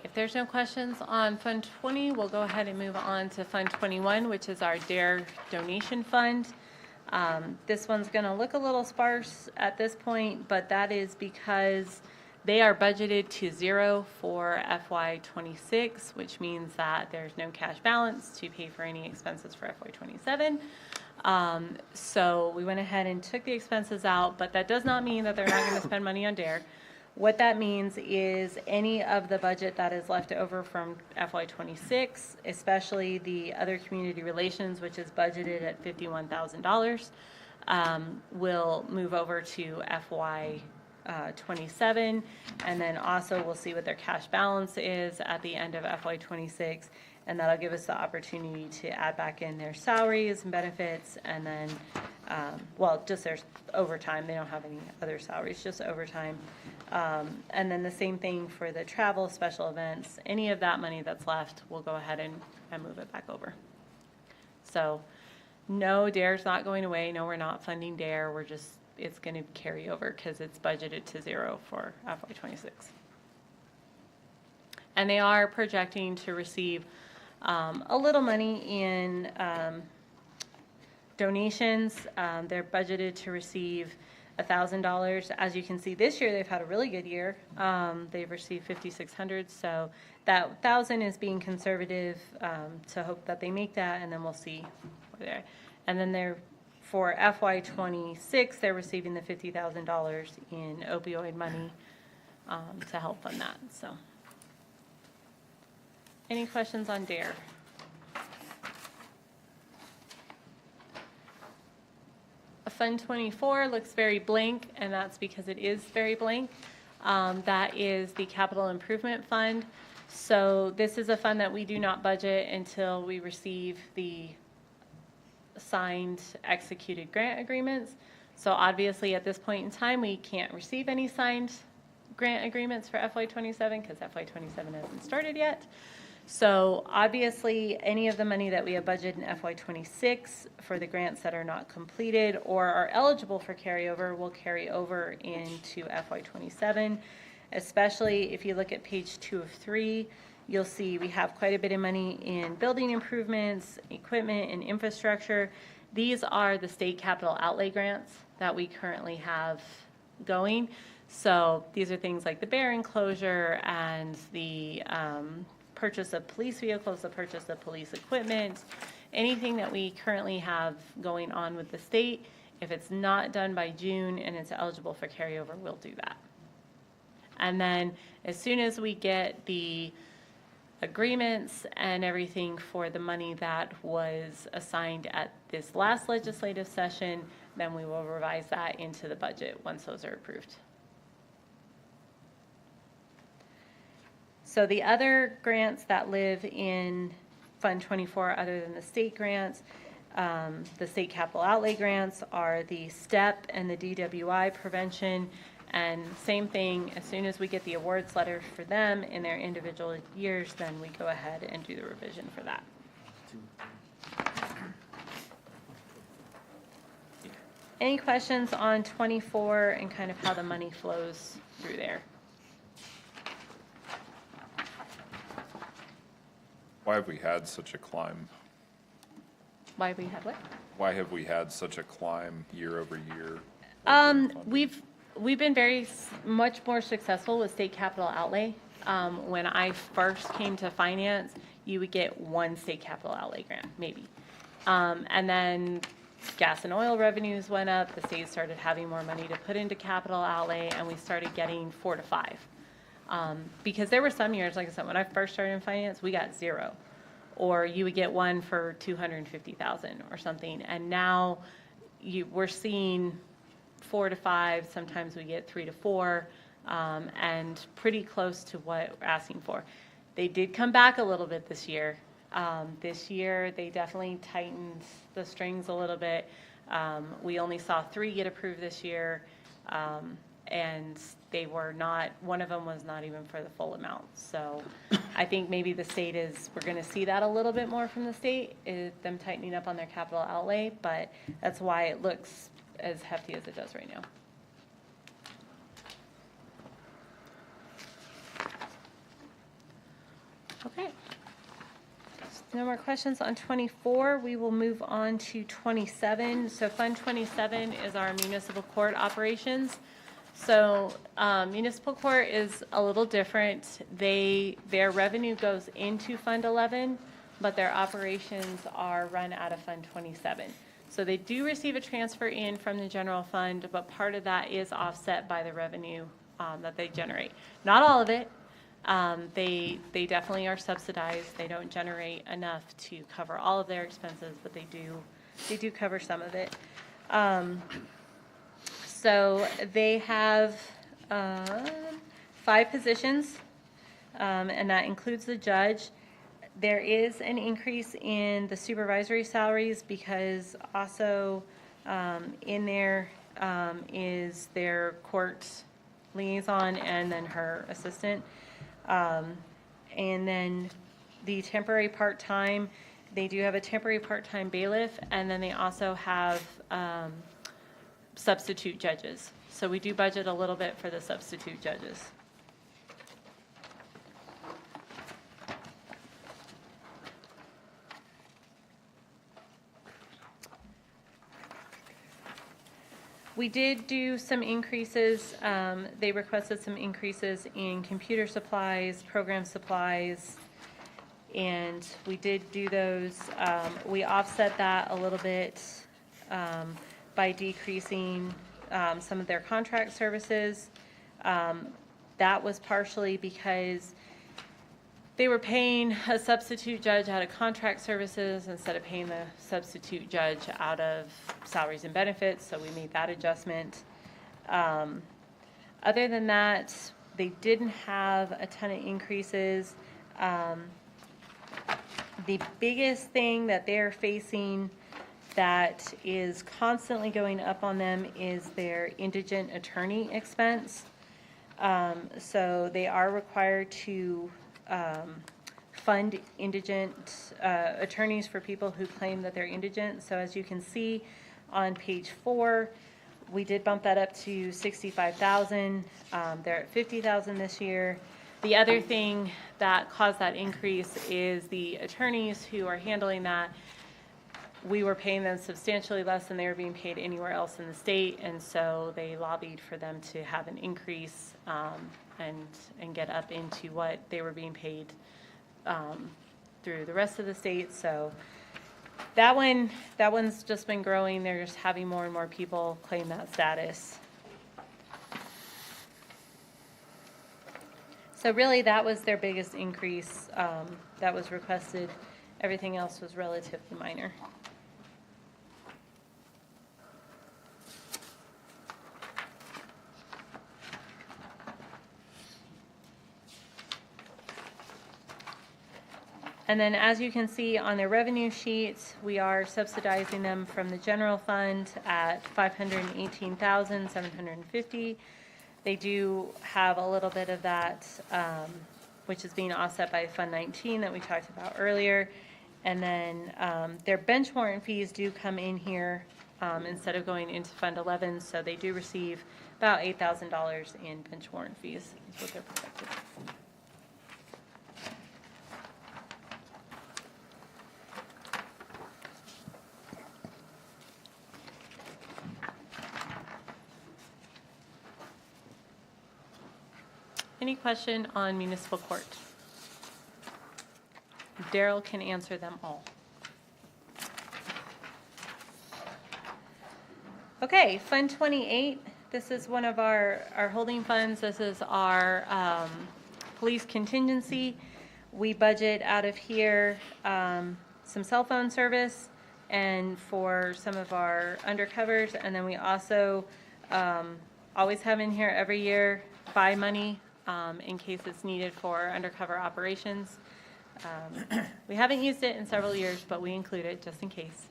If there's no questions on Fund 20, we'll go ahead and move on to Fund 21, which is our DARE donation fund. This one's going to look a little sparse at this point, but that is because they are budgeted to 0 for FY26, which means that there's no cash balance to pay for any expenses for FY27. So we went ahead and took the expenses out, but that does not mean that they're not going to spend money on DARE. What that means is any of the budget that is left over from FY26, especially the other community relations, which is budgeted at $51,000, will move over to FY27, and then also we'll see what their cash balance is at the end of FY26, and that'll give us the opportunity to add back in their salaries and benefits, and then, well, just their overtime. They don't have any other salaries, just overtime. And then the same thing for the travel, special events. Any of that money that's left, we'll go ahead and move it back over. So no, DARE's not going away. No, we're not funding DARE. We're just, it's going to carry over because it's budgeted to 0 for FY26. And they are projecting to receive a little money in donations. They're budgeted to receive $1,000. As you can see, this year they've had a really good year. They've received $5,600, so that $1,000 is being conservative to hope that they make that, and then we'll see where they're at. And then they're for FY26, they're receiving the $50,000 in opioid money to help fund that. So, any questions on DARE? Fund 24 looks very blank, and that's because it is very blank. That is the Capital Improvement Fund. So this is a fund that we do not budget until we receive the signed, executed grant agreements. So obviously at this point in time, we can't receive any signed grant agreements for FY27 because FY27 hasn't started yet. So obviously, any of the money that we have budgeted in FY26 for the grants that are not completed or are eligible for carryover will carry over into FY27, especially if you look at page 2 of 3, you'll see we have quite a bit of money in building improvements, equipment, and infrastructure. These are the state capital outlay grants that we currently have going. So these are things like the bear enclosure and the purchase of police vehicles, the purchase of police equipment, anything that we currently have going on with the state. If it's not done by June and it's eligible for carryover, we'll do that. And then as soon as we get the agreements and everything for the money that was assigned at this last legislative session, then we will revise that into the budget once those are approved. So the other grants that live in Fund 24, other than the state grants, the state capital outlay grants are the STEP and the DWI prevention. And same thing, as soon as we get the awards letter for them in their individual years, then we go ahead and do the revision for that. Any questions on 24 and kind of how the money flows through there? Why have we had such a climb? Why we had what? Why have we had such a climb year over year? We've been much more successful with state capital outlay. When I first came to finance, you would get one state capital outlay grant, maybe. And then gas and oil revenues went up, the state started having more money to put into capital outlay, and we started getting 4 to 5. Because there were some years, like I said, when I first started in finance, we got 0. Or you would get one for 250,000 or something. And now we're seeing 4 to 5, sometimes we get 3 to 4, and pretty close to what we're asking for. They did come back a little bit this year. This year, they definitely tightened the strings a little bit. We only saw 3 get approved this year, and they were not, one of them was not even for the full amount. So I think maybe the state we're going to see that a little bit more from the state, is them tightening up on their capital outlay, but that's why it looks as hefty as it does right now. Okay. No more questions on 24. We will move on to 27. So Fund 27 is our municipal court operations. So municipal court is a little different. Their revenue goes into Fund 11, but their operations are run out of Fund 27. So they do receive a transfer in from the general fund, but part of that is offset by the revenue that they generate. Not all of it. They definitely are subsidized. They don't generate enough to cover all of their expenses, but they do cover some of it. So they have 5 positions, and that includes the judge. There is an increase in the supervisory salaries because also in there is their court liaison and then her assistant. And then the temporary part-time, they do have a temporary part-time bailiff, and then they also have substitute judges. So we do budget a little bit for the substitute judges. We did do some increases. They requested some increases in computer supplies, program supplies, and we did do those. We offset that a little bit by decreasing some of their contract services. That was partially because they were paying a substitute judge out of contract services instead of paying the substitute judge out of salaries and benefits, so we made that adjustment. Other than that, they didn't have a ton of increases. The biggest thing that they're facing that is constantly going up on them is their indigent attorney expense. So they are required to fund indigent attorneys for people who claim that they're indigent. So as you can see on page 4, we did bump that up to $65,000. They're at $50,000 this year. The other thing that caused that increase is the attorneys who are handling that. We were paying them substantially less than they were being paid anywhere else in the state, and so they lobbied for them to have an increase and get up into what they were being paid through the rest of the state. So that one's just been growing. They're just having more and more people claim that status. So really, that was their biggest increase that was requested. Everything else was relatively minor. And then as you can see on their revenue sheets, we are subsidizing them from the general fund at $518,750. They do have a little bit of that, which is being offset by Fund 19 that we talked about earlier. And then their bench warrant fees do come in here instead of going into Fund 11, so they do receive about $8,000 in bench warrant fees is what they're projected. any question on municipal court? Daryl can answer them all. Okay, Fund 28, this is one of our holding funds. This is our police contingency. We budget out of here some cell phone service and for some of our undercovers. And then we also always have in here every year buy money in case it's needed for undercover operations. We haven't used it in several years, but we include it just in case.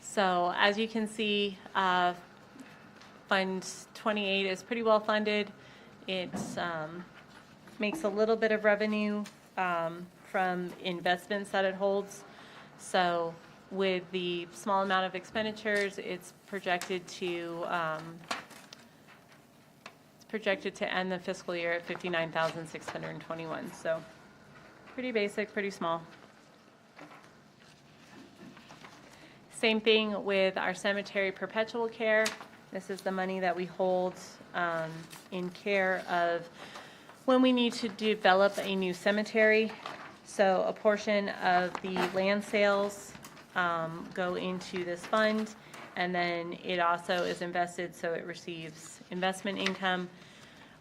So as you can see, Fund 28 is pretty well funded. It makes a little bit of revenue from investments that it holds. So with the small amount of expenditures, it's projected to end the fiscal year at $59,621. So pretty basic, pretty small. Same thing with our cemetery perpetual care. This is the money that we hold in care of when we need to develop a new cemetery. So a portion of the land sales go into this fund, and then it also is invested so it receives investment income.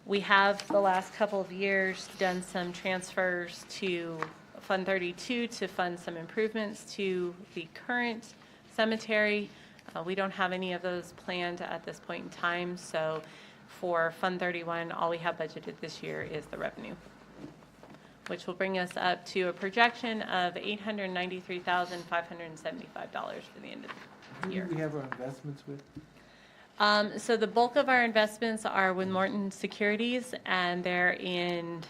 We have the last couple of years done some transfers to Fund 32 to fund some improvements to the current cemetery. We don't have any of those planned at this point in time, so for Fund 31, all we have budgeted this year is the revenue, which will bring us up to a projection of $893,575 for the end of the year. Who do we have our investments with? So the bulk of our investments are with Morton Securities, and they're in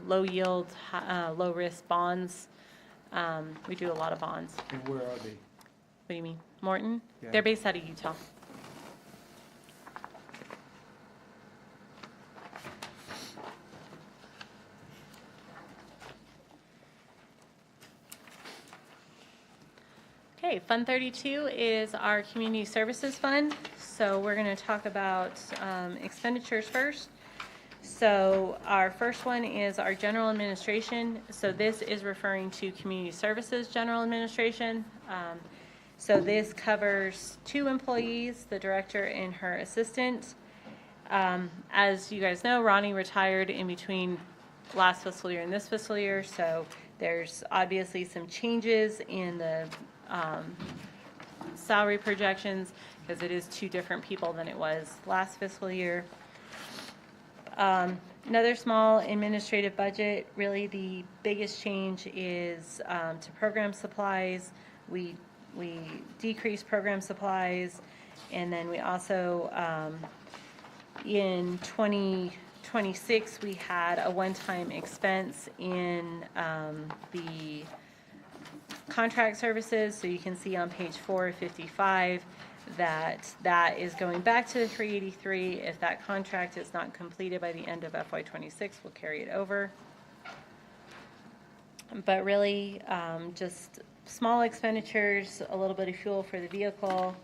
low yield, low risk bonds. We do a lot of bonds. And where are they? What do you mean? Morton? Yeah. They're based out of Utah. Okay, Fund 32 is our community services fund. So we're going to talk about expenditures first. So our first one is our general administration. So this is referring to community services general administration. So this covers 2 employees, the director and her assistant. As you guys know, Ronnie retired in between last fiscal year and this fiscal year. So there's obviously some changes in the salary projections because it is 2 different people than it was last fiscal year. Another small administrative budget. Really the biggest change is to program supplies. We decreased program supplies, and then we also in 2026 we had a one-time expense in the contract services. So you can see on page 455 that is going back to the 383. If that contract is not completed by the end of FY26, we'll carry it over. But really, just small expenditures, a little bit of fuel for the vehicle,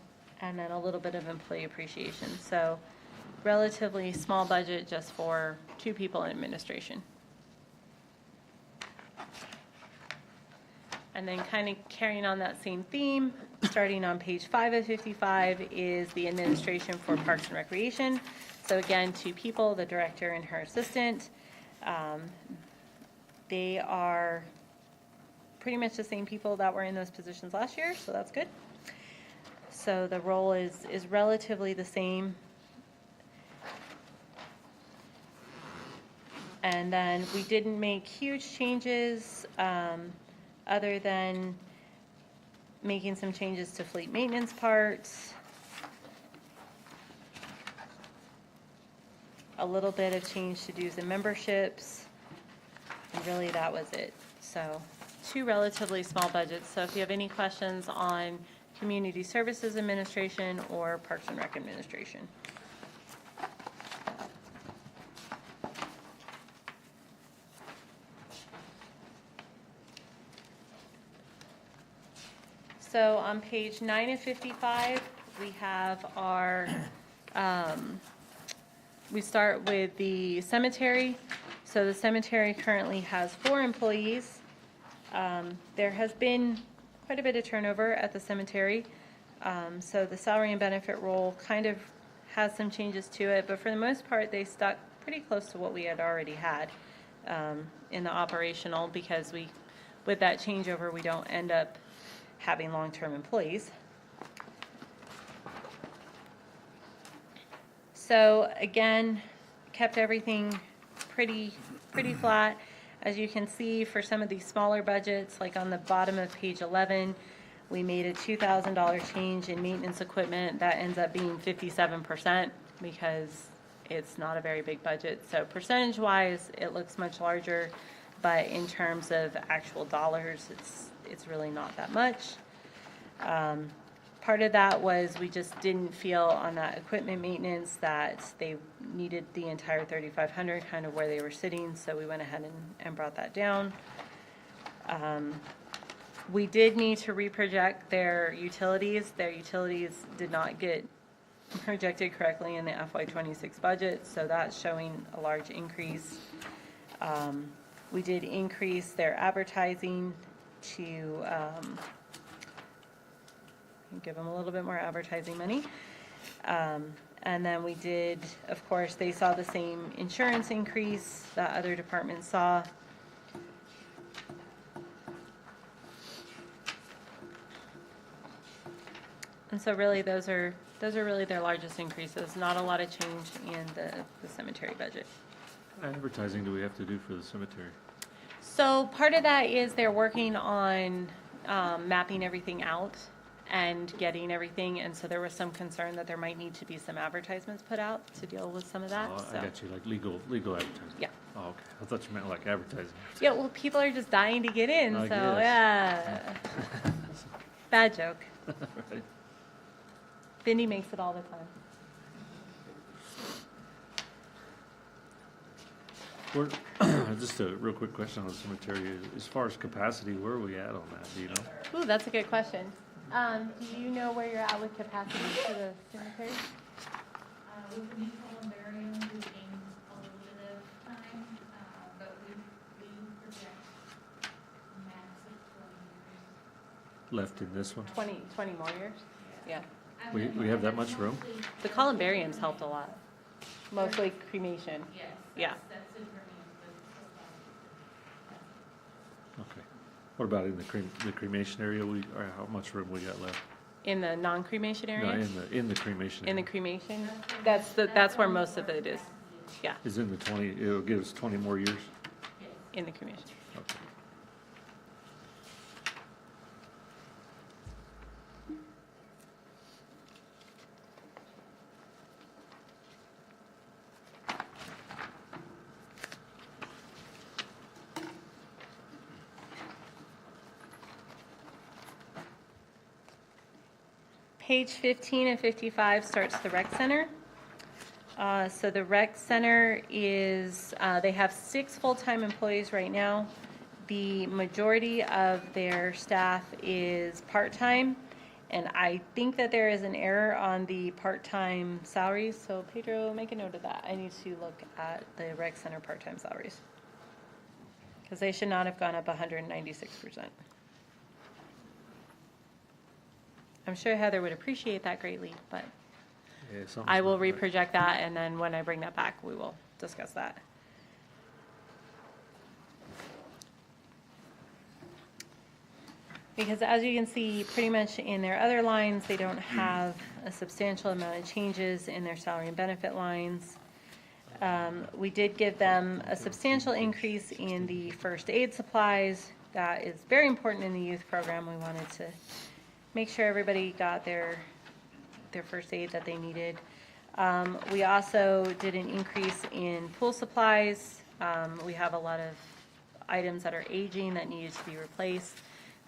and then a little bit of employee appreciation. So relatively small budget just for 2 people in administration. And then kind of carrying on that same theme, starting on page 5 of 55 is the administration for Parks and Recreation. So again, 2 people, the director and her assistant. They are pretty much the same people that were in those positions last year, so that's good. So the role is relatively the same. And then we didn't make huge changes other than making some changes to fleet maintenance parts. A little bit of change to dues and memberships. And really that was it. So 2 relatively small budgets. So if you have any questions on Community Services Administration or Parks and Rec Administration. So on page 9 of 55, we have our, we start with the cemetery. So So the cemetery currently has 4 employees. There has been quite a bit of turnover at the cemetery. So the salary and benefit role kind of has some changes to it, but for the most part, they stuck pretty close to what we had already had in the operational, because with that changeover, we don't end up having long-term employees. So again, kept everything pretty flat. As you can see, for some of these smaller budgets, like on the bottom of page 11, we made a $2,000 change in maintenance equipment. That ends up being 57% because it's not a very big budget. So percentage-wise, it looks much larger, but in terms of actual dollars, it's really not that much. Part of that was we just didn't feel on that equipment maintenance that they needed the entire 3,500, kind of where they were sitting, so we went ahead and brought that down. We did need to reproject their utilities. Their utilities did not get projected correctly in the FY26 budget, so that's showing a large increase. We did increase their advertising to give them a little bit more advertising money. And then we did, of course, they saw the same insurance increase that other departments saw. And so really, those are really their largest increases. Not a lot of change in the cemetery budget. What advertising do we have to do for the cemetery? So part of that is they're working on mapping everything out and getting everything, and so there was some concern that there might need to be some advertisements put out to deal with some of that. Oh, So I got you, like legal advertising. yeah, Oh, okay. I thought you meant like advertising. yeah. Well, people are just dying to get in, I so guess. yeah. Bad joke. Right. Bindi makes it all the time. Just a real quick question on the cemetery. As far as capacity, where are we at on that? Do you know? Ooh, that's a good question. Do you know where you're at with capacity for the cemetery? With the new columbarium, we gained a little bit of time, but we project max of 20 years. Left in this one? 20 more years? Yeah. We have that much room? The columbariums helped a lot. Mostly cremation. Yes. Yeah. That's it for me, but Okay. What about in the cremation area? Or how much room we got left? In the non-cremation No, area? in the cremation. In the area. cremation? That's where most of it is. Yeah, Is in the 20, it'll give us 20 more years? in the cremation. Okay. Page 15 and 55 starts the rec center. So the rec center is, they have 6 full-time employees right now. The majority of their staff is part-time, and I think that there is an error on the part-time salaries. So Pedro, make a note of that. I need to look at the rec center part-time salaries, because they should not have gone up 196%. I'm sure Heather would appreciate that greatly, but Yeah, something's I will not right. reproject that, and then when I bring that back, we will discuss that. Because as you can see, pretty much in their other lines, they don't have a substantial amount of changes in their salary and benefit lines. We did give them a substantial increase in the first aid supplies. That is very important in the youth program. We wanted to make sure everybody got their first aid that they needed. We also did an increase in pool supplies. We have a lot of items that are aging that needed to be replaced.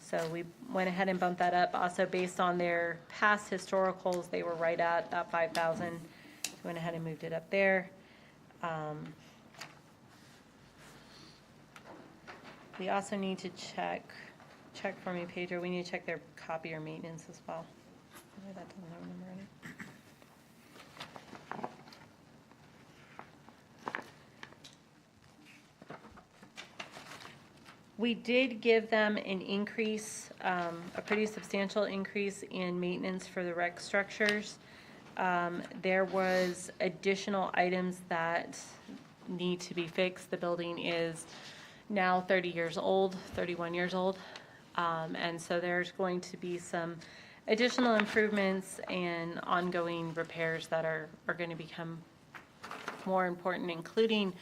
So we went ahead and bumped that up. Also, based on their past historicals, they were right at that 5,000. So went ahead and moved it up there. We also need to check for me, Pedro, we need to check their copier maintenance as well. Maybe that doesn't have a number in it. We did give them an increase, a pretty substantial increase in maintenance for the rec structures. There was additional items that need to be fixed. The building is now 30 years old, 31 years old. And so there's going to be some additional improvements and ongoing repairs that are going to become more important, including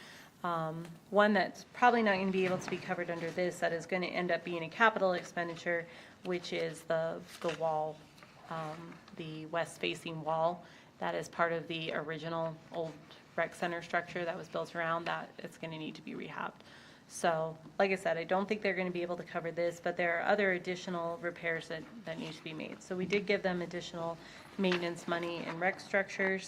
one that's probably not going to be able to be covered under this, that is going to end up being a capital expenditure, which is the wall, the west-facing wall. That is part of the original old rec center structure that was built around that. It's going to need to be rehabbed. So, like I said, I don't think they're going to be able to cover this, but there are other additional repairs that need to be made. So we did give them additional maintenance money in rec structures.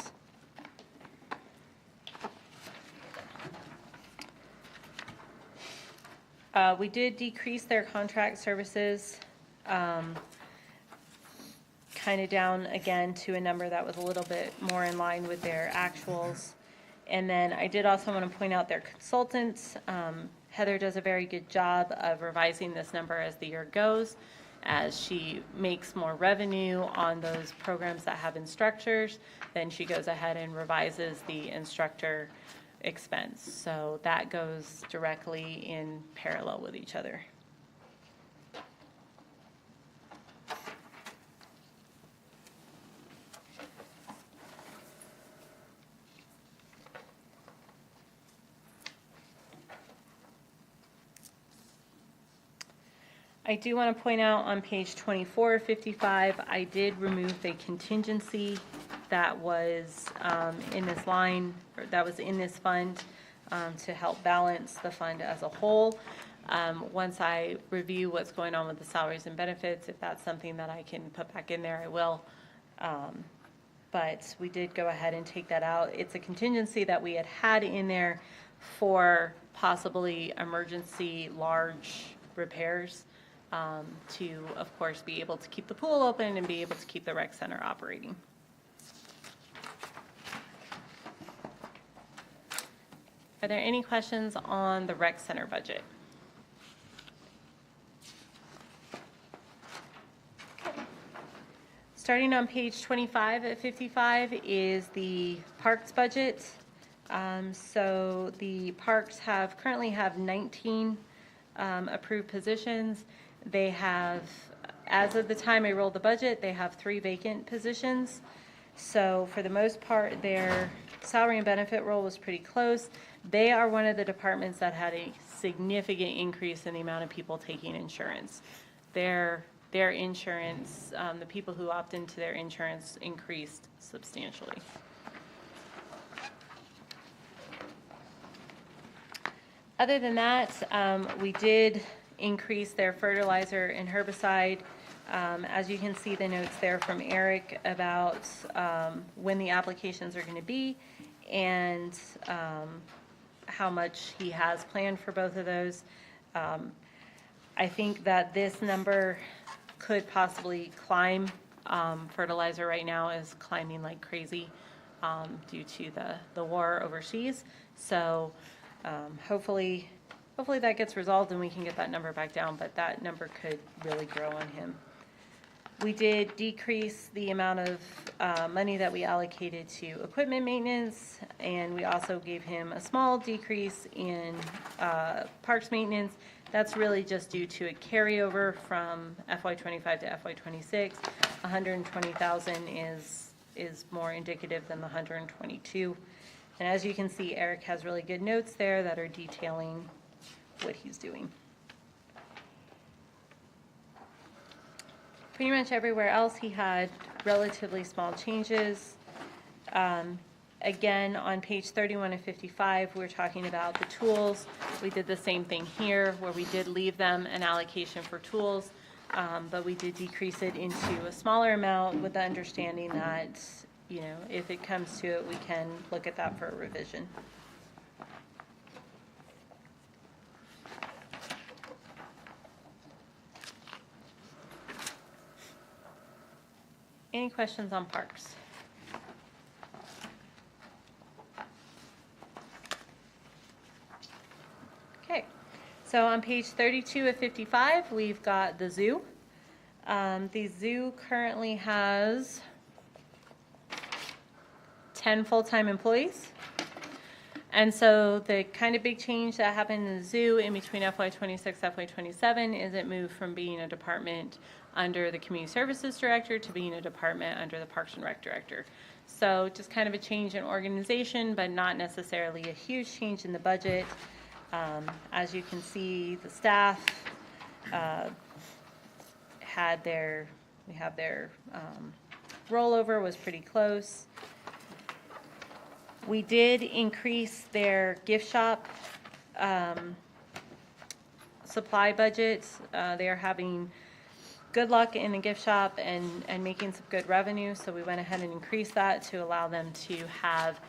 We did decrease their contract services, kind of down again to a number that was a little bit more in line with their actuals. And then I did also want to point out their consultants. Heather does a very good job of revising this number as the year goes. As she makes more revenue on those programs that have instructors, then she goes ahead and revises the instructor expense. So that goes directly in parallel with each other. I do want to point out on page 24 of 55, I did remove the contingency that was in this line, or that was in this fund to help balance the fund as a whole. Once I review what's going on with the salaries and benefits, if that's something that I can put back in there, I will. But we did go ahead and take that out. It's a contingency that we had in there for possibly emergency large repairs. To, of course, be able to keep the pool open and be able to keep the rec center operating. Are there any questions on the rec center budget? Okay. Starting on page 25 at 55 is the parks budget. So the parks currently have 19 approved positions. They have, as of the time I rolled the budget, they have 3 vacant positions. So for the most part, their salary and benefit roll was pretty close. They are one of the departments that had a significant increase in the amount of people taking insurance. Their insurance, the people who opt into their insurance increased substantially. Other than that, we did increase their fertilizer and herbicide. As you can see the notes there from Eric about when the applications are going to be and how much he has planned for both of those. I think that this number could possibly climb. Fertilizer right now is climbing like crazy due to the war overseas. So hopefully that gets resolved and we can get that number back down, but that number could really grow on him. We did decrease the amount of money that we allocated to equipment maintenance, and we also gave him a small decrease in parks maintenance. That's really just due to a carryover from FY25 to FY26. 120,000 is more indicative than the 122. And as you can see, Eric has really good notes there that are detailing what he's doing. Pretty much everywhere else he had relatively small changes. Again, on page 31 of 55, we're talking about the tools. We did the same thing here where we did leave them an allocation for tools, but we did decrease it into a smaller amount with the understanding that, you know, if it comes to it, we can look at that for a revision. Any questions on parks? Okay, So on page 32 of 55, we've got the zoo. The zoo currently has 10 full-time employees. And so the kind of big change that happened in the zoo in between FY26, FY27 is it moved from being a department under the Community Services Director to being a department under the Parks and Rec Director. So just kind of a change in organization, but not necessarily a huge change in the budget. As you can see, the staff rollover was pretty close. We did increase their gift shop supply budget. They are having good luck in the gift shop and making some good revenue, so we went ahead and increased that to allow them to have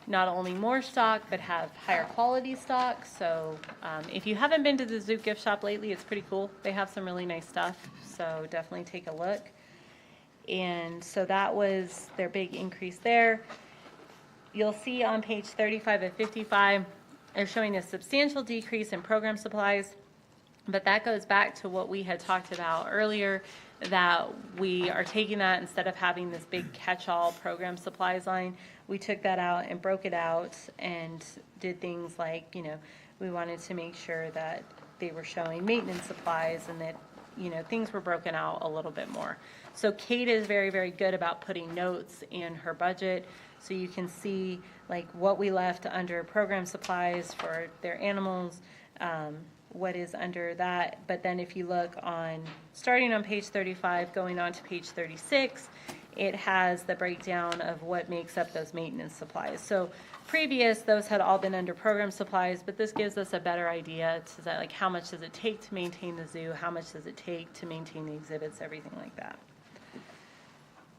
not only more stock, but have higher quality stock. So if you haven't been to the zoo gift shop lately, it's pretty cool. They have some really nice stuff, so definitely take a look. And so that was their big increase there. You'll see on page 35 of 55, they're showing a substantial decrease in program supplies, but that goes back to what we had talked about earlier, that we are taking that instead of having this big catch-all program supplies line, we took that out and broke it out and did things like, we wanted to make sure that they were showing maintenance supplies and that, things were broken out a little bit more. So Kate is very, very good about putting notes in her budget. So you can see like what we left under program supplies for their animals, what is under that. But then if you look starting on page 35, going on to page 36, it has the breakdown of what makes up those maintenance supplies. So those had all been under program supplies, but this gives us a better idea to that, like how much does it take to maintain the zoo, how much does it take to maintain the exhibits, everything like that.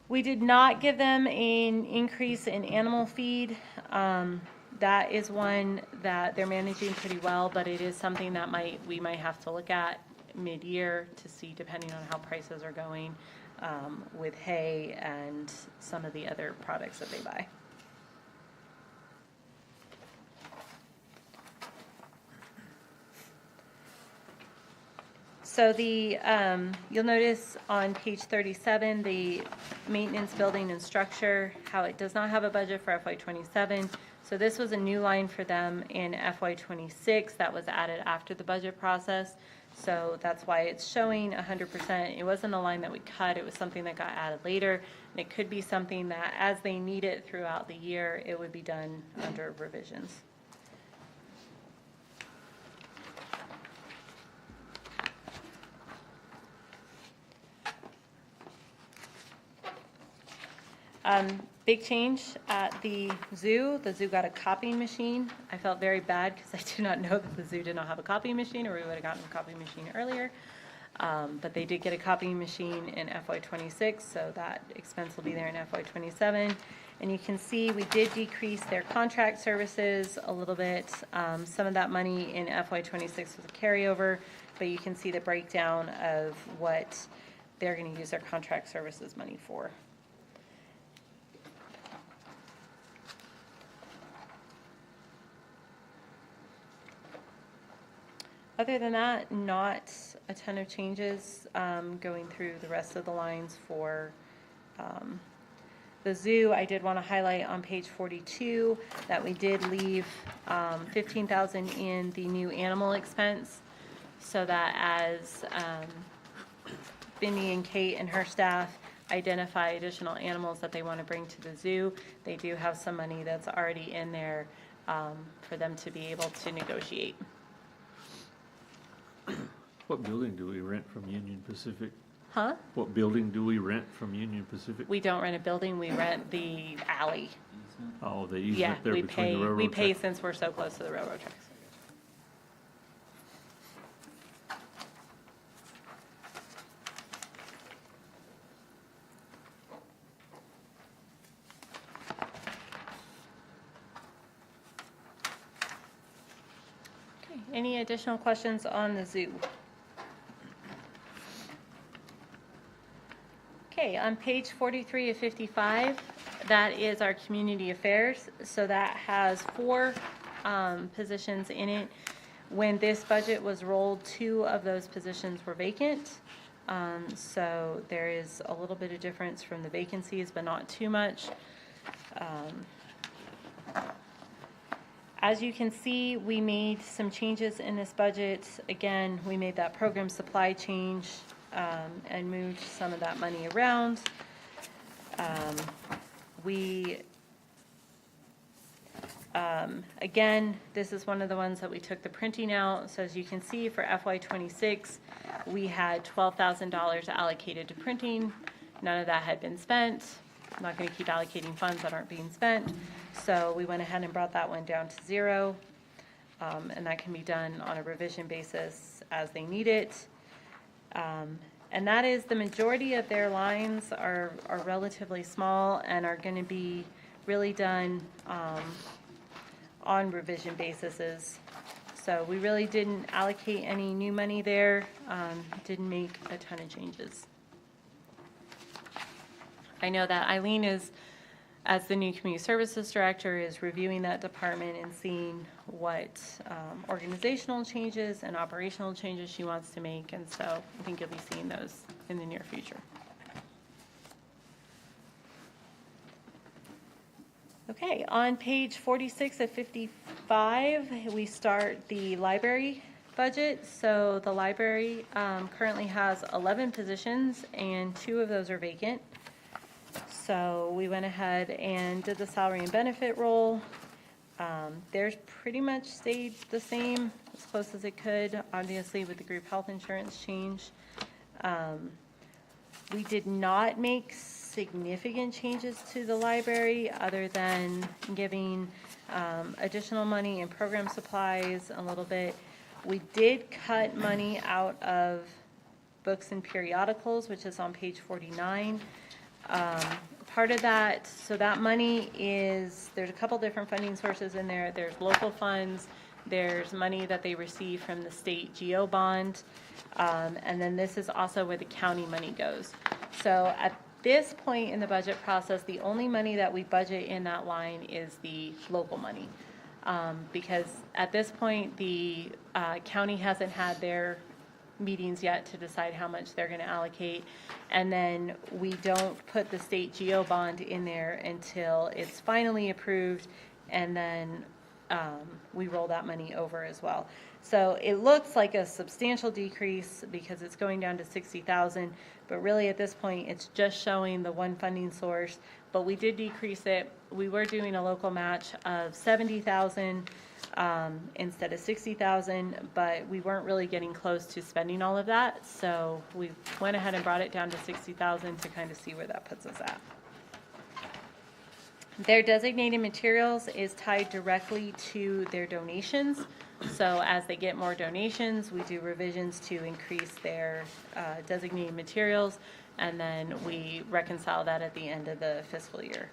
We did not give them an increase in animal feed. That is one that they're managing pretty well, but it is something that we might have to look at mid-year to see, depending on how prices are going with hay and some of the other products that they buy. So you'll notice on page 37, the maintenance building and structure, how it does not have a budget for FY27. So this was a new line for them in FY26 that was added after the budget process. So that's why it's showing 100%. It wasn't a line that we cut, it was something that got added later. And it could be something that as they need it throughout the year, it would be done under revisions. Big change at the zoo. The zoo got a copying machine. I felt very bad because I did not know that the zoo did not have a copying machine, or we would have gotten a copying machine earlier. But they did get a copying machine in FY26, so that expense will be there in FY27. And you can see we did decrease their contract services a little bit. Some of that money in FY26 was a carryover, but you can see the breakdown of what they're going to use their contract services money for. Other than that, not a ton of changes going through the rest of the lines for the zoo. I did want to highlight on page 42 that we did leave $15,000 in the new animal expense, so that as Bindi and Kate and her staff identify additional animals that they want to bring to the zoo, they do have some money that's already in there for them to be able to negotiate. What building do we rent from Union Pacific? Huh? What building do we rent from Union Pacific? We don't rent a building, we rent the alley. Oh, the Yeah, easement there we between the pay, railroad we pay tracks. since we're so close to the railroad tracks. Okay, any additional questions on the zoo? Okay, on page 43 of 55, that is our community affairs. So that has 4 positions in it. When this budget was rolled, 2 of those positions were vacant. So there is a little bit of difference from the vacancies, but not too much. As you can see, we made some changes in this budget. Again, we made that program supply change and moved some of that money around. Again, this is one of the ones that we took the printing out. So as you can see, for FY26, we had $12,000 allocated to printing. None of that had been spent. I'm not going to keep allocating funds that aren't being spent. So we went ahead and brought that one down to 0. And that can be done on a revision basis as they need it. And that is the majority of their lines are relatively small and are going to be really done on revision bases. So we really didn't allocate any new money there, didn't make a ton of changes. I know that Eileen is, as the new community services director, is reviewing that department and seeing what organizational changes and operational changes she wants to make. And so I think you'll be seeing those in the near future. Okay, on page 46 of 55, we start the library budget. So the library currently has 11 positions and 2 of those are vacant. So we went ahead and did the salary and benefit roll. Theirs pretty much stayed the same, as close as it could, obviously with the group health insurance change. We did not make significant changes to the library other than giving additional money in program supplies a little bit. We did cut money out of books and periodicals, which is on page 49. Part of that, so that money is, there's a couple different funding sources in there. There's local funds, there's money that they receive from the state GO bond, and then this is also where the county money goes. So at this point in the budget process, the only money that we budget in that line is the local money. Because at this point, the county hasn't had their meetings yet to decide how much they're going to allocate. And then we don't put the state GO bond in there until it's finally approved, and then we roll that money over as well. So it looks like a substantial decrease because it's going down to 60,000, but really at this point it's just showing the one funding source. But we did decrease it. We were doing a local match of 70,000 instead of 60,000, but we weren't really getting close to spending all of that. So we went ahead and brought it down to 60,000 to kind of see where that puts us at. Their designated materials is tied directly to their donations. So as they get more donations, we do revisions to increase their designated materials, and then we reconcile that at the end of the fiscal year.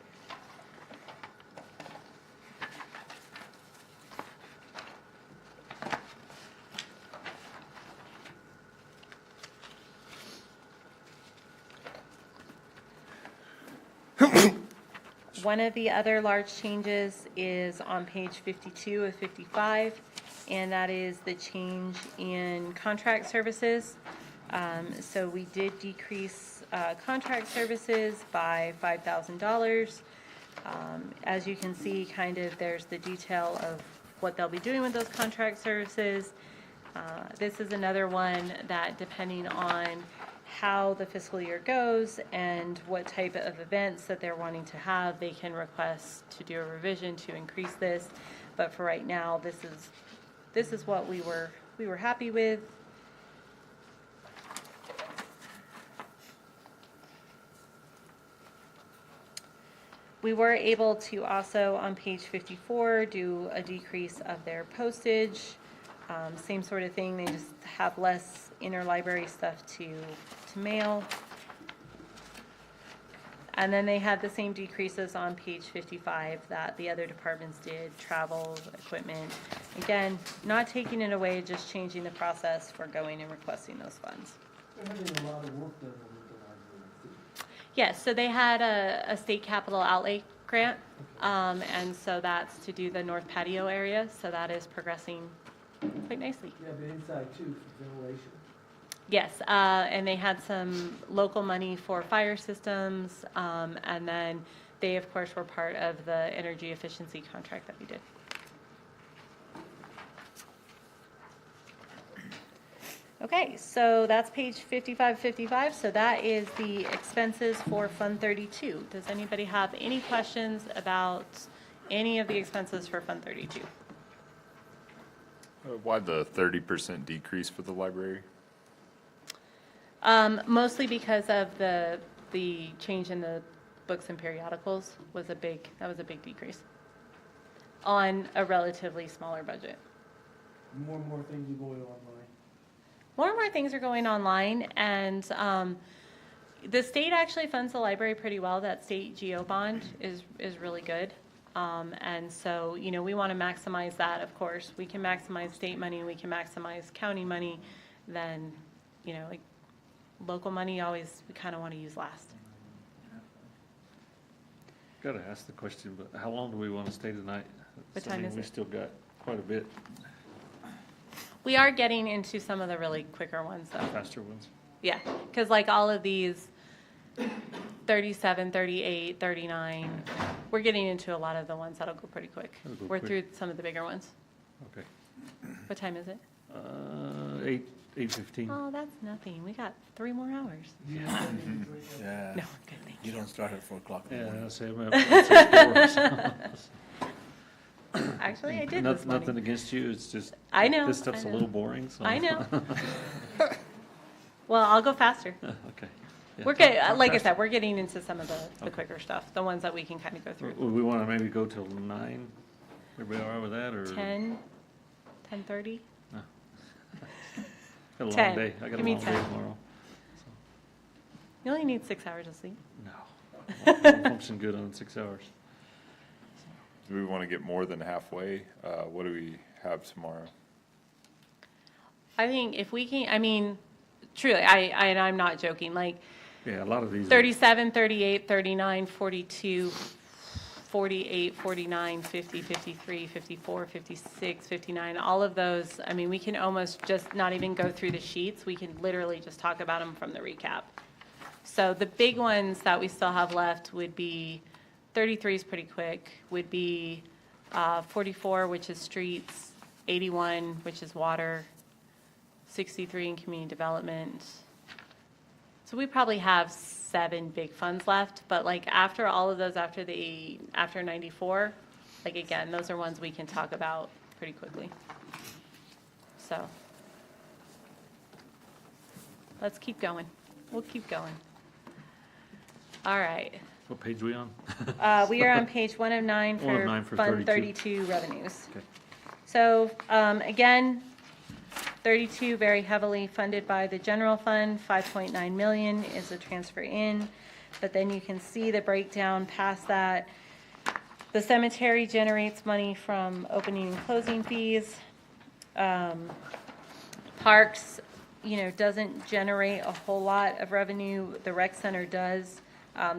One of the other large changes is on page 52 of 55, and that is the change in contract services. So we did decrease contract services by $5,000. As you can see, kind of there's the detail of what they'll be doing with those contract services. This is another one that, depending on how the fiscal year goes and what type of events that they're wanting to have, they can request to do a revision to increase this. But for right now, this is what we were happy with. We were able to also, on page 54, do a decrease of their postage. Same sort of thing, they just have less interlibrary stuff to mail. And then they had the same decreases on page 55 that the other departments did, travel, equipment. Again, not taking it away, just changing the process for going and requesting those funds. Yes, so they had a state capital outlay grant, and so that's to do the north patio area, so that is progressing quite nicely. Yeah, the inside too, for ventilation. Yes, and they had some local money for fire systems, and then they, of course, were part of the energy efficiency contract that we did. Okay, so that's page 5555. So that is the expenses for Fund 32. Does anybody have any questions about any of the expenses for Fund 32? Why the 30% decrease for the library? Mostly because of the change in the books and periodicals was a big decrease on a relatively smaller budget. More and more things are going online. More and more things are going online, and the state actually funds the library pretty well. That state GO bond is really good. And so, you know, we want to maximize that, of course. We can maximize state money, we can maximize county money, then, you know, like local money always we kind of want to use last. Got to ask the question, but how long do we want to stay tonight? What I time mean, is we it? still got quite a bit We are getting into some of the really quicker ones, though. faster ones. Yeah, because like all of these 37, 38, 39, we're getting into a lot of the ones that'll go pretty quick. That'll go We're quick. through some of the bigger ones. Okay. What time is it? 8:15. Oh, that's nothing. We got 3 more hours. Yeah, No, I'm good, thank you. you don't start at 4 o'clock in the Yeah, morning. I'll say I'm up at Actually, I did this Nothing morning. against you, it's just. I know, This stuff's I a know. little boring, so. I know. Well, I'll go faster. Okay. Yeah, We're talk- good. talk Like I fast. said, we're getting into some of the Okay. quicker stuff, the ones that we can kind of go through. Would we want to maybe go till 9? Everybody all right with that, or? 10, 10:30? Got a long 10. day. I got a Give me long day 10. tomorrow. You only need 6 hours of sleep. No. I won't function good on 6 hours. Do we want to get more than halfway? What do we have tomorrow? I think if we can, I mean, truly, and I'm not joking, like Yeah, a lot of these. 37, 38, 39, 42, 48, 49, 50, 53, 54, 56, 59, all of those, I mean, we can almost just not even go through the sheets. We can literally just talk about them from the recap. So the big ones that we still have left would be 33 is pretty quick, would be 44, which is streets, 81, which is water, 63 in community development. So we probably have 7 big funds left, but like after all of those, after 94, like again, those are ones we can talk about pretty quickly. So let's keep going. We'll keep going. All right. What page we on? We are on page 109 109 for for Fund 32. 32 revenues. Okay. So again, 32 very heavily funded by the general fund, 5.9 million is a transfer in, but then you can see the breakdown past that. The cemetery generates money from opening and closing fees. Parks, you know, doesn't generate a whole lot of revenue. The rec center does.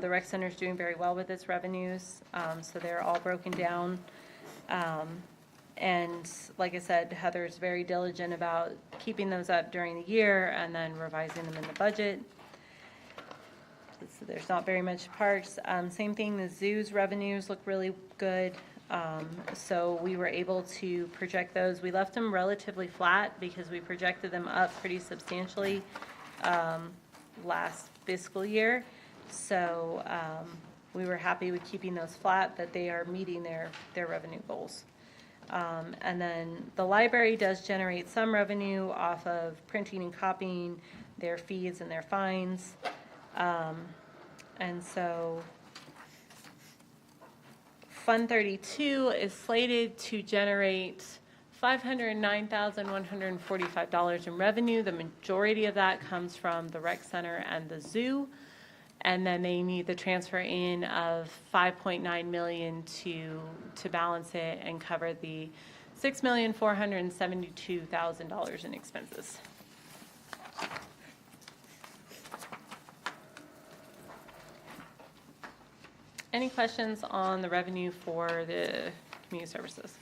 The rec center is doing very well with its revenues, so they're all broken down. And like I said, Heather's very diligent about keeping those up during the year and then revising them in the budget. So there's not very much parks. Same thing, the zoo's revenues look really good. So we were able to project those. We left them relatively flat because we projected them up pretty substantially last fiscal year. So we were happy with keeping those flat, that they are meeting their revenue goals. And then the library does generate some revenue off of printing and copying, their fees and their fines. And so Fund 32 is slated to generate $509,145 in revenue. The majority of that comes from the rec center and the zoo. And then they need the transfer in of 5.9 million to balance it and cover the $6,472,000 in expenses. Any questions on the revenue for the community services?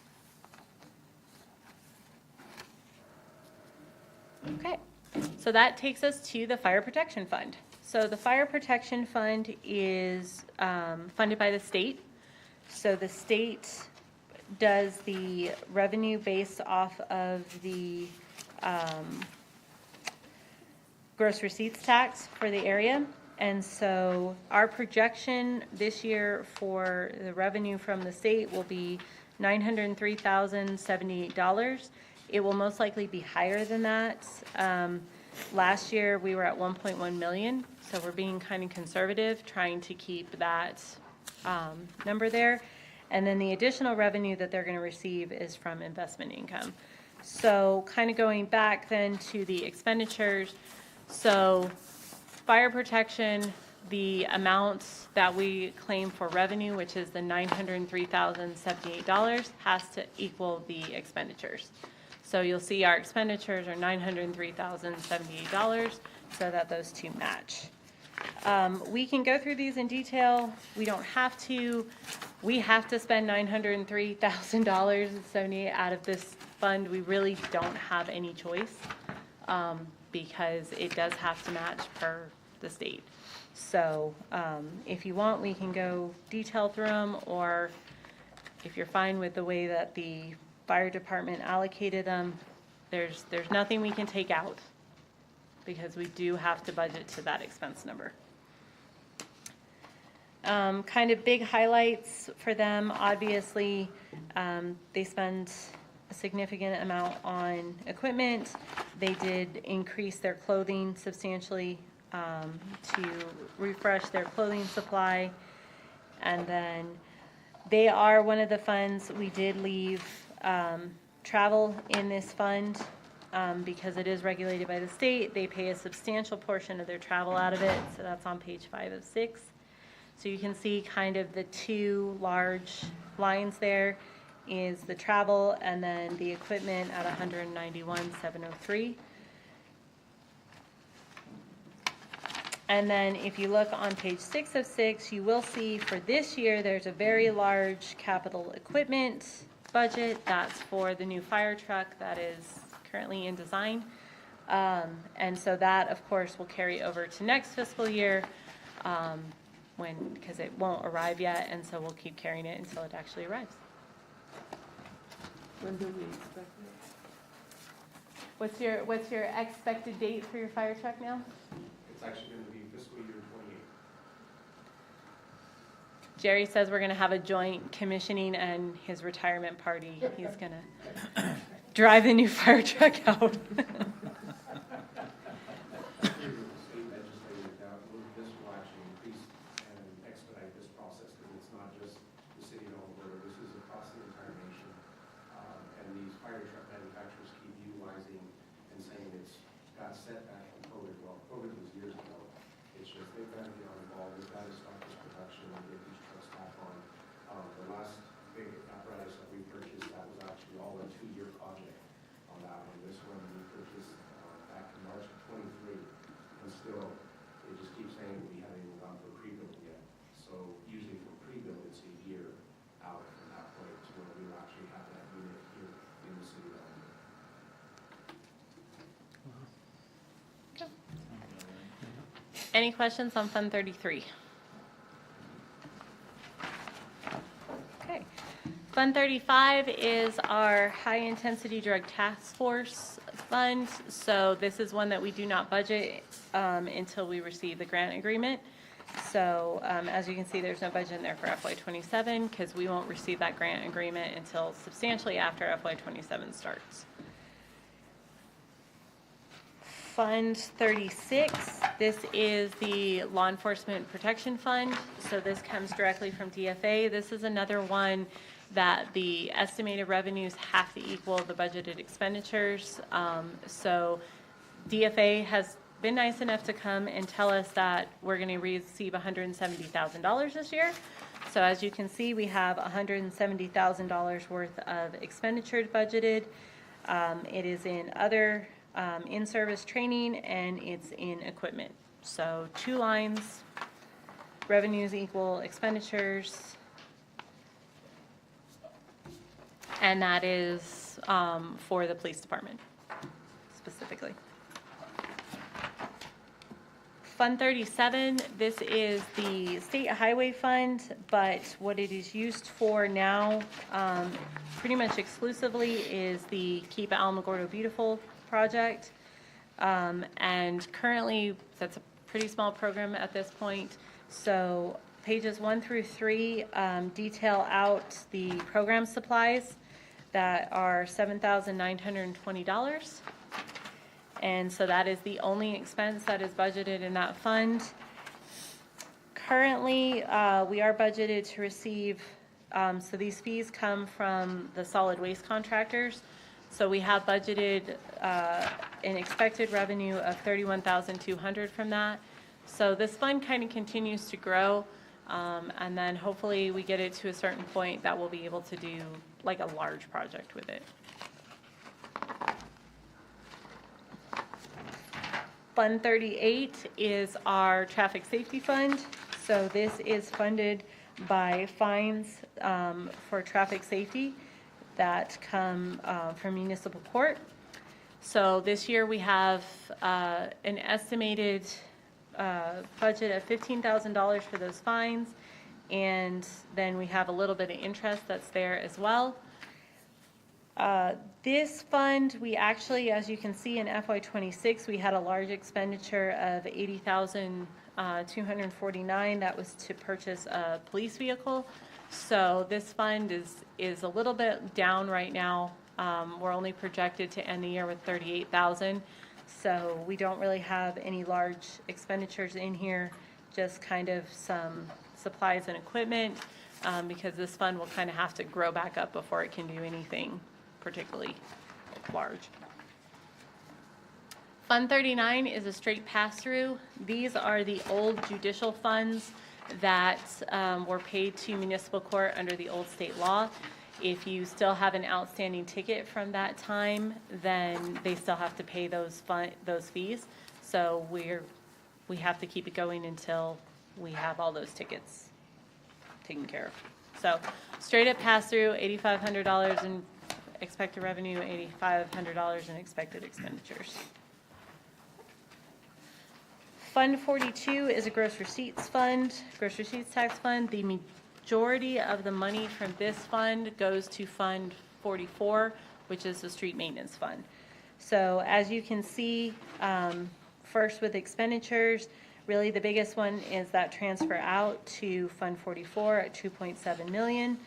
So that takes us to the Fire Protection Fund. So the Fire Protection Fund is funded by the state. So the state does the revenue based off of the gross receipts tax for the area. And so our projection this year for the revenue from the state will be $903,078. It will most likely be higher than that. Last year, we were at 1.1 million, so we're being kind of conservative, trying to keep that number there. And then the additional revenue that they're going to receive is from investment income. So kind of going back then to the expenditures, so fire protection, the amount that we claim for revenue, which is the $903,078, has to equal the expenditures. So you'll see our expenditures are $903,078, so that those two match. We can go through these in detail. We don't have to. We have to spend $903,078 out of this fund. We really don't have any choice because it does have to match per the state. So if you want, we can go detail through them, or if you're fine with the way that the fire department allocated them, there's nothing we can take out because we do have to budget to that expense number. Kind of big highlights for them, obviously, they spend a significant amount on equipment. They did increase their clothing substantially to refresh their clothing supply. And then they are one of the funds, we did leave travel in this fund because it is regulated by the state. They pay a substantial portion of their travel out of it, so that's on page 5 of 6. So you can see kind of the two large lines there is the travel and then the equipment at $191,703. And then if you look on page 6 of 6, you will see for this year, there's a very large capital equipment budget. That's for the new fire truck that is currently in design. And so that, of course, will carry over to next fiscal year because it won't arrive yet. And so we'll keep carrying it until it actually arrives. When do we expect it? What's your expected date for your fire truck now? It's actually going to be fiscal year 28. Jerry says we're going to have a joint commissioning and his retirement party. He's going to drive the new fire truck out. State legislated that this will actually increase and expedite this process because it's not just the city of Alberta. This is across the entire nation. And these fire truck manufacturers keep utilizing and saying it's got setback from COVID. Well, COVID was years ago. It's just they've got to get on the ball. They've got to start this production and get these trucks back on. The last big apparatus that we purchased, that was actually all a 2-year project on that one. This one we purchased back in March of 23, and still they just keep saying we haven't even gone for pre-build yet. So usually for pre-build, it's a year out from that point to where we actually have that unit here in the city of Alberta. Any questions on Fund 33? Okay. Fund 35 is our high-intensity drug task force fund. So this is one that we do not budget until we receive the grant agreement. So as you can see, there's no budget in there for FY27 because we won't receive that grant agreement until substantially after FY27 starts. Fund 36, this is the Law Enforcement Protection Fund. So this comes directly from DFA. This is another one that the estimated revenues have to equal the budgeted expenditures. So DFA has been nice enough to come and tell us that we're going to receive $170,000 this year. So as you can see, we have $170,000 worth of expenditures budgeted. It is in other in-service training, and it's in equipment. So 2 lines, revenues equal expenditures, and that is for the police department specifically. Fund 37, this is the state highway fund, but what it is used for now, pretty much exclusively, is the Keep Alamogordo Beautiful project. And currently, that's a pretty small program at this point. So pages 1 through 3 detail out the program supplies that are $7,920. And so that is the only expense that is budgeted in that fund. Currently, we are budgeted to receive, so these fees come from the solid waste contractors. So we have budgeted an expected revenue of $31,200 from that. So this fund kind of continues to grow, and then hopefully we get it to a certain point that we'll be able to do like a large project with it. Fund 38 is our traffic safety fund. So this is funded by fines for traffic safety that come from municipal court. So this year we have an estimated budget of $15,000 for those fines, and then we have a little bit of interest that's there as well. This fund, we actually, as you can see in FY26, we had a large expenditure of $80,249. That was to purchase a police vehicle. So this fund is a little bit down right now. We're only projected to end the year with $38,000. So we don't really have any large expenditures in here, just kind of some supplies and equipment, because this fund will kind of have to grow back up before it can do anything particularly large. Fund 39 is a straight pass-through. These are the old judicial funds that were paid to municipal court under the old state law. If you still have an outstanding ticket from that time, then they still have to pay those fees. So we have to keep it going until we have all those tickets taken care of. So straight up pass-through, $8,500 in expected revenue, $8,500 in expected expenditures. Fund 42 is a gross receipts tax fund. The majority of the money from this fund goes to Fund 44, which is the street maintenance fund. So as you can see, first with expenditures, really the biggest one is that transfer out to Fund 44 at $2.7 million.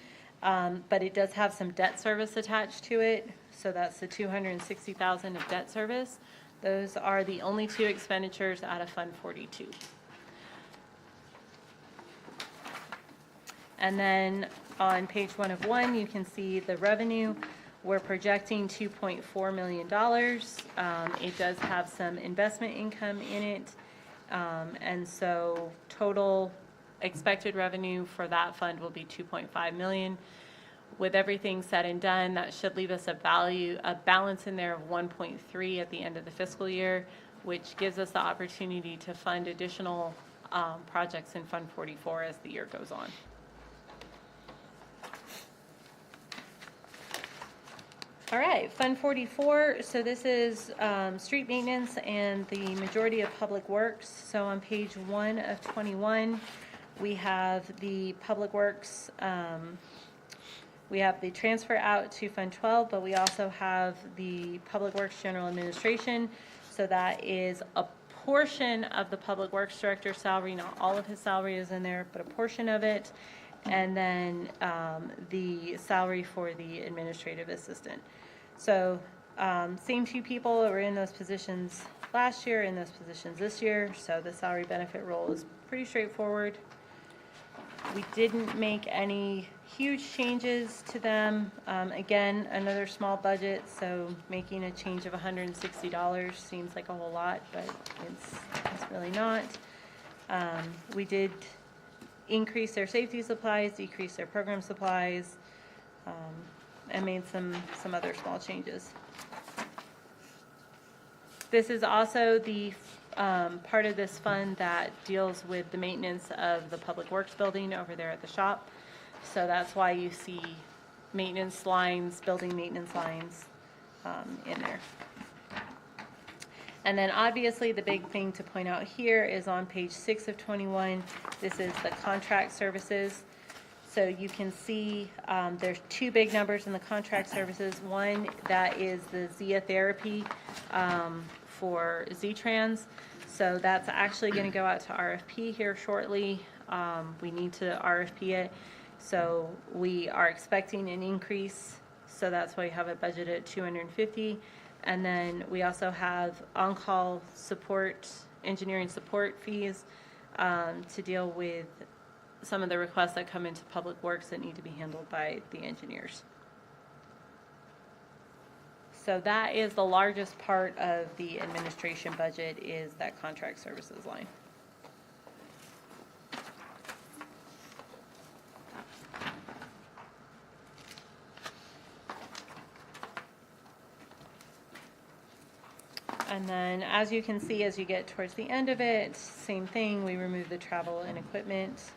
But it does have some debt service attached to it, so that's the $260,000 of debt service. Those are the only two expenditures out of Fund 42. And then on page 1 of 1, you can see the revenue. We're projecting $2.4 million. It does have some investment income in it, and so total expected revenue for that fund will be $2.5 million. With everything said and done, that should leave us a balance in there of 1.3 at the end of the fiscal year, which gives us the opportunity to fund additional projects in Fund 44 as the year goes on. All right, Fund 44, so this is street maintenance and the majority of public works. So on page 1 of 21, we have the public works, we have the transfer out to Fund 12, but we also have the Public Works General Administration. So that is a portion of the Public Works Director's salary, not all of his salary is in there, but a portion of it. And then the salary for the administrative assistant. So same two people that were in those positions last year, in those positions this year. So the salary benefit role is pretty straightforward. We didn't make any huge changes to them. Again, another small budget, so making a change of $160 seems like a whole lot, but it's really not. We did increase their safety supplies, decrease their program supplies, and made some other small changes. This is also the part of this fund that deals with the maintenance of the Public Works building over there at the shop. So that's why you see maintenance lines, building maintenance lines in there. And then obviously, the big thing to point out here is on page 6 of 21, this is the contract services. So you can see there's two big numbers in the contract services. One, that is the Zia therapy for Z-Trans. So that's actually going to go out to RFP here shortly. We need to RFP it. So we are expecting an increase. So that's why we have it budgeted at 250. And then we also have on-call support, engineering support fees to deal with some of the requests that come into Public Works that need to be handled by the engineers. So that is the largest part of the administration budget, is that contract services line. And then, as you can see, as you get towards the end of it, same thing, we remove the travel and equipment.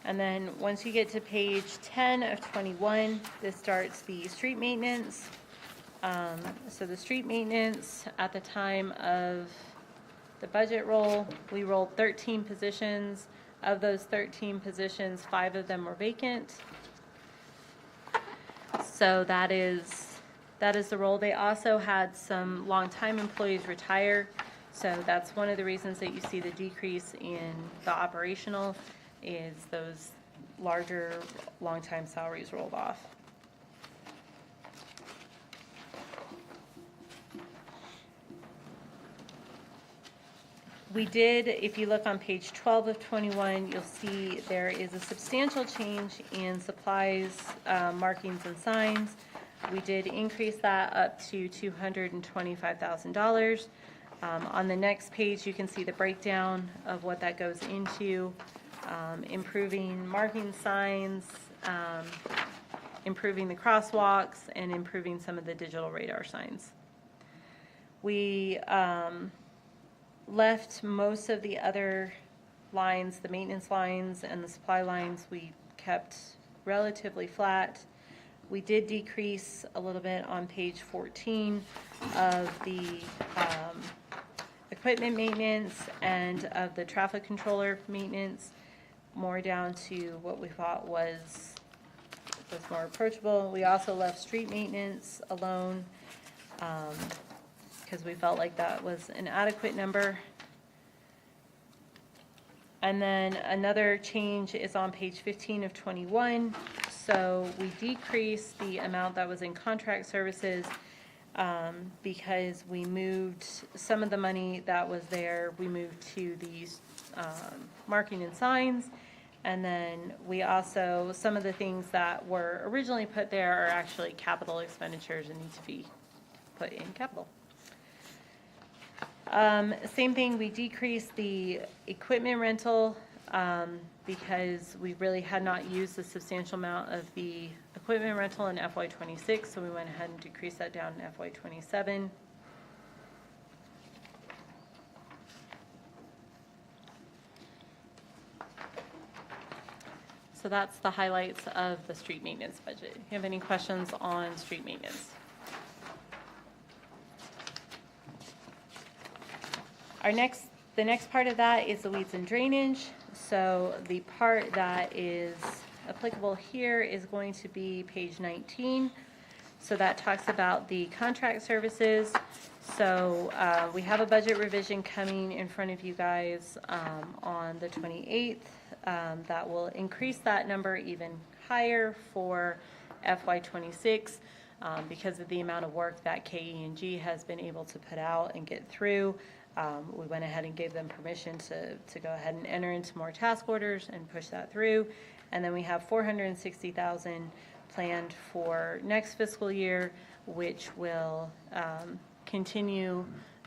And then, once you get to page 10 of 21, this starts the street maintenance. So the street maintenance, at the time of the budget roll, we rolled 13 positions. Of those 13 positions, 5 of them were vacant. So that is the role. They also had some longtime employees retire. So that's one of the reasons that you see the decrease in the operational, is those larger longtime salaries rolled off. We did, if you look on page 12 of 21, you'll see there is a substantial change in supplies, markings, and signs. We did increase that up to $225,000. On the next page, you can see the breakdown of what that goes into, improving marking signs, improving the crosswalks, and improving some of the digital radar signs. We left most of the other lines, the maintenance lines and the supply lines, we kept relatively flat. We did decrease a little bit on page 14 of the equipment maintenance and of the traffic controller maintenance, more down to what we thought was more approachable. We also left street maintenance alone because we felt like that was an adequate number. And then another change is on page 15 of 21. So we decreased the amount that was in contract services because we moved some of the money that was there, we moved to these marking and signs. And then we also, some of the things that were originally put there are actually capital expenditures and need to be put in capital. Same thing, we decreased the equipment rental because we really had not used a substantial amount of the equipment rental in FY26, so we went ahead and decreased that down in FY27. So that's the highlights of the street maintenance budget. Do you have any questions on street maintenance? The next part of that is the weeds and drainage. So the part that is applicable here is going to be page 19. So that talks about the contract services. So we have a budget revision coming in front of you guys on the 28th that will increase that number even higher for FY26 because of the amount of work that KE&G has been able to put out and get through. We went ahead and gave them permission to go ahead and enter into more task orders and push that through. And then we have $460,000 planned for next fiscal year, which will continue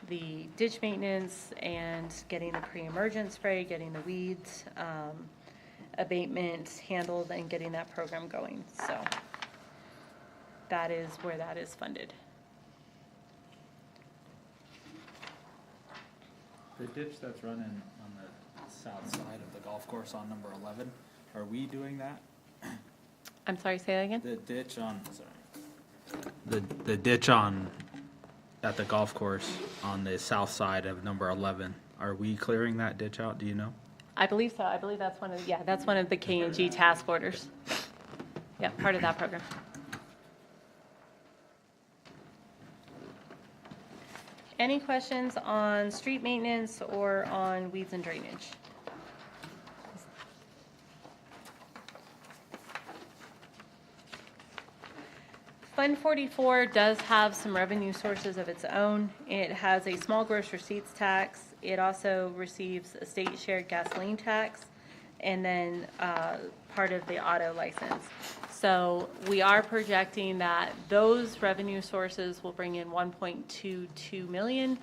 the ditch maintenance and getting the pre-emergent spray, getting the weeds abatement handled, and getting that program going. So that is where that is funded. The ditch that's running on the south side of the golf course on number 11, are we doing that? I'm sorry, say that again? The ditch on, sorry. The ditch on at the golf course on the south side of number 11. Are we clearing that ditch out? Do you know? I believe so. I believe that's that's one of the K&G task orders. Yeah, part of that program. Any questions on street maintenance or on weeds and drainage? Fund 44 does have some revenue sources of its own. It has a small gross receipts tax. It also receives a state shared gasoline tax, and then part of the auto license. So we are projecting that those revenue sources will bring in 1.22 million.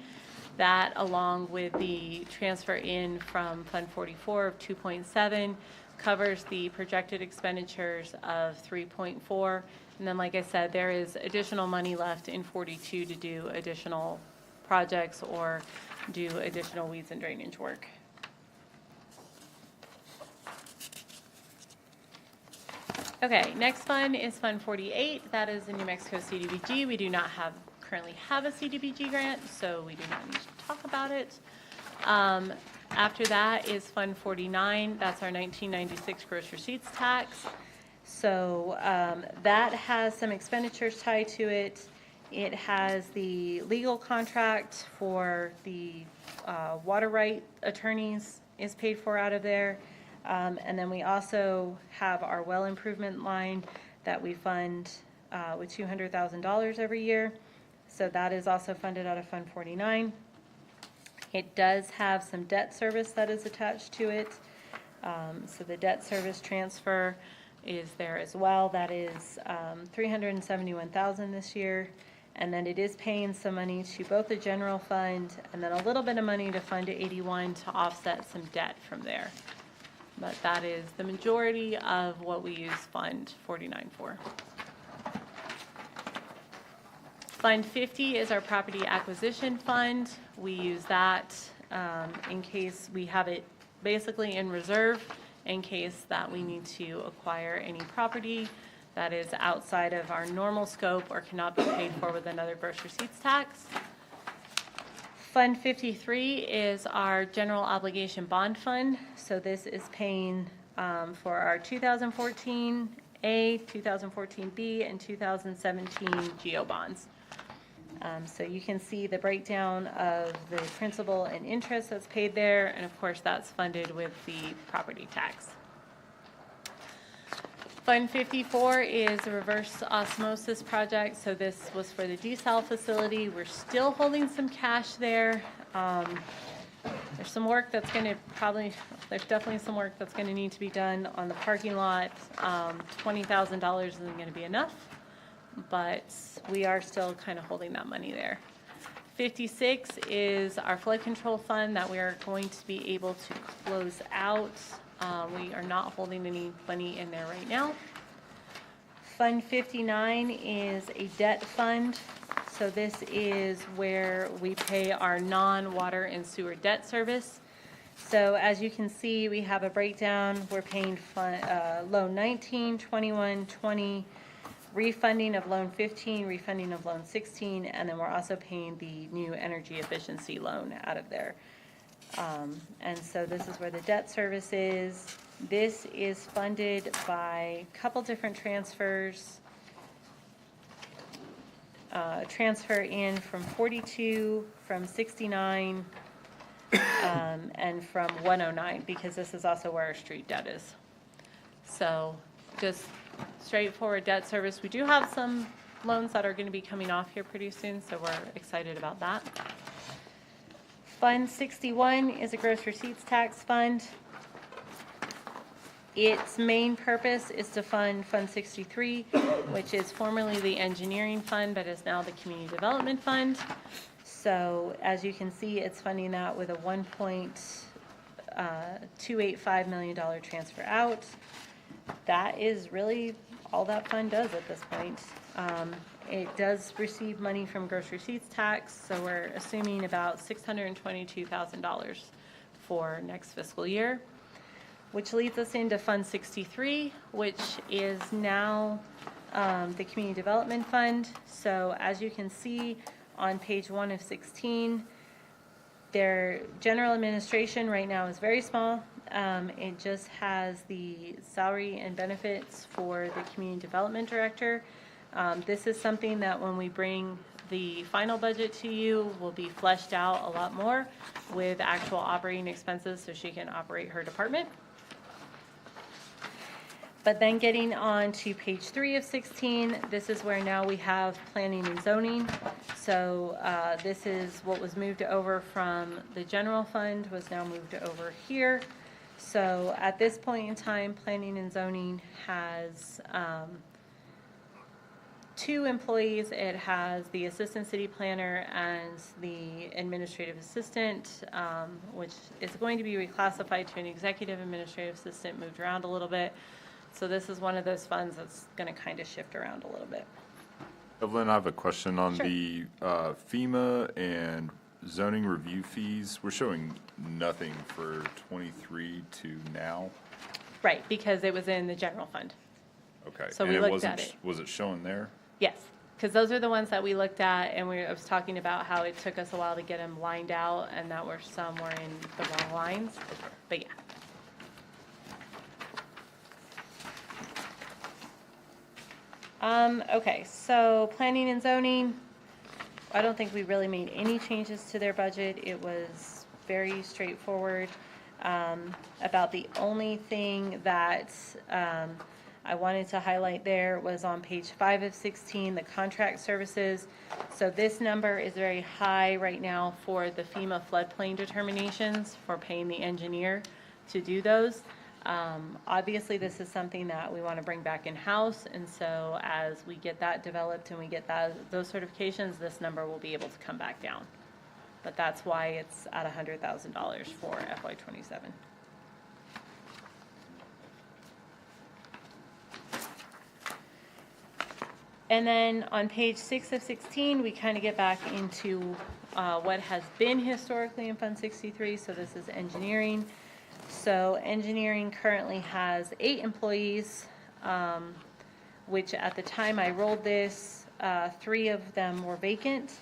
That, along with the transfer in from Fund 44 of 2.7, covers the projected expenditures of 3.4. And then, like I said, there is additional money left in 42 to do additional projects or do additional weeds and drainage work. Okay, next fund is Fund 48. That is the New Mexico CDBG. We do not currently have a CDBG grant, so we do not need to talk about it. After that is Fund 49. That's our 1996 gross receipts tax. So that has some expenditures tied to it. It has the legal contract for the water right attorneys is paid for out of there. And then we also have our well improvement line that we fund with $200,000 every year. So that is also funded out of Fund 49. It does have some debt service that is attached to it. So the debt service transfer is there as well. That is $371,000 this year. And then it is paying some money to both the general fund and then a little bit of money to Fund 81 to offset some debt from there. But that is the majority of what we use Fund 49 for. Fund 50 is our property acquisition fund. We use that in case we have it basically in reserve in case that we need to acquire any property that is outside of our normal scope or cannot be paid for with another gross receipts tax. Fund 53 is our general obligation bond fund. So this is paying for our 2014 A, 2014 B, and 2017 GO bonds. So you can see the breakdown of the principal and interest that's paid there, and of course that's funded with the property tax. Fund 54 is a reverse osmosis project. So this was for the desal facility. We're still holding some cash there. There's some work that's going to there's definitely some work that's going to need to be done on the parking lot. $20,000 isn't going to be enough, but we are still kind of holding that money there. 56 is our flood control fund that we are going to be able to close out. We are not holding any money in there right now. Fund 59 is a debt fund. So this is where we pay our non-water and sewer debt service. So as you can see, we have a breakdown. We're paying loan 19, 21, 20, refunding of loan 15, refunding of loan 16, and then we're also paying the new energy efficiency loan out of there. And so this is where the debt service is. This is funded by a couple different transfers. Transfer in from 42, from 69, and from 109, because this is also where our street debt is. So just straightforward debt service. We do have some loans that are going to be coming off here pretty soon, so we're excited about that. Fund 61 is a gross receipts tax fund. Its main purpose is to fund Fund 63, which is formerly the engineering fund, but is now the community development fund. So as you can see, it's funding that with a $1.285 million transfer out. That is really all that fund does at this point. It does receive money from gross receipts tax, so we're assuming about $622,000 for next fiscal year, which leads us into Fund 63, which is now the Community Development Fund. So as you can see, on page 1 of 16, their general administration right now is very small. It just has the salary and benefits for the community development director. This is something that when we bring the final budget to you will be fleshed out a lot more with actual operating expenses so she can operate her department. But then getting on to page 3 of 16, this is where now we have planning and zoning. So this is what was moved over from the general fund was now moved over here. So at this point in time, planning and zoning has 2 employees. It has the assistant city planner and the administrative assistant, which is going to be reclassified to an executive administrative assistant, moved around a little bit. So this is one of those funds that's going to kind of shift around a little bit. Evelyn, I have a question on Sure. the FEMA and zoning review fees. We're showing nothing for 23 to now. Right, because it was in the general fund. Okay. So and we it looked wasn't at it. Was it showing there? Yes, because those are the ones that we looked at, and I was talking about how it took us a while to get them lined out, and that were some were in the wrong lines. But yeah. Okay, so planning and zoning, I don't think we really made any changes to their budget. It was very straightforward. About the only thing that I wanted to highlight there was on page 5 of 16, the contract services. So this number is very high right now for the FEMA floodplain determinations for paying the engineer to do those. Obviously, this is something that we want to bring back in-house, and so as we get that developed and we get those certifications, this number will be able to come back down. But that's why it's at $100,000 for FY27. And then on page 6 of 16, we kind of get back into what has been historically in Fund 63, so this is engineering. So engineering currently has 8 employees, which at the time I rolled this, 3 of them were vacant.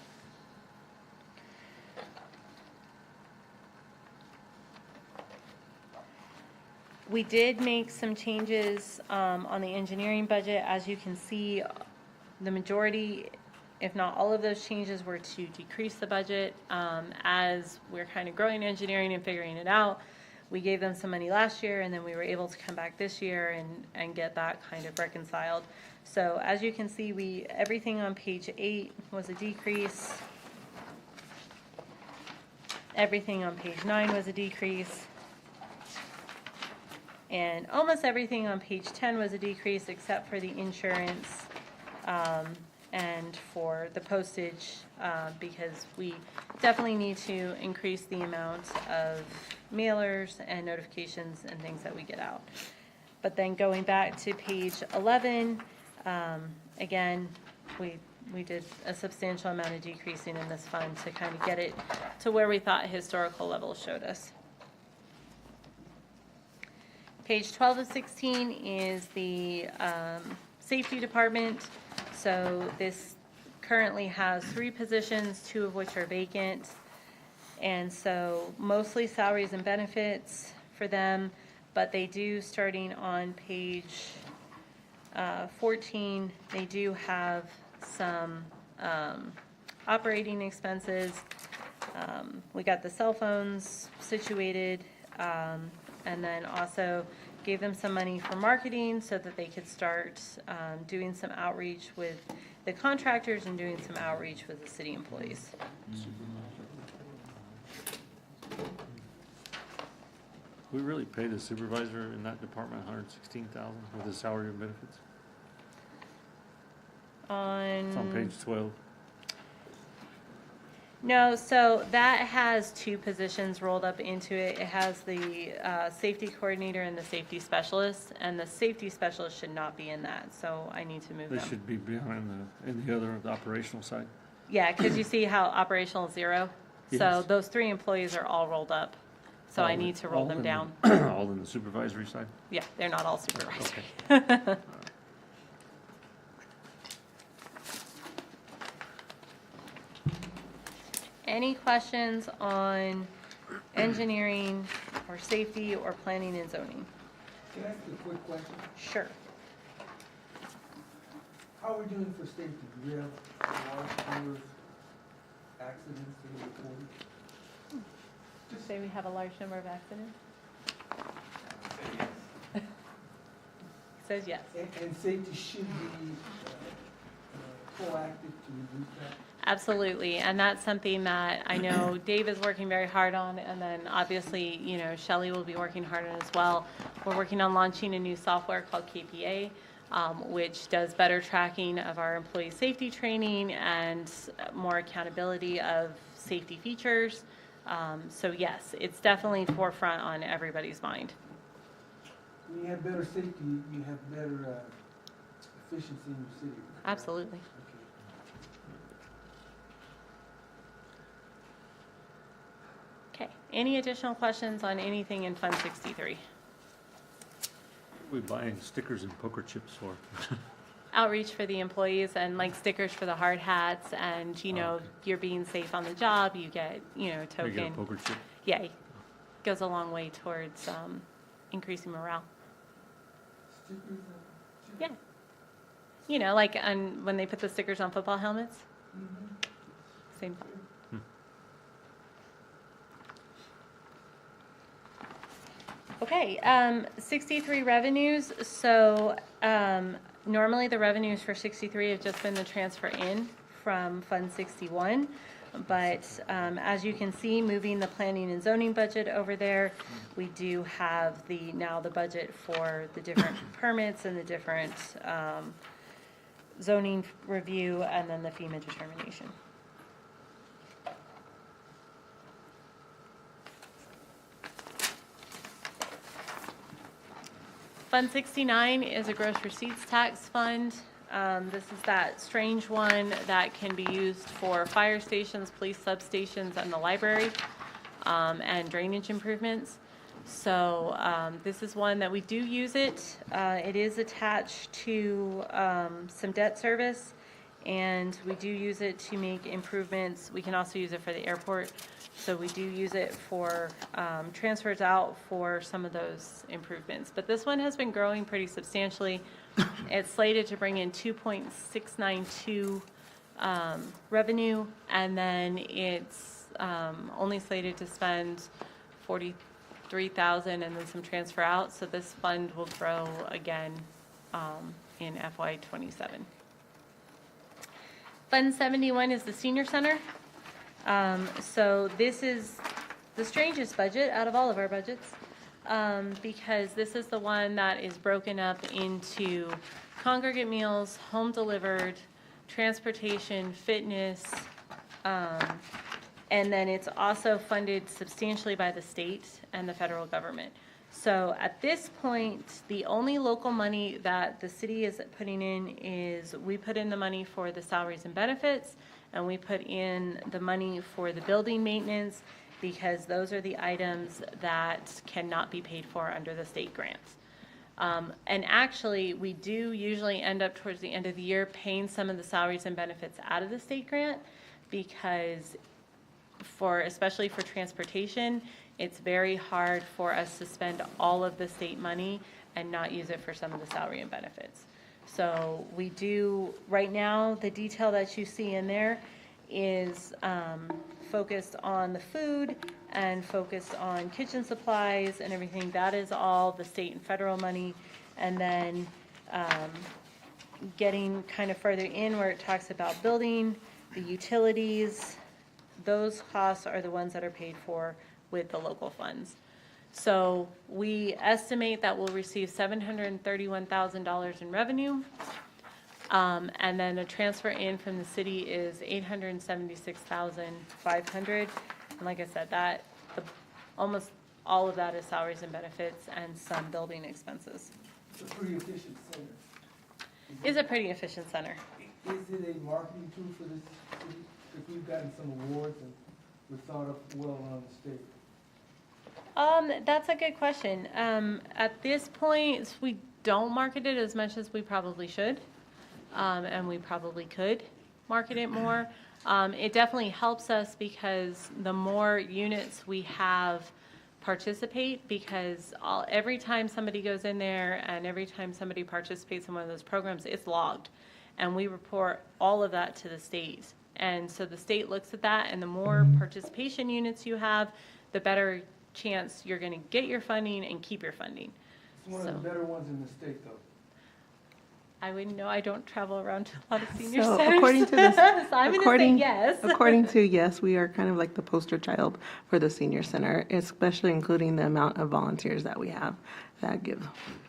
We did make some changes on the engineering budget. As you can see, the majority, if not all of those changes, were to decrease the budget. As we're kind of growing engineering and figuring it out, we gave them some money last year, and then we were able to come back this year and get that kind of reconciled. So as you can see, everything on page 8 was a decrease. Everything on page 9 was a decrease. And almost everything on page 10 was a decrease except for the insurance and for the postage, because we definitely need to increase the amount of mailers and notifications and things that we get out. But then going back to page 11, again, we did a substantial amount of decreasing in this fund to kind of get it to where we thought historical levels showed us. Page 12 of 16 is the safety department. So this currently has 3 positions, 2 of which are vacant. And so mostly salaries and benefits for them, but they do, starting on page 14, they do have some operating expenses. We got the cell phones situated, and then also gave them some money for marketing so that they could start doing some outreach with the contractors and doing some outreach with the city employees. We really pay the supervisor in that department $116,000 with his salary and benefits. It's on page 12. No, so that has 2 positions rolled up into it. It has the safety coordinator and the safety specialist, and the safety specialist should not be in that, so I need to move They them. should be behind in the other, the operational side. Yeah, because you see how operational is 0? So Yes. those 3 employees are all rolled up, so I All need in- to roll all them in down. the- All in the supervisory side? Yeah, they're not all supervised. Okay. any questions on engineering or safety or planning and zoning? Can I ask you a quick question? Sure. How are we doing for safety? Do we have a large number of accidents that are reported? Say we have a large number of accidents? Says yes. And safety should be proactive to reduce that? Absolutely, and that's something that I know Dave is working very hard on, and then obviously, you know, Shelley will be working hard on as well. We're working on launching a new software called KPA, which does better tracking of our employee safety training and more accountability of safety features. So yes, it's definitely forefront on everybody's mind. When you have better safety, you have better efficiency in your city. Absolutely. Okay, any additional questions on anything in Fund 63? We buying stickers and poker chips for? Outreach for the employees and like stickers for the hard hats, and you know, okay. you're being safe on the job, you get, you know, a You token. get a poker chip? Yeah, goes a long way towards increasing morale. Yeah. You know, like when they put the stickers on football helmets. Same thing. Okay, 63 revenues. So normally the revenues for 63 have just been the transfer in from Fund 61. But as you can see, moving the planning and zoning budget over there, we do have now the budget for the different permits and the different zoning review and then the FEMA determination. Fund 69 is a gross receipts tax fund. This is that strange one that can be used for fire stations, police substations, and the library, and drainage improvements. So this is one that we do use it. It is attached to some debt service, and we do use it to make improvements. We can also use it for the airport. So we do use it for transfers out for some of those improvements. But this one has been growing pretty substantially. It's slated to bring in 2.692 revenue, and then it's only slated to spend 43,000 and then some transfer out. So this fund will grow again in FY27. Fund 71 is the senior center. So this is the strangest budget out of all of our budgets, because this is the one that is broken up into congregate meals, home delivered, transportation, fitness, and then it's also funded substantially by the state and the federal government. So at this point, the only local money that the city is putting in is we put in the money for the salaries and benefits, and we put in the money for the building maintenance, because those are the items that cannot be paid for under the state grants. And actually, we do usually end up towards the end of the year paying some of the salaries and benefits out of the state grant, because especially for transportation, it's very hard for us to spend all of the state money and not use it for some of the salary and benefits. So we do, right now, the detail that you see in there is focused on the food and focused on kitchen supplies and everything. That is all the state and federal money. And then getting kind of further in where it talks about building, the utilities, those costs are the ones that are paid for with the local funds. So we estimate that we'll receive $731,000 in revenue. And then a transfer in from the city is $876,500. And like I said, almost all of that is salaries and benefits and some building expenses. It's a pretty efficient center. Is a pretty efficient center. Is it a marketing tool for this city? If we've gotten some awards and we're thought of well around the state. That's a good question. At this point, we don't market it as much as we probably should, and we probably could market it more. It definitely helps us because the more units we have participate, because every time somebody goes in there and every time somebody participates in one of those programs, it's logged. And we report all of that to the state. And so the state looks at that, and the more participation units you have, the better chance you're going to get your funding and keep your funding. It's one of the better ones in the state, though. I wouldn't know. I don't travel around to a lot of senior So centers. according to this, So I'm going to say yes. According to yes, we are kind of like the poster child for the senior center, especially including the amount of volunteers that we have.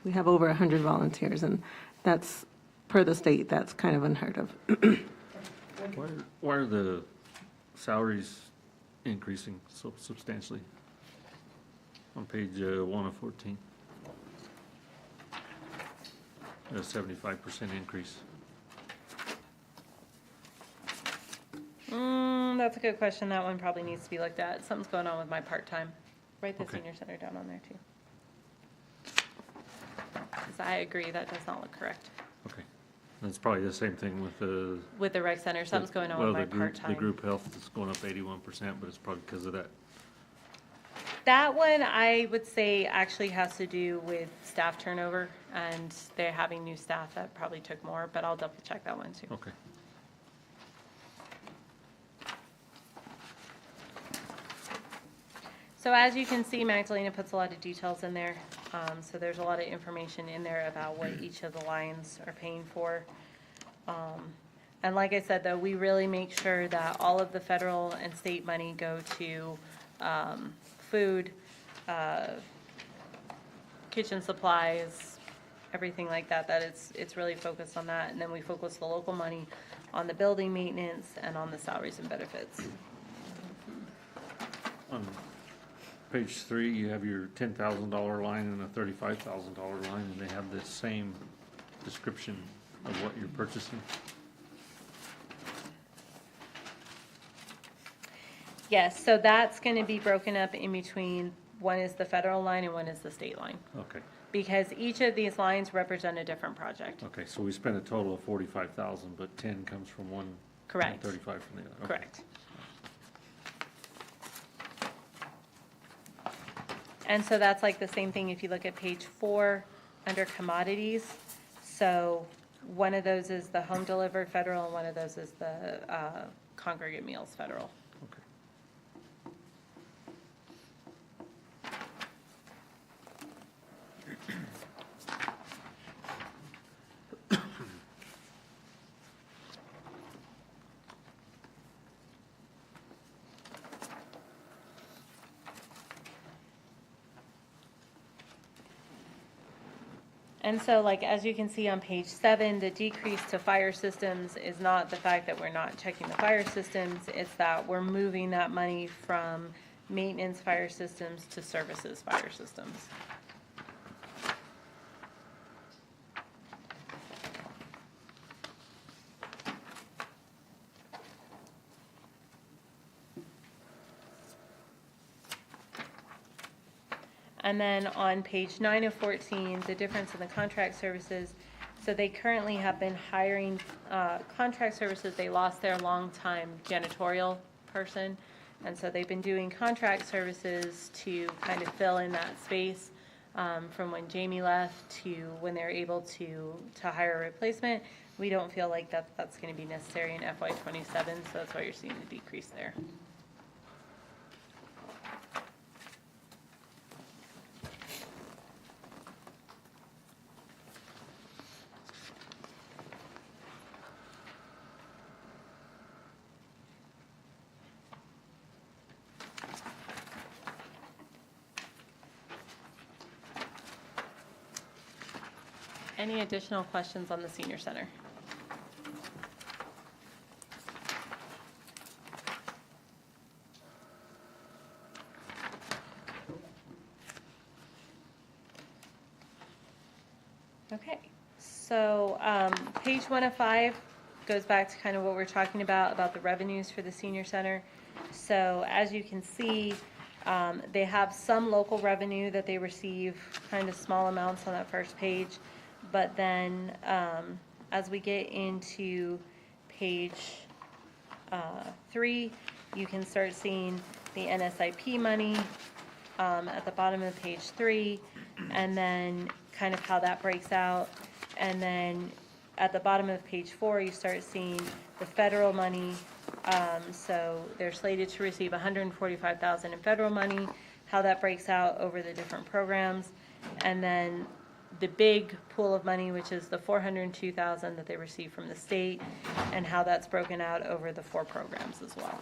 We have over 100 volunteers, and that's, per the state, that's kind of unheard of. Why are the salaries increasing so substantially? On page 1 of 14. A 75% increase. That's a good question. That one probably needs to be looked at. Something's going on with my part-time. Write the Okay. senior center down on there too. 'Cause I agree, that does not look correct. Okay. That's probably the same thing with the. With the rec center, something's going on with my The part-time. group health is going up 81%, but it's probably because of that. That one, I would say, actually has to do with staff turnover, and they're having new staff that probably took more, but I'll double check that one too. Okay. So as you can see, Magdalena puts a lot of details in there. So there's a lot of information in there about what each of the lines are paying for. And like I said, though, we really make sure that all of the federal and state money go to food, kitchen supplies, everything like that, that it's really focused on that. And then we focus the local money on the building maintenance and on the salaries and benefits. On page 3, you have your $10,000 line and a $35,000 line, and they have the same description of what you're purchasing. Yes, so that's going to be broken up in between, one is the federal line and one is the state line. Okay. Because each of these lines represent a different project. Okay, so we spent a total of 45,000, but 10 comes from one. Correct. And 35 from the other. Okay. Correct. And so that's like the same thing if you look at page 4 under commodities. So one of those is the home delivered federal and one of those is the congregate meals federal. Okay. And so like, as you can see on page 7, the decrease to fire systems is not the fact that we're not checking the fire systems, it's that we're moving that money from maintenance fire systems to services fire systems. And then on page 9 of 14, the difference in the contract services. So they currently have been hiring contract services. They lost their longtime janitorial person. And so they've been doing contract services to kind of fill in that space from when Jamie left to when they're able to hire a replacement. We don't feel like that's going to be necessary in FY27, so that's why you're seeing the decrease there. Any additional questions on the senior center? Okay, so page 105 goes back to kind of what we're talking about the revenues for the senior center. So as you can see, they have some local revenue that they receive, kind of small amounts on that first page. But then as we get into page 3, you can start seeing the NSIP money at the bottom of page 3, and then kind of how that breaks out. And then at the bottom of page 4, you start seeing the federal money. So they're slated to receive $145,000 in federal money, how that breaks out over the different programs. And then the big pool of money, which is the $402,000 that they receive from the state, and how that's broken out over the 4 programs as well.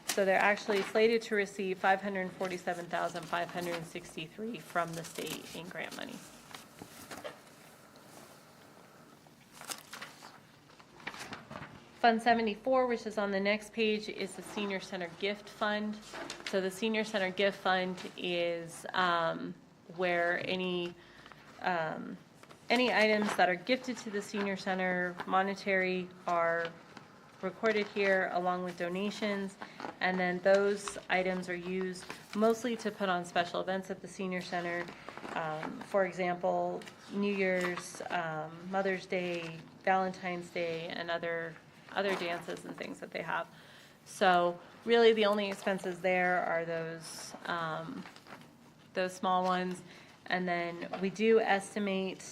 So they're actually slated to receive $547,563 from the state in grant money. Fund 74, which is on the next page, is the Senior Center Gift Fund. So the Senior Center Gift Fund is where any items that are gifted to the Senior Center, monetary, are recorded here along with donations, and then those items are used mostly to put on special events at the Senior Center. For example, New Year's, Mother's Day, Valentine's Day, and other dances and things that they have. So really the only expenses there are those small ones. And then we do estimate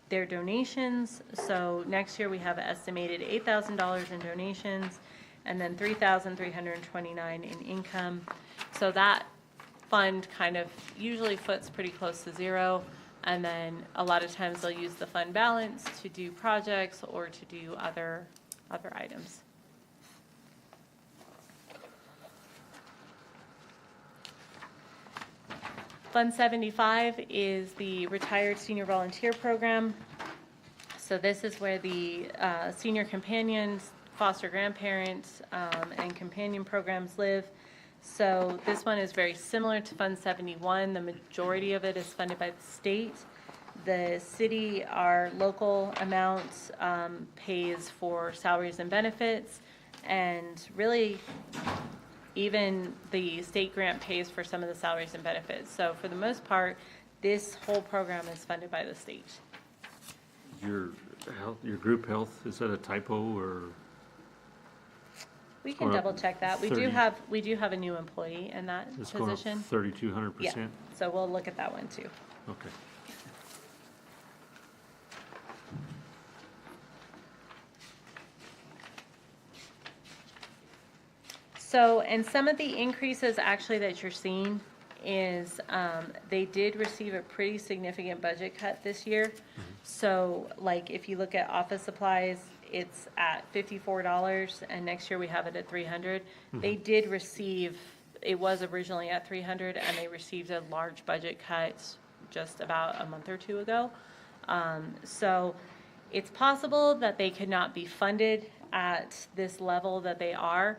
their donations. So next year we have estimated $8,000 in donations and then $3,329 in income. So that fund kind of usually foots pretty close to zero. And then a lot of times they'll use the fund balance to do projects or to do other items. Fund 75 is the Retired Senior Volunteer Program. So this is where the senior companions, foster grandparents, and companion programs live. So this one is very similar to Fund 71. The majority of it is funded by the state. The city, our local amount, pays for salaries and benefits, and really even the state grant pays for some of the salaries and benefits. So for the most part, this whole program is funded by the state. Your group health, is that a typo or? We can Or double check that. We 30. do have a new employee in that It's going up position. 3,200%? Yeah, so we'll look at that one too. Okay. So, and some of the increases actually that you're seeing is they did receive a pretty significant budget cut this year. So like if you look at office supplies, it's at $54 and next year we have it at $300. They did receive, it was originally at $300 and they received a large budget cut just about a month or two ago. So it's possible that they could not be funded at this level that they are,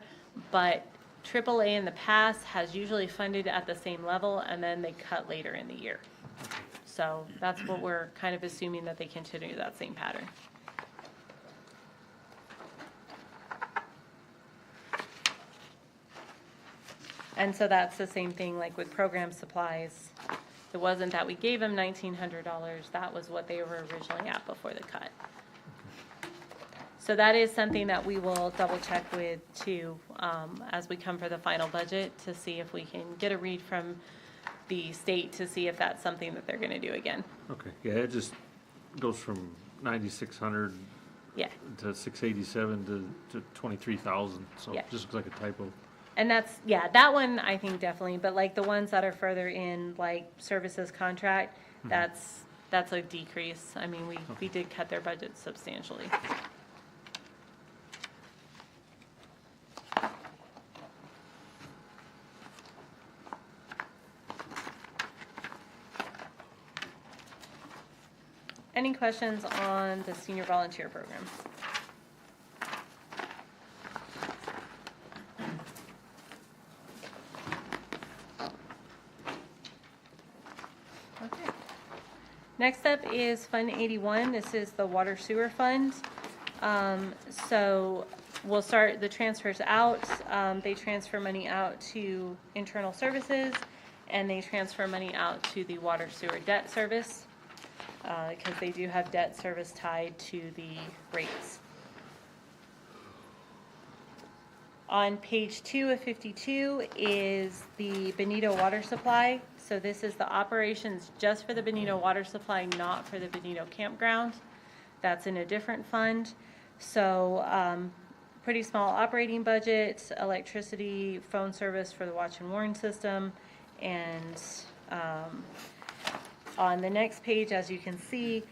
but AAA in the past has usually funded at the same level and then they cut later in the year. So that's what we're kind of assuming, that they continue that same pattern. And so that's the same thing like with program supplies. It wasn't that we gave them $1,900, that was what they were originally at before the cut. So that is something that we will double check with too, as we come for the final budget, to see if we can get a read from the state to see if that's something that they're gonna do again. Okay, yeah, it just goes from 9,600 Yeah, to 687 to 23,000, so Yeah. it just looks like a typo. and that's, yeah, that one I think definitely, but like the ones that are further in, like services contract, that's a decrease. I mean, we did cut their budget substantially. Any questions on the senior volunteer program? Okay. Next up is Fund 81. This is the water sewer fund. So we'll start the transfers out. They transfer money out to internal services, and they transfer money out to the water sewer debt service. because they do have debt service tied to the rates. On page 2 of 52 is the Benito water supply. So this is the operations just for the Benito water supply, not for the Benito campground. That's in a different fund. So pretty small operating budget, electricity, phone service for the watch and warn system. And on the next page, as you can see,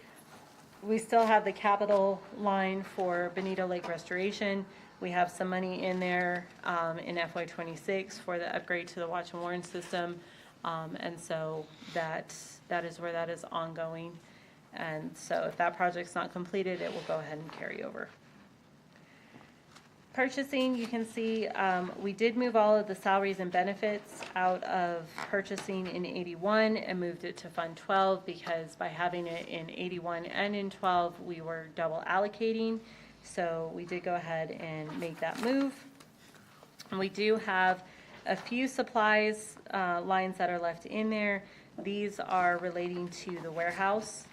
we still have the capital line for Benito Lake restoration. We have some money in there in FY26 for the upgrade to the watch and warn system. And so that is where that is ongoing. And so if that project's not completed, it will go ahead and carry over. Purchasing, you can see we did move all of the salaries and benefits out of purchasing in 81 and moved it to Fund 12 because by having it in 81 and in 12, we were double allocating. So we did go ahead and make that move. And we do have a few supplies lines that are left in there. These are relating to the warehouse.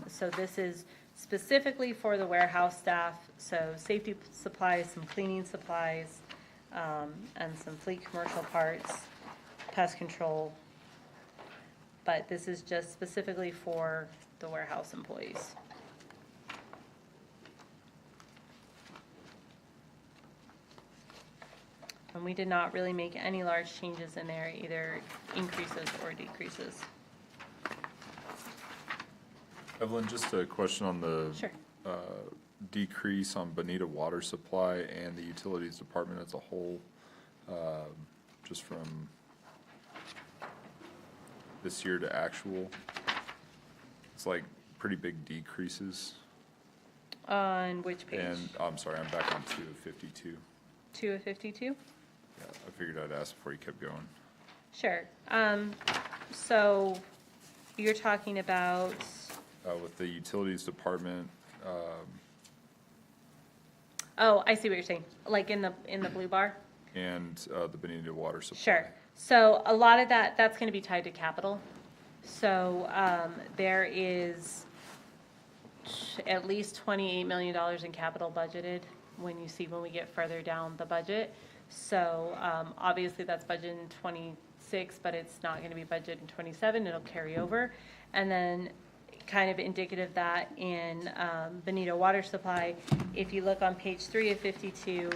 So this is specifically for the warehouse staff. So safety supplies, some cleaning supplies, and some fleet commercial parts, pest control. But this is just specifically for the warehouse employees. And we did not really make any large changes in there, either increases or decreases. Evelyn, just a question on the Sure. decrease on Bonita water supply and the utilities department as a whole, just from this year to actual. It's like pretty big decreases. On which page? And, I'm sorry, I'm back on 2 of 52. 2 of 52? Yeah, I figured I'd ask before you kept going. Sure. So you're talking about, With the utilities department, oh, I see what you're saying, like in the blue bar? and the Bonita water supply. Sure. So a lot of that's going to be tied to capital. So there is at least $28 million in capital budgeted when we get further down the budget. So obviously that's budgeted in 26, but it's not going to be budgeted in 27. It'll carry over. And then kind of indicative that in Benito water supply, if you look on page 3 of 52,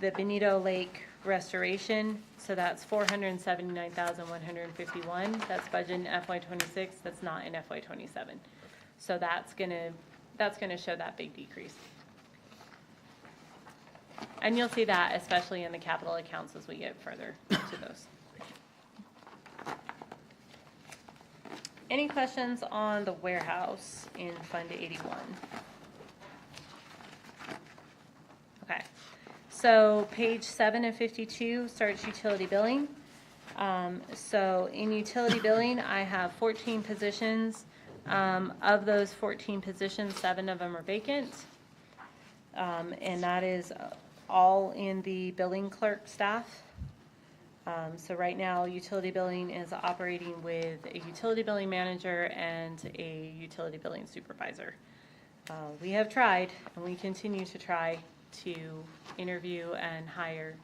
the Benito Lake restoration, so that's $479,151. That's budgeted in FY26. That's not in FY27. So that's gonna show that big decrease. And you'll see that especially in the capital accounts as we get further into those. Any questions on the warehouse in Fund 81? Okay, so page 7 of 52 starts utility billing. So in utility billing, I have 14 positions. Of those 14 positions, 7 of them are vacant. And that is all in the billing clerk staff. So right now, utility billing is operating with a utility billing manager and a utility billing supervisor. We have tried, and we continue to try to interview and hire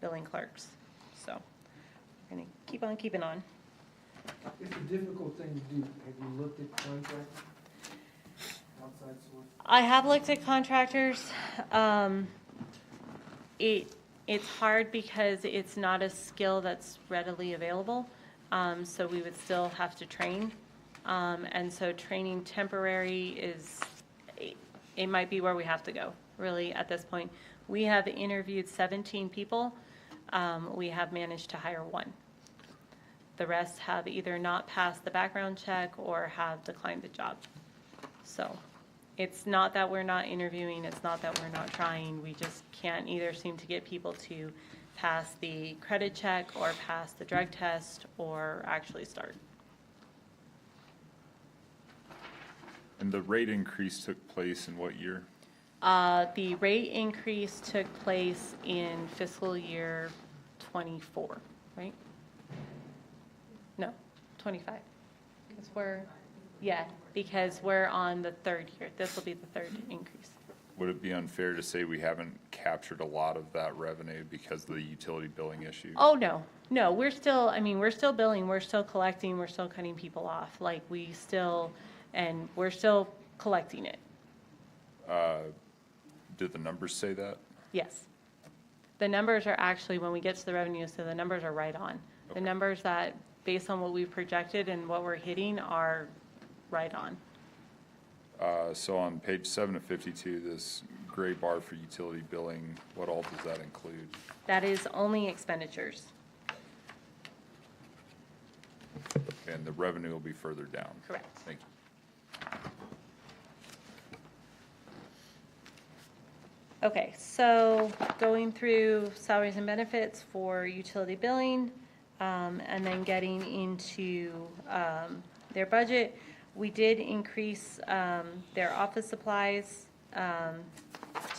billing clerks. So we're going to keep on keeping on. It's a difficult thing to do. Have you looked at contracts? Outside source? I have looked at contractors. It's hard because it's not a skill that's readily available. So we would still have to train. And so training temporary it might be where we have to go, really, at this point. We have interviewed 17 people. We have managed to hire 1. The rest have either not passed the background check or have declined the job. So it's not that we're not interviewing, it's not that we're not trying, we just can't either seem to get people to pass the credit check or pass the drug test or actually start. And the rate increase took place in what year? The rate increase took place in fiscal year 24, right? No, 25, because we're Yeah, because we're on the third year. This will be the third increase. Would it be unfair to say we haven't captured a lot of that revenue because of the utility billing issue? Oh, no, no, we're still, I mean, we're still billing, we're still collecting, we're still cutting people off. Like, we still, and we're still collecting it. Did the numbers say that? Yes. The numbers are actually, when we get to the revenue, so the numbers are right on. The Okay. numbers that, based on what we've projected and what we're hitting, are right on. So on page 7 of 52, this gray bar for utility billing, what all does that include? That is only expenditures. And the revenue will be further down? Correct. Thank you. Okay, so going through salaries and benefits for utility billing, and then getting into their budget, we did increase their office supplies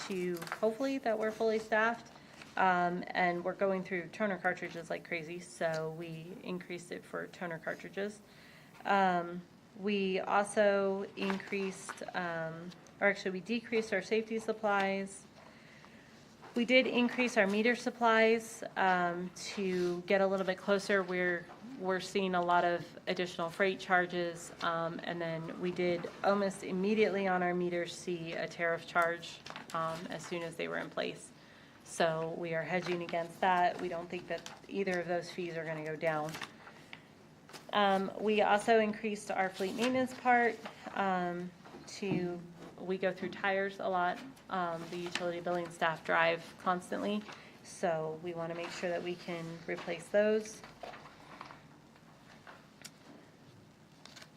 to hopefully that we're fully staffed. And we're going through toner cartridges like crazy, so we increased it for toner cartridges. We also increased, or actually we decreased our safety supplies. We did increase our meter supplies to get a little bit closer. We're seeing a lot of additional freight charges, and then we did almost immediately on our meters see a tariff charge as soon as they were in place. So we are hedging against that. We don't think that either of those fees are going to go down. We also increased our fleet maintenance part we go through tires a lot. The utility billing staff drive constantly, so we want to make sure that we can replace those.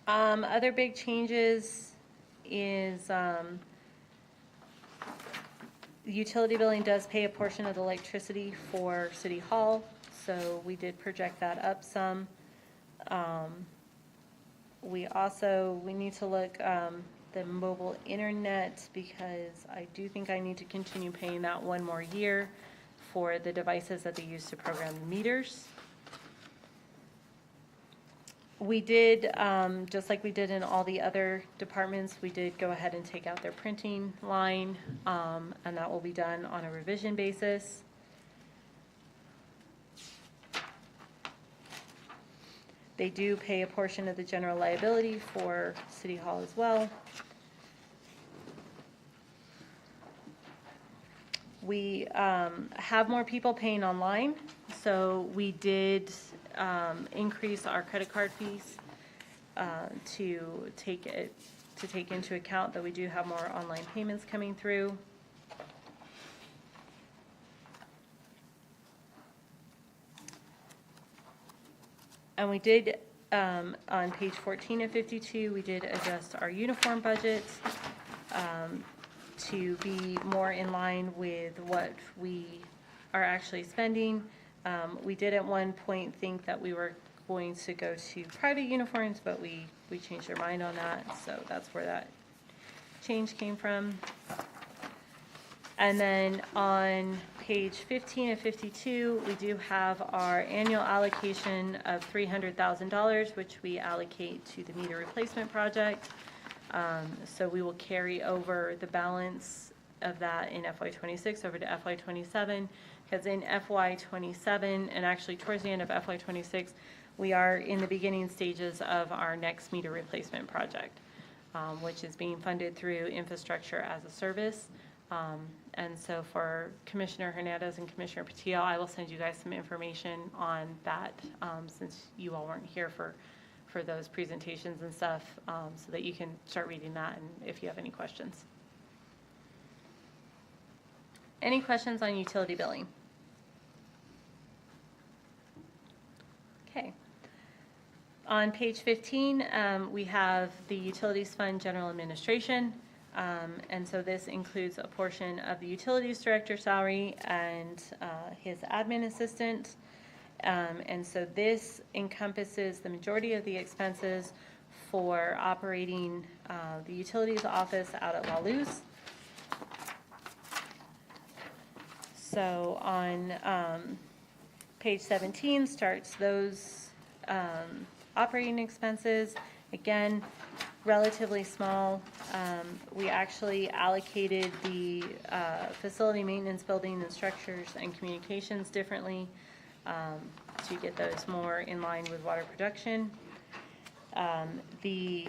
Other big changes is utility billing does pay a portion of the electricity for City Hall, so we did project that up some. We need to look the mobile internet, because I do think I need to continue paying that one more year for the devices that they use to program the meters. We did, just like we did in all the other departments, we did go ahead and take out their printing line, and that will be done on a revision basis. They do pay a portion of the general liability for City Hall as well. We have more people paying online, so we did increase our credit card fees to take into account that we do have more online payments coming through. And we did, on page 14 of 52, we did adjust our uniform budget to be more in line with what we are actually spending. We did at one point think that we were going to go to private uniforms, but we changed our mind on that, so that's where that change came from. And then on page 15 of 52, we do have our annual allocation of $300,000, which we allocate to the meter replacement project. So we will carry over the balance of that in FY26 over to FY27, because in FY27, and actually towards the end of FY26, we are in the beginning stages of our next meter replacement project, which is being funded through Infrastructure as a Service. And so for Commissioner Hernandez and Commissioner Patillo, I will send you guys some information on that, since you all weren't here for those presentations and stuff, so that you can start reading that and if you have any questions. Any questions on utility billing? Okay. On page 15, we have the Utilities Fund General Administration. And so this includes a portion of the Utilities Director salary and his admin assistant. And so this encompasses the majority of the expenses for operating the utilities office out at La Luz. So on page 17 starts those operating expenses. Again, relatively small. We actually allocated the facility maintenance, building and structures and communications differently to get those more in line with water production. The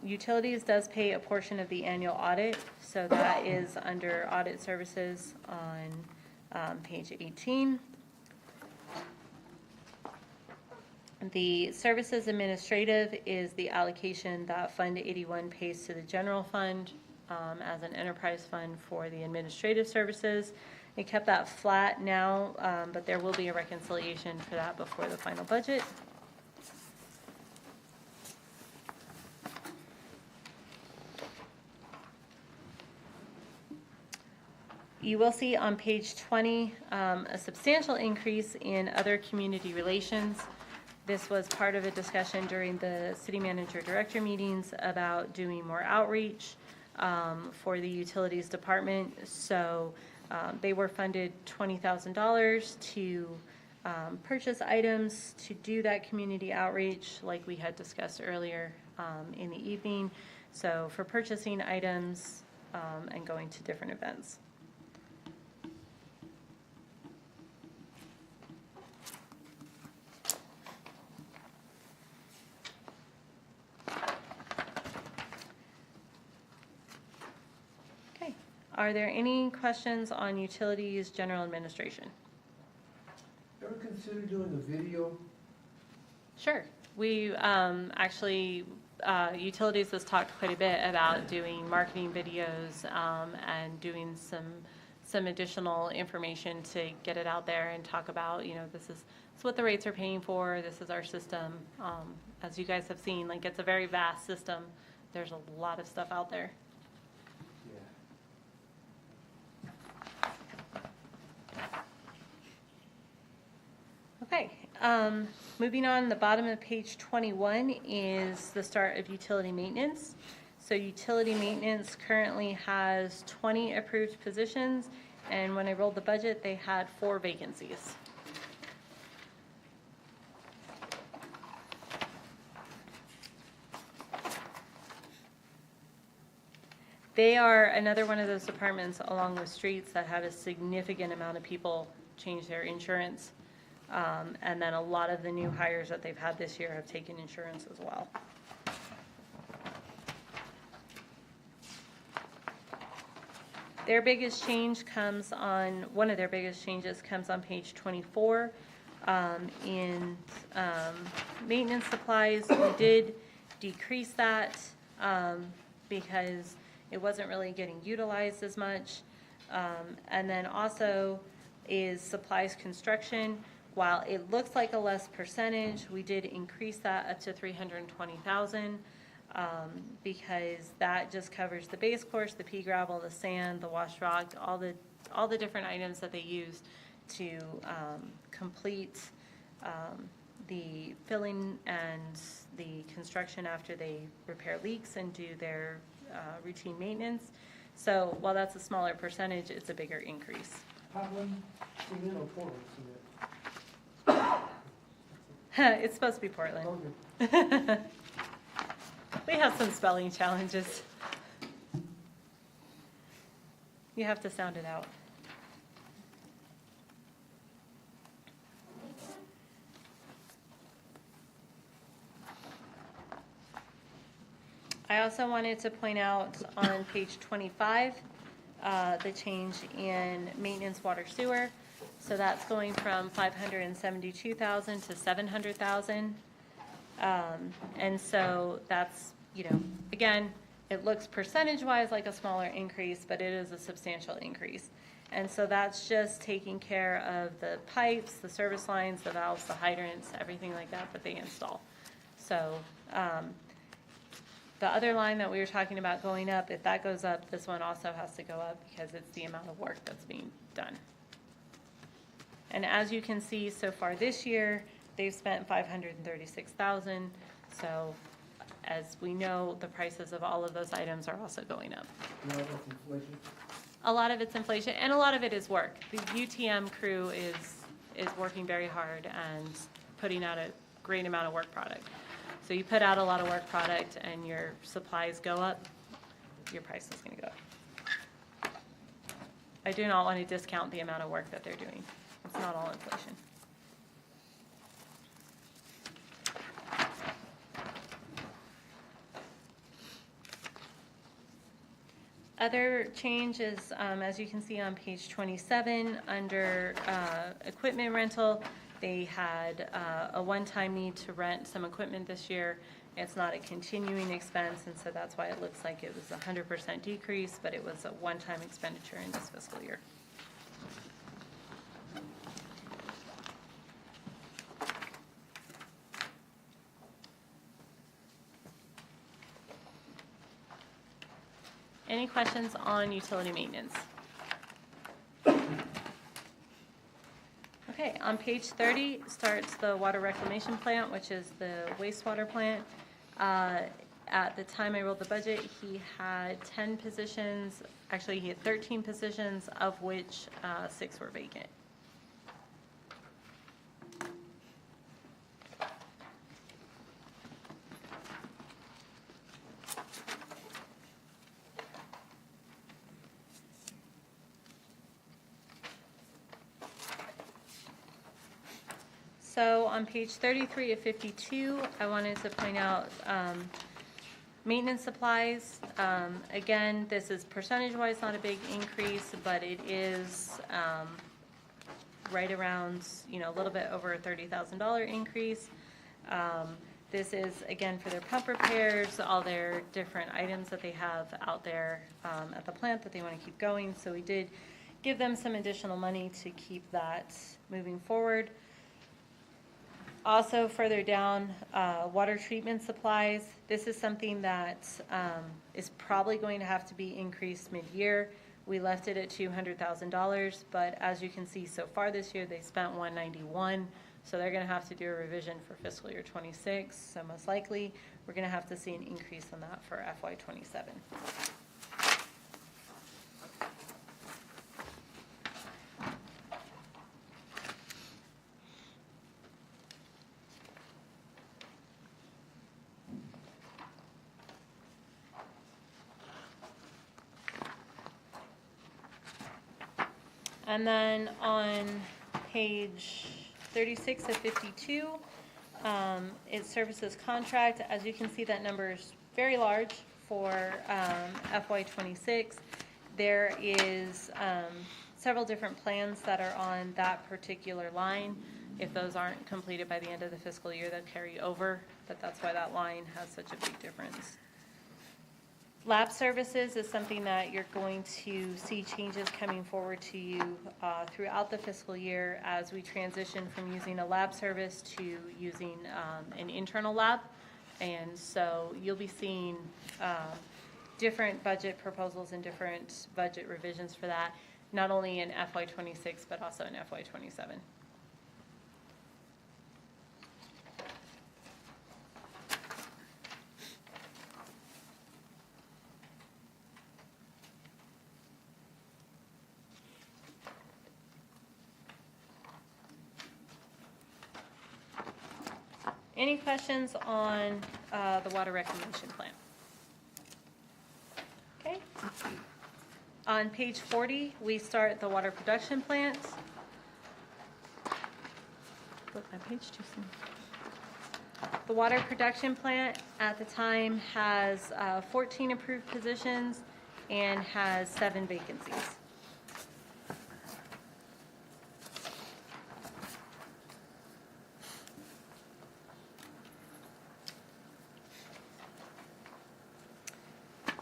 utilities does pay a portion of the annual audit, so that is under audit services on page 18. The services administrative is the allocation that Fund 81 pays to the general fund as an enterprise fund for the administrative services. We kept that flat now, but there will be a reconciliation for that before the final budget. You will see on page 20 a substantial increase in other community relations. This was part of a discussion during the city manager director meetings about doing more outreach for the utilities department. So they were funded $20,000 to purchase items to do that community outreach like we had discussed earlier in the evening. So for purchasing items and going to different events. Are there any questions on utilities general administration? Ever consider doing a video? Sure. We actually, utilities has talked quite a bit about doing marketing videos and doing some additional information to get it out there and talk about, you know, this is what the rates are paying for, this is our system. As you guys have seen, like, it's a very vast system. There's a lot of stuff out there. Okay, moving on, the bottom of page 21 is the start of utility maintenance. So utility maintenance currently has 20 approved positions, and when I rolled the budget, they had 4 vacancies. They are another one of those departments along with streets that had a significant amount of people change their insurance. And then a lot of the new hires that they've had this year have taken insurance as well. Their biggest change comes on, one of their biggest changes comes on page 24. In maintenance supplies, we did decrease that because it wasn't really getting utilized as much. And then also is supplies construction. While it looks like a less percentage, we did increase that up to $320,000 because that just covers the base course, the pea gravel, the sand, the wash rock, all the different items that they use to complete the filling and the construction after they repair leaks and do their routine maintenance. So while that's a smaller percentage, it's a bigger increase. Portland cement or Portland cement? It's supposed to be Portland. Okay. We have some spelling challenges. You have to sound it out. I also wanted to point out on page 25, the change in maintenance water sewer. So that's going from $572,000 to $700,000. And so that's, you know, again, it looks percentage-wise like a smaller increase, but it is a substantial increase. And so that's just taking care of the pipes, the service lines, the valves, the hydrants, everything like that that they install. So the other line that we were talking about going up, if that goes up, this one also has to go up because it's the amount of work that's being done. And as you can see, so far this year, they've spent $536,000. So as we know, the prices of all of those items are also going up. No, that's inflation. A lot of it's inflation, and a lot of it is work. The UTM crew is working very hard and putting out a great amount of work product. So you put out a lot of work product and your supplies go up, your price is going to go up. I do not want to discount the amount of work that they're doing. It's not all inflation. Other changes, as you can see on page 27, under equipment rental, they had a one-time need to rent some equipment this year. It's not a continuing expense, and so that's why it looks like it was a 100% decrease, but it was a one-time expenditure in this fiscal year. Any questions on utility maintenance? Okay, on page 30 starts the water reclamation plant, which is the wastewater plant. At the time I rolled the budget, he had 10 positions, actually he had 13 positions, of which 6 were vacant. So on page 33 of 52, I wanted to point out maintenance supplies. Again, this is percentage-wise not a big increase, but it is right around, a little bit over a $30,000 increase. This is, again, for their pump repairs, all their different items that they have out there at the plant that they want to keep going. So we did give them some additional money to keep that moving forward. Also, further down, water treatment supplies. This is something that is probably going to have to be increased mid-year. We left it at $200,000, but as you can see so far this year, they spent $191,000, so they're going to have to do a revision for fiscal year '26. So most likely, we're going to have to see an increase on that for FY '27. And then on page 36 of 52, it's services contract. As you can see, that number is very large for FY '26. There is several different plans that are on that particular line. If those aren't completed by the end of the fiscal year, they'll carry over, but that's why that line has such a big difference. Lab services is something that you're going to see changes coming forward to you throughout the fiscal year as we transition from using a lab service to using an internal lab. And so you'll be seeing different budget proposals and different budget revisions for that, not only in FY '26, but also in FY '27. Any questions on the water reclamation plan? Okay. On page 40, we start the water production plant. Flip my page too soon. The water production plant at the time has 14 approved positions and has 7 vacancies.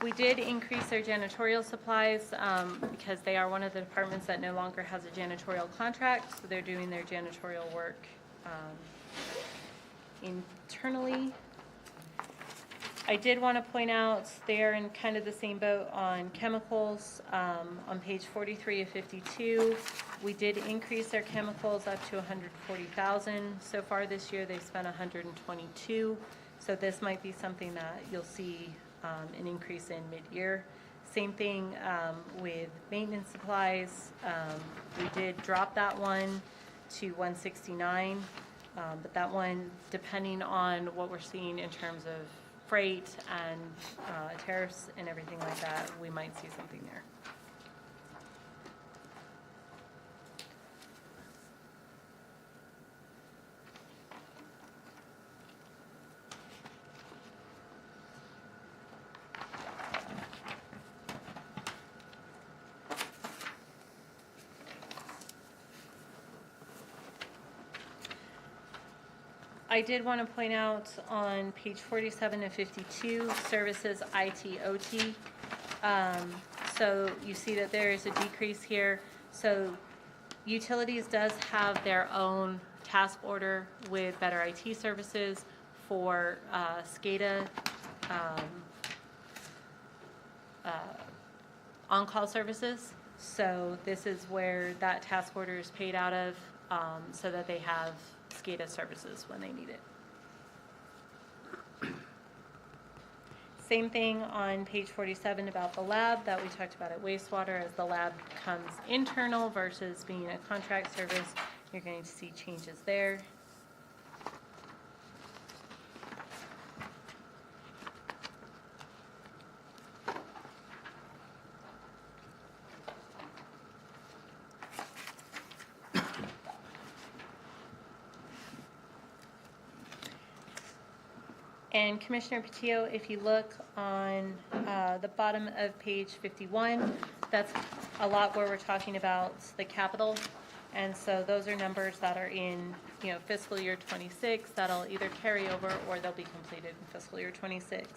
We did increase their janitorial supplies because they are one of the departments that no longer has a janitorial contract, so they're doing their janitorial work internally. I did want to point out they're in kind of the same boat on chemicals. On page 43 of 52, we did increase their chemicals up to $140,000. So far this year, they've spent $122,000. So this might be something that you'll see an increase in mid-year. Same thing with maintenance supplies. We did drop that one to $169,000. But that one, depending on what we're seeing in terms of freight and tariffs and everything like that, we might see something there. I did want to point out on page 47 and 52, services IT OT. So you see that there is a decrease here. So utilities does have their own task order with Better IT Services for SCADA on-call services. So this is where that task order is paid out of, so that they have SCADA services when they need it. Same thing on page 47 about the lab that we talked about at wastewater. As the lab becomes internal versus being a contract service, you're going to see changes there. And Commissioner Patillo, if you look on the bottom of page 51, that's a lot where we're talking about the capital. And so those are numbers that are in, fiscal year 26 that'll either carry over or they'll be completed in fiscal year 26.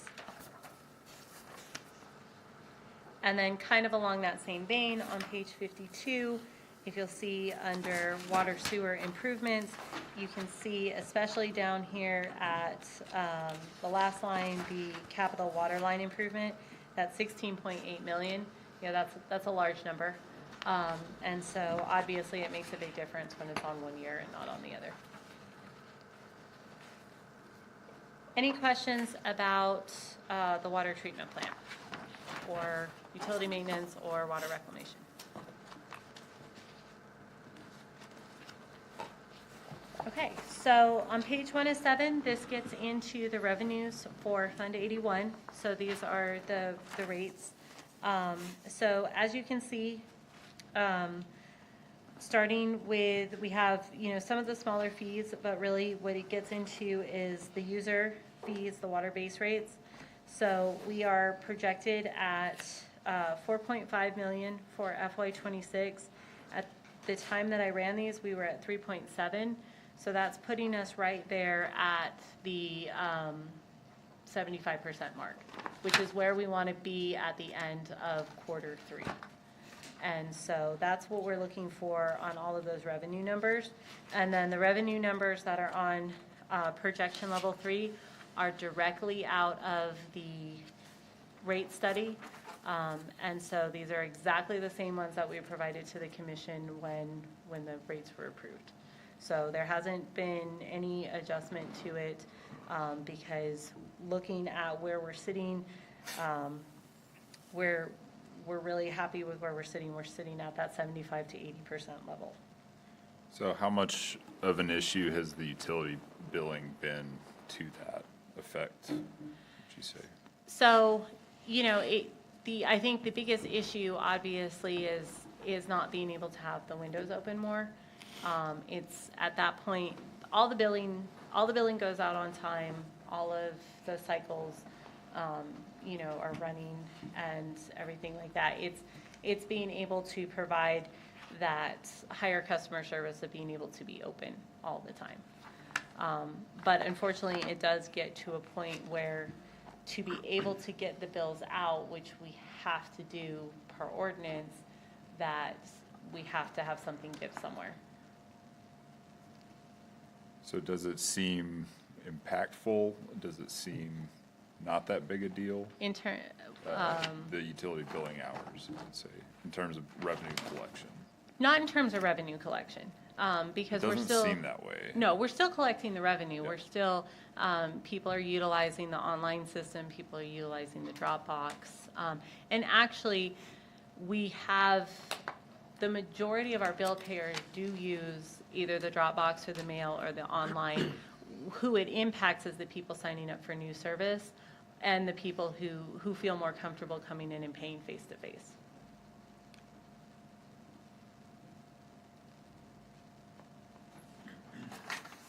And then kind of along that same vein, on page 52, if you'll see under water sewer improvements, you can see, especially down here at the last line, the capital water line improvement, that's 16.8 million. That's a large number. And so obviously it makes a big difference when it's on one year and not on the other. Any questions about the water treatment plant or utility maintenance or water reclamation? Okay, so on page 107, this gets into the revenues for Fund 81. So these are the rates. So as you can see, starting with, we have, some of the smaller fees, but really what it gets into is the user fees, the water base rates. So we are projected at 4.5 million for FY26. At the time that I ran these, we were at 3.7. So that's putting us right there at the 75% mark, which is where we want to be at the end of quarter 3. And so that's what we're looking for on all of those revenue numbers. And then the revenue numbers that are on projection level 3 are directly out of the rate study. And so these are exactly the same ones that we provided to the commission when the rates were approved. So there hasn't been any adjustment to it because looking at where we're sitting, we're really happy with where we're sitting. We're sitting at that 75 to 80% level. So how much of an issue has the utility billing been to that effect, would you say? So, I think the biggest issue obviously is not being able to have the windows open more. It's at that point, all the billing goes out on time. All of the cycles, are running and everything like that. It's being able to provide that higher customer service of being able to be open all the time. But unfortunately, it does get to a point where to be able to get the bills out, which we have to do per ordinance, that we have to have something give somewhere. So does it seem impactful? Does it seem not that big a deal? The utility billing hours, you could say, in terms of revenue collection. Not in terms of revenue collection, because we're still. It doesn't seem that way. No, we're still collecting the revenue. Yeah. We're still, people are utilizing the online system, people are utilizing the Dropbox. And actually, we have the majority of our bill payers do use either the Dropbox or the mail or the online. Who it impacts is the people signing up for new service and the people who feel more comfortable coming in and paying face-to-face.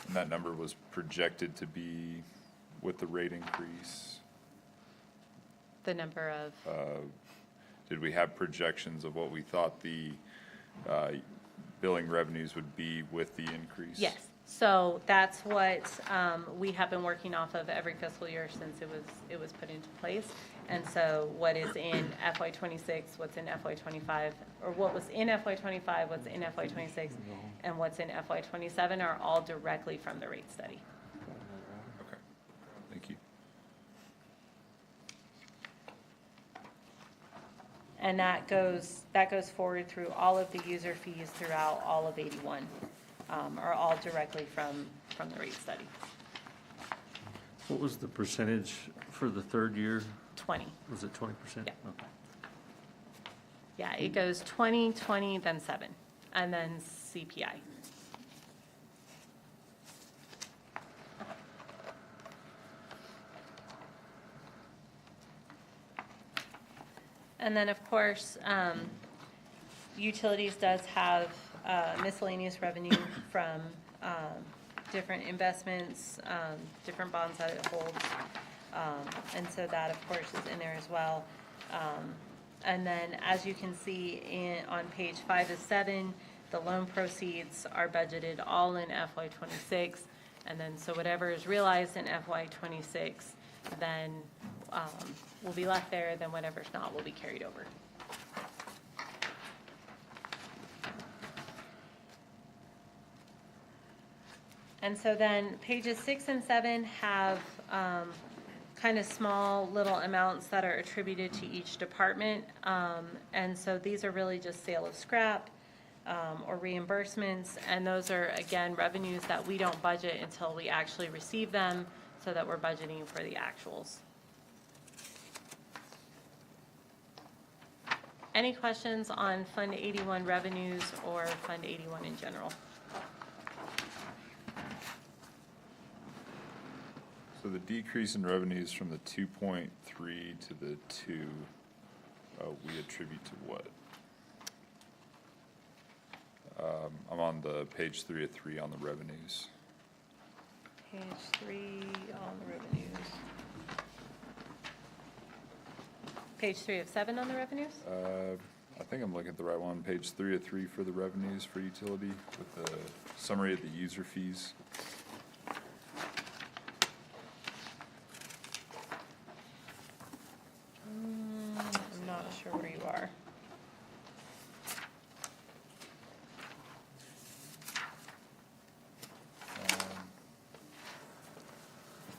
And that number was projected to be with the rate increase. The number of, Did we have projections of what we thought the billing revenues would be with the increase? yes. So that's what we have been working off of every fiscal year since it was put into place. And so what is in FY '26, what's in FY '25, or what was in FY '25, what's in FY '26, and what's in FY '27 are all directly from the rate study. Okay, thank you. And that goes forward through all of the user fees throughout all of 81, are all directly from the rate study. What was the percentage for the third year? 20. Was it 20%? Yeah. Okay. Yeah, it goes 20, 20, then 7, and then CPI. And then, of course, utilities does have miscellaneous revenue from different investments, different bonds that it holds. And so that, of course, is in there as well. And then, as you can see on page 5 of 7, the loan proceeds are budgeted all in FY '26. And then, so whatever is realized in FY '26, then will be left there, then whatever's not will be carried over. And so then pages 6 and 7 have kind of small little amounts that are attributed to each department. And so these are really just sale of scrap or reimbursements. And those are, again, revenues that we don't budget until we actually receive them, so that we're budgeting for the actuals. Any questions on Fund 81 revenues or Fund 81 in general? So the decrease in revenues from the 2.3 to the 2, we attribute to what? I'm on the page 3 of 3 on the revenues. Page 3 on the revenues. Page 3 of 7 on the revenues? I think I'm looking at the right one. Page 3 of 3 for the revenues for utility with the summary of the user fees. I'm not sure where you are.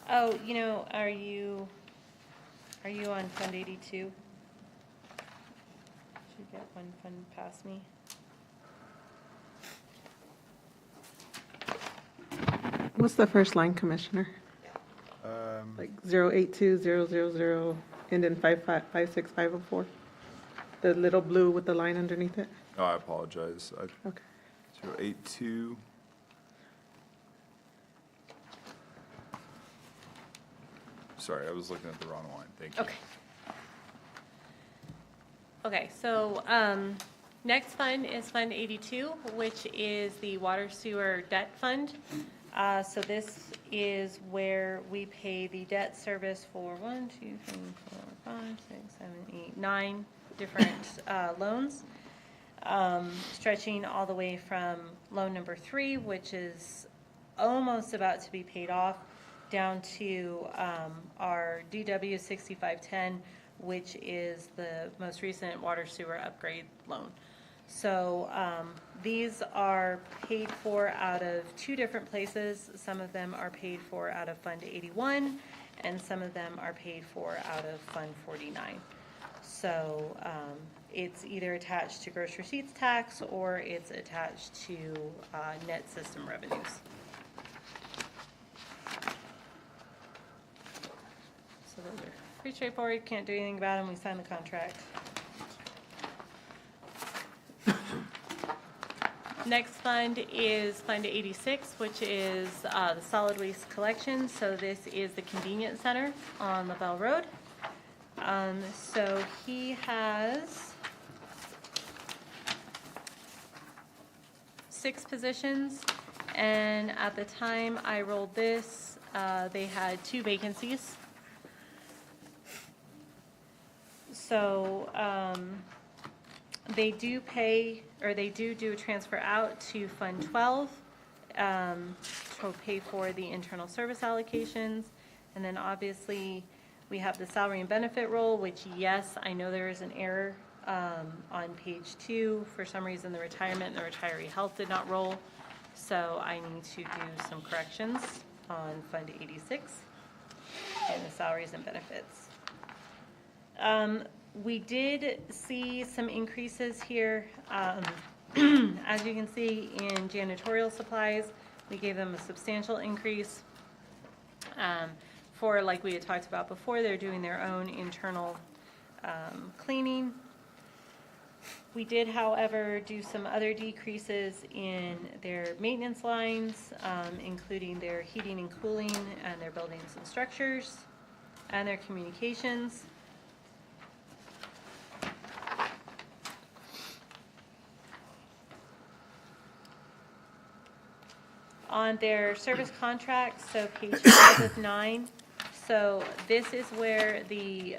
Oh, you know, are you on Fund 82? Should get one fund past me. What's the first line, Commissioner? Like 082000 and then 56504? The little blue with the line underneath it? Oh, I apologize. Okay. 082. Sorry, I was looking at the wrong line. Thank you. Okay. Okay, so next fund is Fund 82, which is the Water Sewer Debt Fund. So this is where we pay the debt service for 1, 2, 3, 4, 5, 6, 7, 8, 9 different loans, stretching all the way from loan number 3, which is almost about to be paid off, down to our DW 6510, which is the most recent water sewer upgrade loan. So these are paid for out of 2 different places. Some of them are paid for out of Fund 81, and some of them are paid for out of Fund 49. So it's either attached to gross receipts tax or it's attached to net system revenues. So those are pretty straightforward, can't do anything about them, we sign the contract. Next fund is Fund 86, which is the solid waste collection. So this is the convenience center on LaBelle Road. So he has 6 positions, and at the time I rolled this, they had 2 vacancies. So they do pay, or they do a transfer out to Fund 12 to pay for the internal service allocations. And then obviously, we have the salary and benefit roll, which, yes, I know there is an error on page 2. For some reason, the retirement and the retiree health did not roll. So I need to do some corrections on Fund 86 and the salaries and benefits. We did see some increases here. As you can see in janitorial supplies, we gave them a substantial increase. For, like we had talked about before, they're doing their own internal cleaning. We did, however, do some other decreases in their maintenance lines, including their heating and cooling and their buildings and structures and their communications. On their service contracts, so page 5 of 9, so this is where the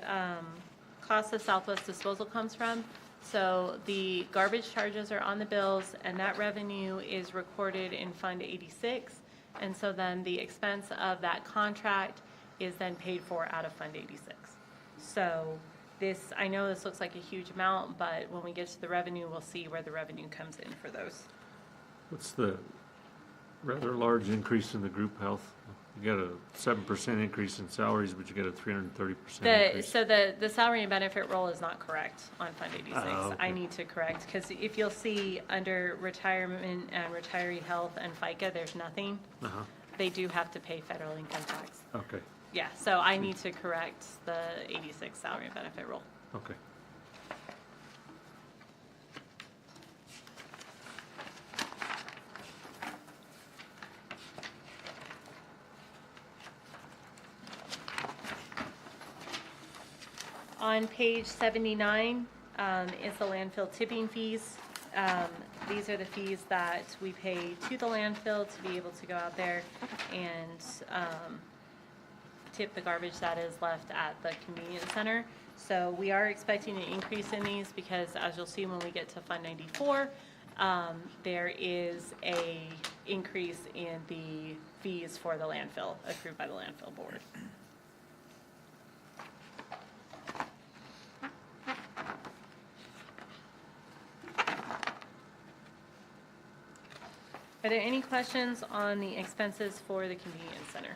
cost of Southwest disposal comes from. So the garbage charges are on the bills, and that revenue is recorded in Fund 86. And so then the expense of that contract is then paid for out of Fund 86. So this, I know this looks like a huge amount, but when we get to the revenue, we'll see where the revenue comes in for those. What's the rather large increase in the group health? You got a 7% increase in salaries, but you got a 330% increase. So the salary and benefit roll is not correct on Fund 86. Okay. I need to correct, because if you'll see under retirement and retiree health and FICA, there's nothing. Uh-huh. They do have to pay federal income tax. Okay, Yeah, so I need to correct the 86 salary and benefit roll. okay. On page 79 is the landfill tipping fees. These are the fees that we pay to the landfill to be able to go out there and tip the garbage that is left at the convenience center. So we are expecting an increase in these because, as you'll see when we get to Fund 94, there is a increase in the fees for the landfill approved by the landfill board. Are there any questions on the expenses for the convenience center?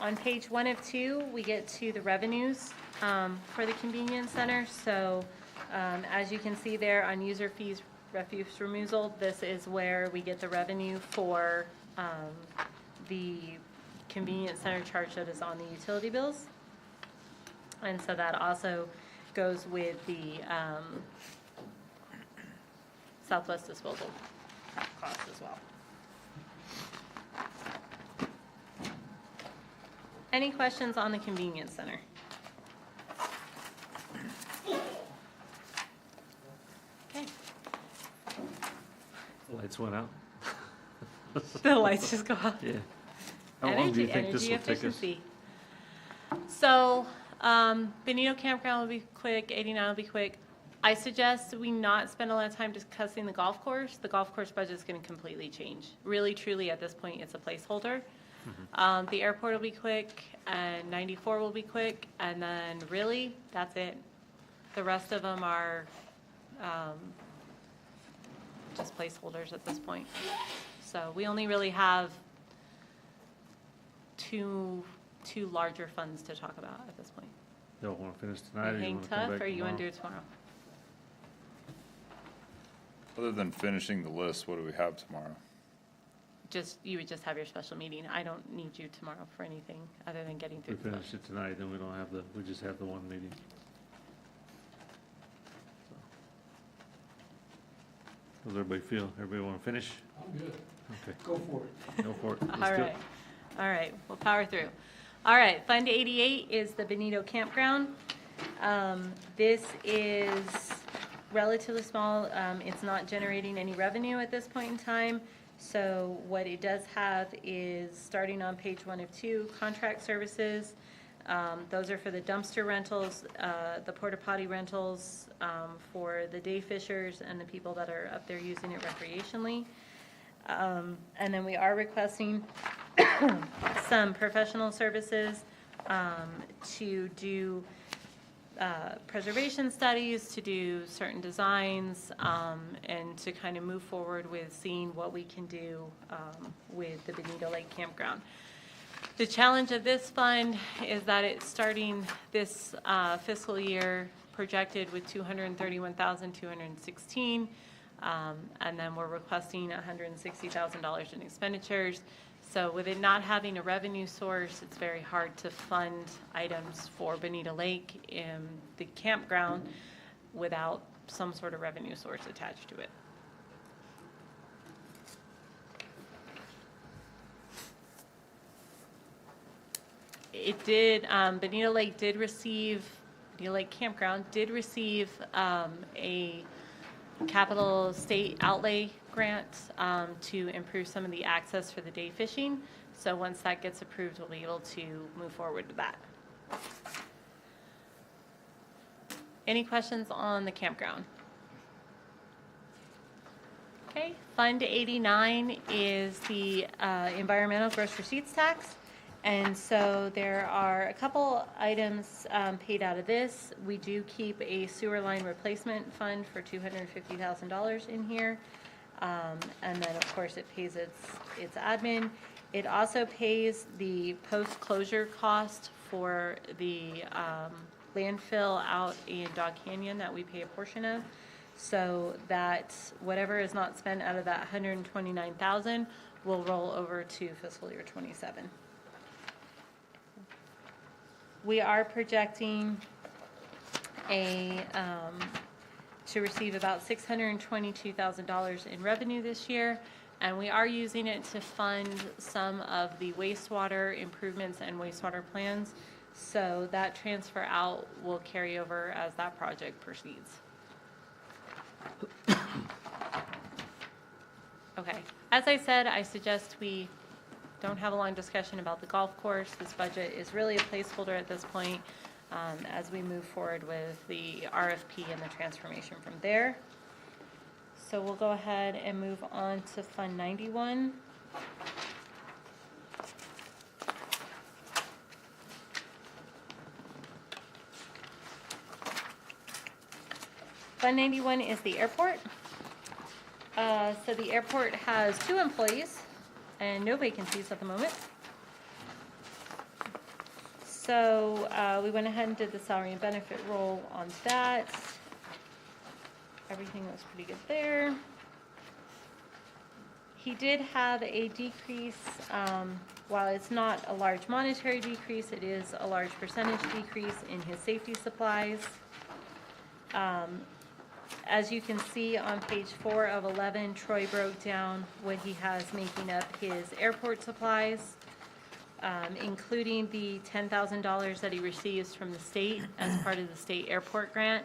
On page 1 of 2, we get to the revenues for the convenience center. So as you can see there on user fees, refuse removal, this is where we get the revenue for the convenience center charge that is on the utility bills. And so that also goes with the Southwest disposal cost as well. Any questions on the convenience center? Okay. The lights went out? The lights just go off. Yeah. How long do you think this Energy will take us? efficiency. So, Benito Campground will be quick, 89 will be quick. I suggest we not spend a lot of time discussing the golf course. The golf course budget is going to completely change. Really, truly, at this point, it's a placeholder. The airport will be quick, and 94 will be quick, and then really, that's it. The rest of them are just placeholders at this point. So we only really have two larger funds to talk about at this point. Y'all want to finish tonight, or you Hang want to come tough, back or you want to do tomorrow? it tomorrow? Other than finishing the list, what do we have tomorrow? you would just have your special meeting. I don't need you tomorrow for anything other than getting We through the finish it tonight, then we don't have we just have the one meeting. How does everybody feel? Everybody want to finish? I'm good. Okay, Go for it. go for it. All Let's do it. right, all right, we'll power through. All right, Fund 88 is the Benito Campground. This is relatively small. It's not generating any revenue at this point in time. So what it does have is, starting on page 1 of 2, contract services. Those are for the dumpster rentals, the porta potty rentals, for the day fishers and the people that are up there using it recreationally. And then we are requesting some professional services to do preservation studies, to do certain designs, and to kind of move forward with seeing what we can do with the Benito Lake Campground. The challenge of this fund is that it's starting this fiscal year projected with $231,216, and then we're requesting $160,000 in expenditures. So with it not having a revenue source, it's very hard to fund items for Bonita Lake in the campground without some sort of revenue source attached to it. It did, Bonita Lake Campground did receive a capital state outlay grant to improve some of the access for the day fishing. So once that gets approved, we'll be able to move forward with that. Any questions on the campground? Okay, Fund 89 is the environmental gross receipts tax. And so there are a couple items paid out of this. We do keep a sewer line replacement fund for $250,000 in here. And then, of course, it pays its admin. It also pays the post-closure cost for the landfill out in Dog Canyon that we pay a portion of. So that whatever is not spent out of that $129,000 will roll over to fiscal year 27. We are projecting to receive about $622,000 in revenue this year, and we are using it to fund some of the wastewater improvements and wastewater plans. So that transfer out will carry over as that project proceeds. Okay, as I said, I suggest we don't have a long discussion about the golf course. This budget is really a placeholder at this point as we move forward with the RFP and the transformation from there. So we'll go ahead and move on to Fund 91. Fund 91 is the airport. So the airport has 2 employees and no vacancies at the moment. So we went ahead and did the salary and benefit roll on that. Everything was pretty good there. He did have a decrease, while it's not a large monetary decrease, it is a large percentage decrease in his safety supplies. As you can see on page 4 of 11, Troy broke down what he has making up his airport supplies, including the $10,000 that he receives from the state as part of the state airport grant,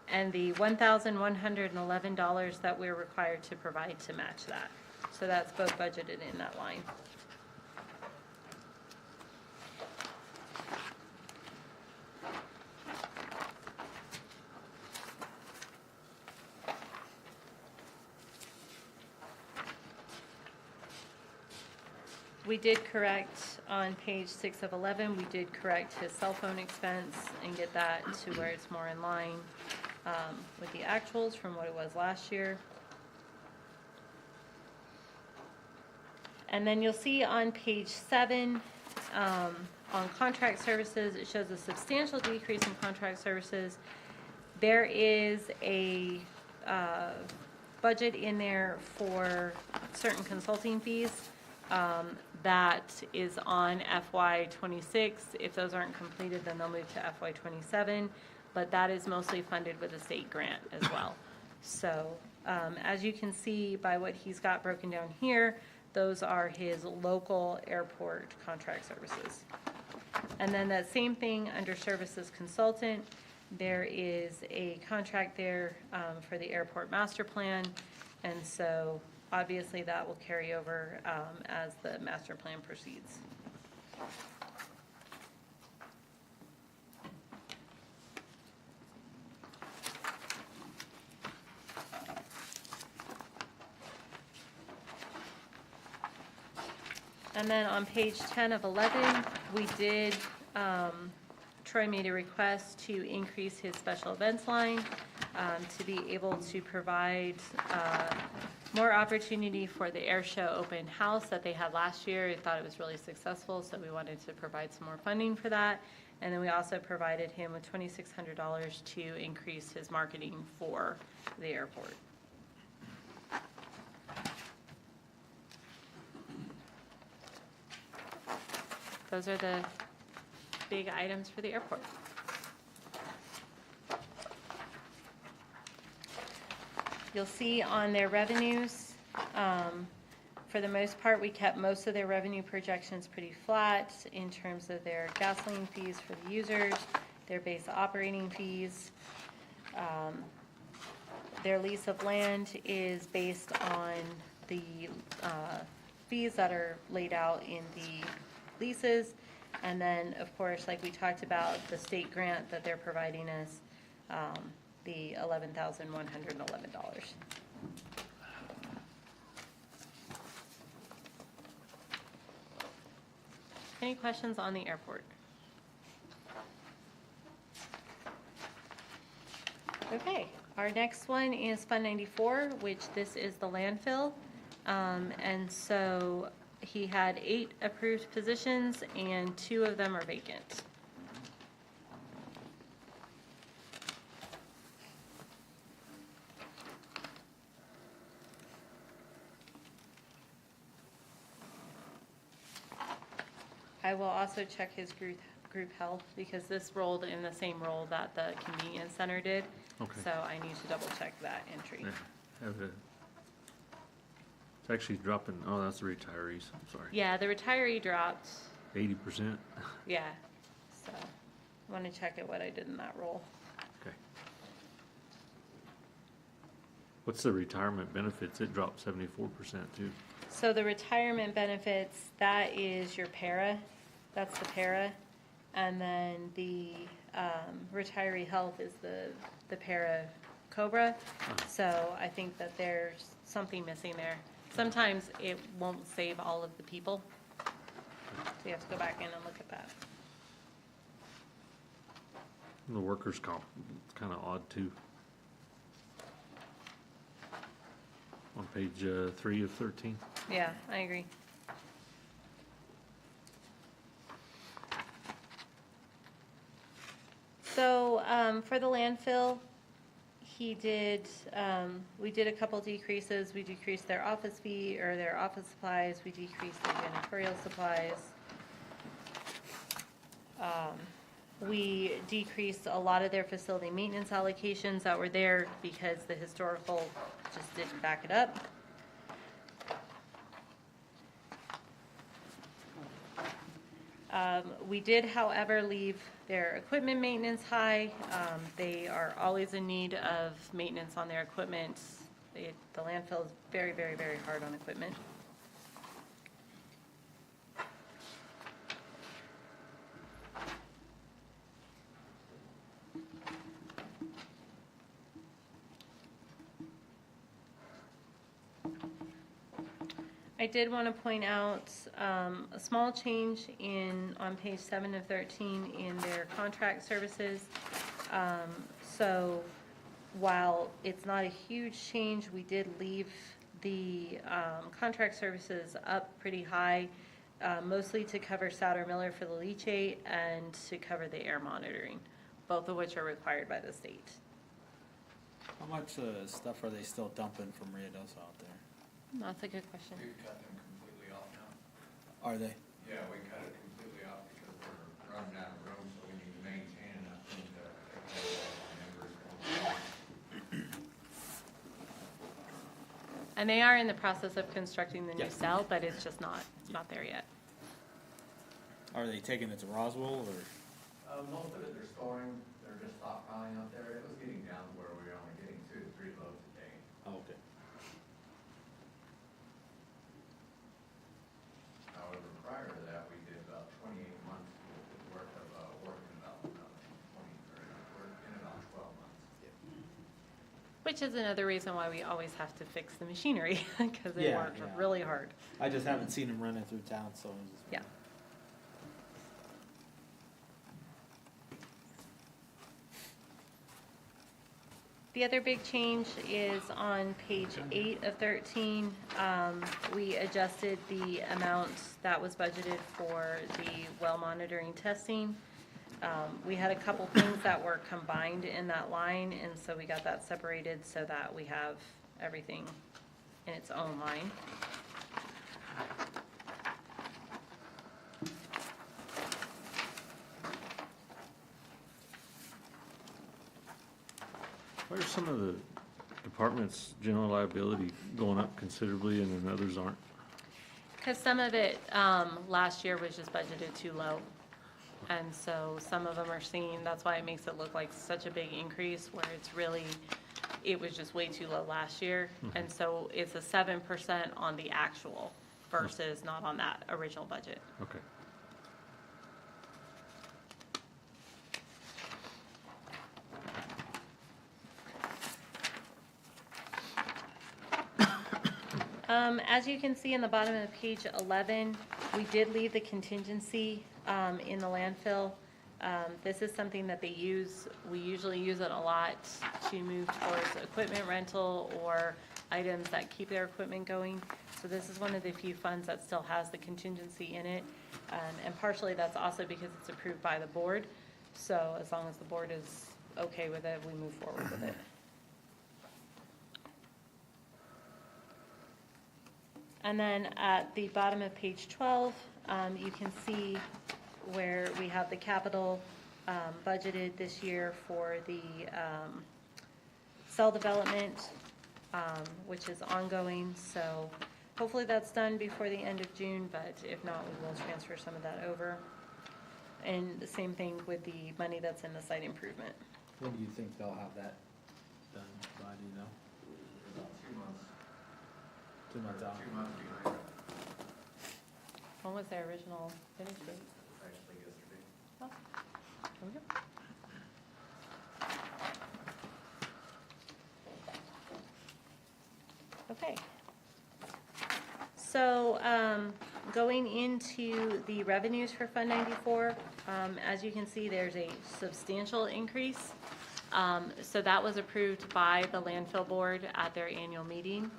and the $1,111 that we're required to provide to match that. So that's both budgeted in that line. We did correct on page 6 of 11, we did correct his cell phone expense and get that to where it's more in line with the actuals from what it was last year. And then you'll see on page 7, on contract services, it shows a substantial decrease in contract services. There is a budget in there for certain consulting fees. That is on FY '26. If those aren't completed, then they'll move to FY '27, but that is mostly funded with a state grant as well. So, as you can see by what he's got broken down here, those are his local airport contract services. And then that same thing under services consultant, there is a contract there for the airport master plan. And so obviously that will carry over as the master plan proceeds. And then on page 10 of 11, we did, Troy made a request to increase his special events line to be able to provide more opportunity for the air show open house that they had last year. We thought it was really successful, so we wanted to provide some more funding for that. And then we also provided him with $2,600 to increase his marketing for the airport. Those are the big items for the airport. You'll see on their revenues, for the most part, we kept most of their revenue projections pretty flat in terms of their gasoline fees for the users, their base operating fees. Their lease of land is based on the fees that are laid out in the leases. And then, of course, like we talked about, the state grant that they're providing us, the $11,111. Any questions on the airport? Okay, our next one is Fund 94, which this is the landfill. And so he had 8 approved positions and 2 of them are vacant. I will also check his group health because this rolled in the same role that the convenience center did. Okay. So I need to double check that entry. Yeah, have it. It's actually dropping, oh, that's the retirees, I'm sorry. Yeah, the retiree dropped, 80%, yeah, so I want to check at what I did in that role. okay. What's the retirement benefits? It dropped 74% too. So the retirement benefits, that is your para, that's the para. And then the retiree health is the para COBRA. So I think that there's something missing there. Sometimes it won't save all of the people. So you have to go back in and look at that. The workers' comp, it's kind of odd too. On page 3 of 13. Yeah, I agree. So for the landfill, he did, we did a couple decreases. We decreased their office fee, or their office supplies. We decreased their janitorial supplies. We decreased a lot of their facility maintenance allocations that were there because the historical just didn't back it up. We did, however, leave their equipment maintenance high. They are always in need of maintenance on their equipment. The landfill is very, very, very hard on equipment. I did want to point out a small change on page 7 of 13 in their contract services. So while it's not a huge change, we did leave the contract services up pretty high, mostly to cover Souder Miller for the leachate and to cover the air monitoring, both of which are required by the state. How much stuff are they still dumping from Rio Doso out there? That's a good question. We've cut them completely off now. Are they? Yeah, we cut it completely off because we're running out of room, so we need to maintain enough room to accommodate all our members going forward. And they are in the process of constructing the new Yes. cell, but it's just not, it's not there yet. Are they taking it to Roswell or? Most of it they're storing, they're just stockpiling out there. It was getting down to where we were only getting 2 to 3 loads a day. Oh, okay. However, prior to that, we did about 28 months worth of work in about 20, or we're in about 12 months. Which is another reason why we always have to fix the machinery, because they Yeah, work yeah. really hard. I just haven't seen them running through town, so. I'm just- Yeah. The other big change is on page 8 of 13. We adjusted the amount that was budgeted for the well monitoring testing. We had a couple things that were combined in that line, and so we got that separated so that we have everything in its own line. Why are some of the departments' general liability going up considerably and then others aren't? Because some of it, last year was just budgeted too low. And so some of them are seeing, that's why it makes it look like such a big increase, where it's really, it was just way too low last year. And so it's a 7% on the actual versus not on that original budget. Okay. As you can see in the bottom of page 11, we did leave the contingency in the landfill. This is something that they use, we usually use it a lot to move towards equipment rental or items that keep their equipment going. So this is one of the few funds that still has the contingency in it. And partially that's also because it's approved by the board. So as long as the board is okay with it, we move forward with it. And then at the bottom of page 12, you can see where we have the capital budgeted this year for the cell development, which is ongoing. So hopefully that's done before the end of June, but if not, we will transfer some of that over. And the same thing with the money that's in the site improvement. When do you think they'll have that done by, do you know? About 2 months. 2 months out? 2 months behind, When was their original finish date? actually yesterday. Oh, there we go. Okay. So, going into the revenues for Fund 94, as you can see, there's a substantial increase. So that was approved by the landfill board at their annual meeting,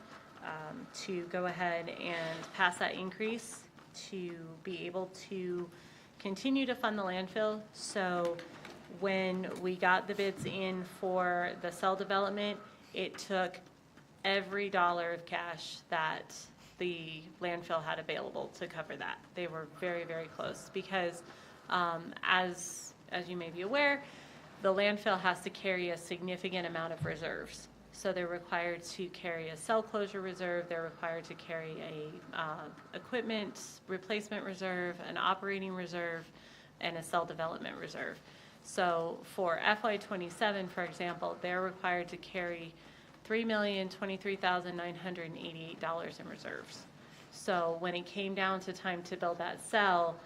to go ahead and pass that increase to be able to continue to fund the landfill. So when we got the bids in for the cell development, it took every dollar of cash that the landfill had available to cover that. They were very, very close because as you may be aware, the landfill has to carry a significant amount of reserves. So they're required to carry a cell closure reserve, they're required to carry a equipment replacement reserve, an operating reserve, and a cell development reserve. So for FY27, for example, they're required to carry $3,023,988 in reserves. So when it came down to time to build that cell,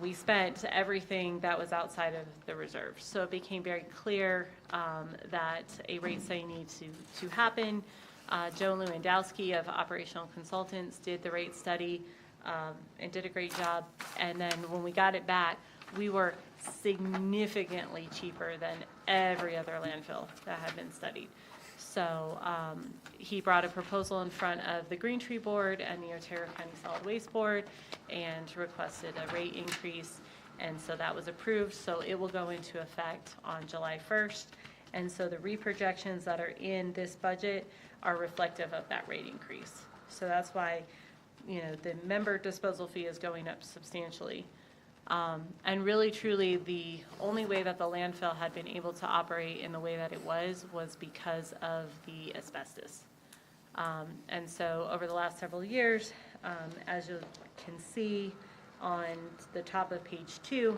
we spent everything that was outside of the reserve. So it became very clear that a rate study needs to happen. Joe Lewandowski of Operational Consultants did the rate study and did a great job. And then when we got it back, we were significantly cheaper than every other landfill that had been studied. So he brought a proposal in front of the Green Tree Board and the Otero County Solid Waste Board and requested a rate increase. And so that was approved. So it will go into effect on July 1st. And so the reprojections that are in this budget are reflective of that rate increase. So that's why the member disposal fee is going up substantially. And really, truly, the only way that the landfill had been able to operate in the way that it was because of the asbestos. And so over the last several years, as you can see on the top of page 2,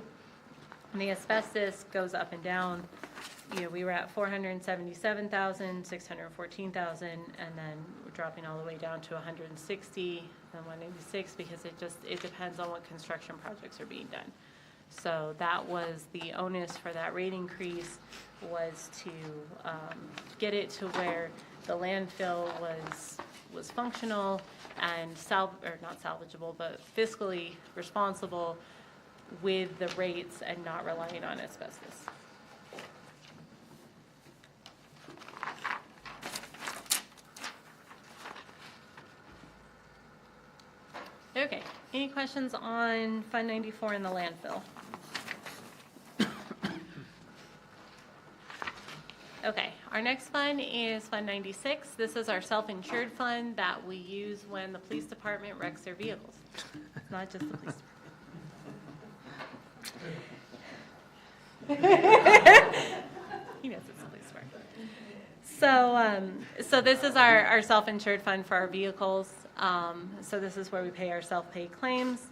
the asbestos goes up and down. We were at 477,000, 614,000, and then we're dropping all the way down to 160 and 186 because it depends on what construction projects are being done. So that was the onus for that rate increase, was to get it to where the landfill was functional and not salvageable, but fiscally responsible with the rates and not relying on asbestos. Okay, any questions on Fund 94 and the landfill? Okay, our next fund is Fund 96. This is our self-insured fund that we use when the police department wrecks their vehicles. It's not just the police department. He knows it's the police department. So this is our self-insured fund for our vehicles. So this is where we pay our self-paid claims.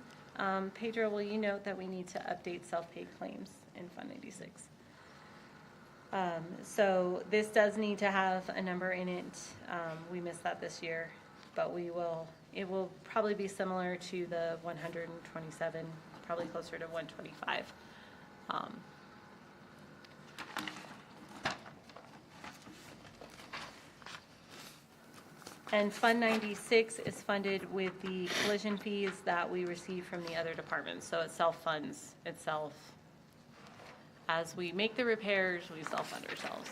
Pedro, will you note that we need to update self-paid claims in Fund 96? So this does need to have a number in it. We missed that this year, but it will probably be similar to the 127, probably closer to 125. And Fund 96 is funded with the collision fees that we receive from the other departments, so it self-funds itself. As we make the repairs, we self-fund ourselves.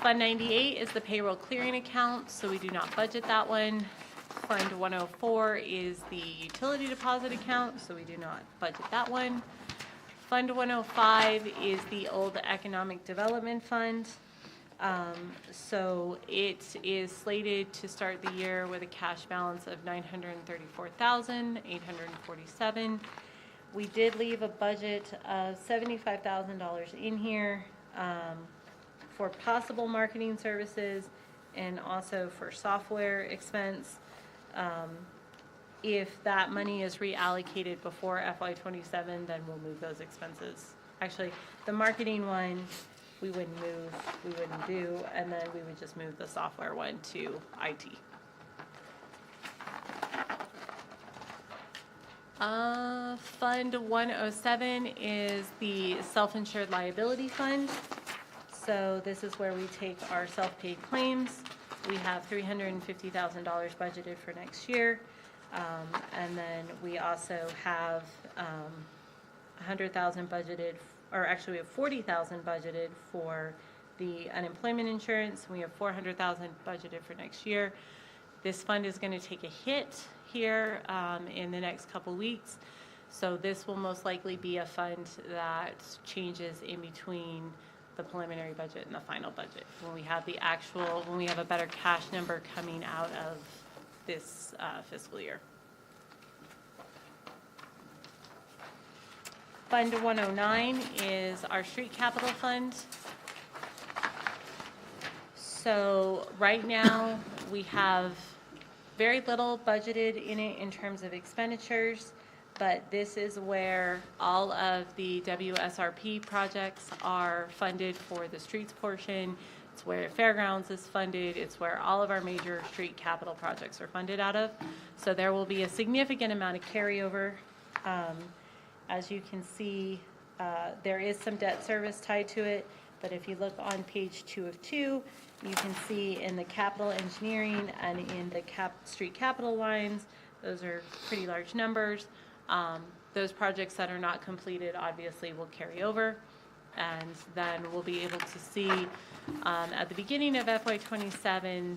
Fund 98 is the payroll clearing account, so we do not budget that one. Fund 104 is the utility deposit account, so we do not budget that one. Fund 105 is the old economic development fund. So it is slated to start the year with a cash balance of $934,847. We did leave a budget of $75,000 in here for possible marketing services and also for software expense. If that money is reallocated before FY27, then we'll move those expenses. Actually, the marketing one, we wouldn't do, and then we would just move the software one to IT. Fund 107 is the self-insured liability fund. So this is where we take our self-paid claims. We have $350,000 budgeted for next year. And then we also have $100,000 budgeted, or actually we have $40,000 budgeted for the unemployment insurance. We have $400,000 budgeted for next year. This fund is going to take a hit here in the next couple weeks. So this will most likely be a fund that changes in between the preliminary budget and the final budget. When we have when we have a better cash number coming out of this fiscal year. Fund 109 is our street capital fund. So right now we have very little budgeted in it in terms of expenditures, but this is where all of the WSRP projects are funded for the streets portion. It's where Fairgrounds is funded. It's where all of our major street capital projects are funded out of. So there will be a significant amount of carryover. As you can see, there is some debt service tied to it, but if you look on page 2 of 2, you can see in the capital engineering and in the street capital lines, those are pretty large numbers. Those projects that are not completed obviously will carry over, and then we'll be able to see at the beginning of FY27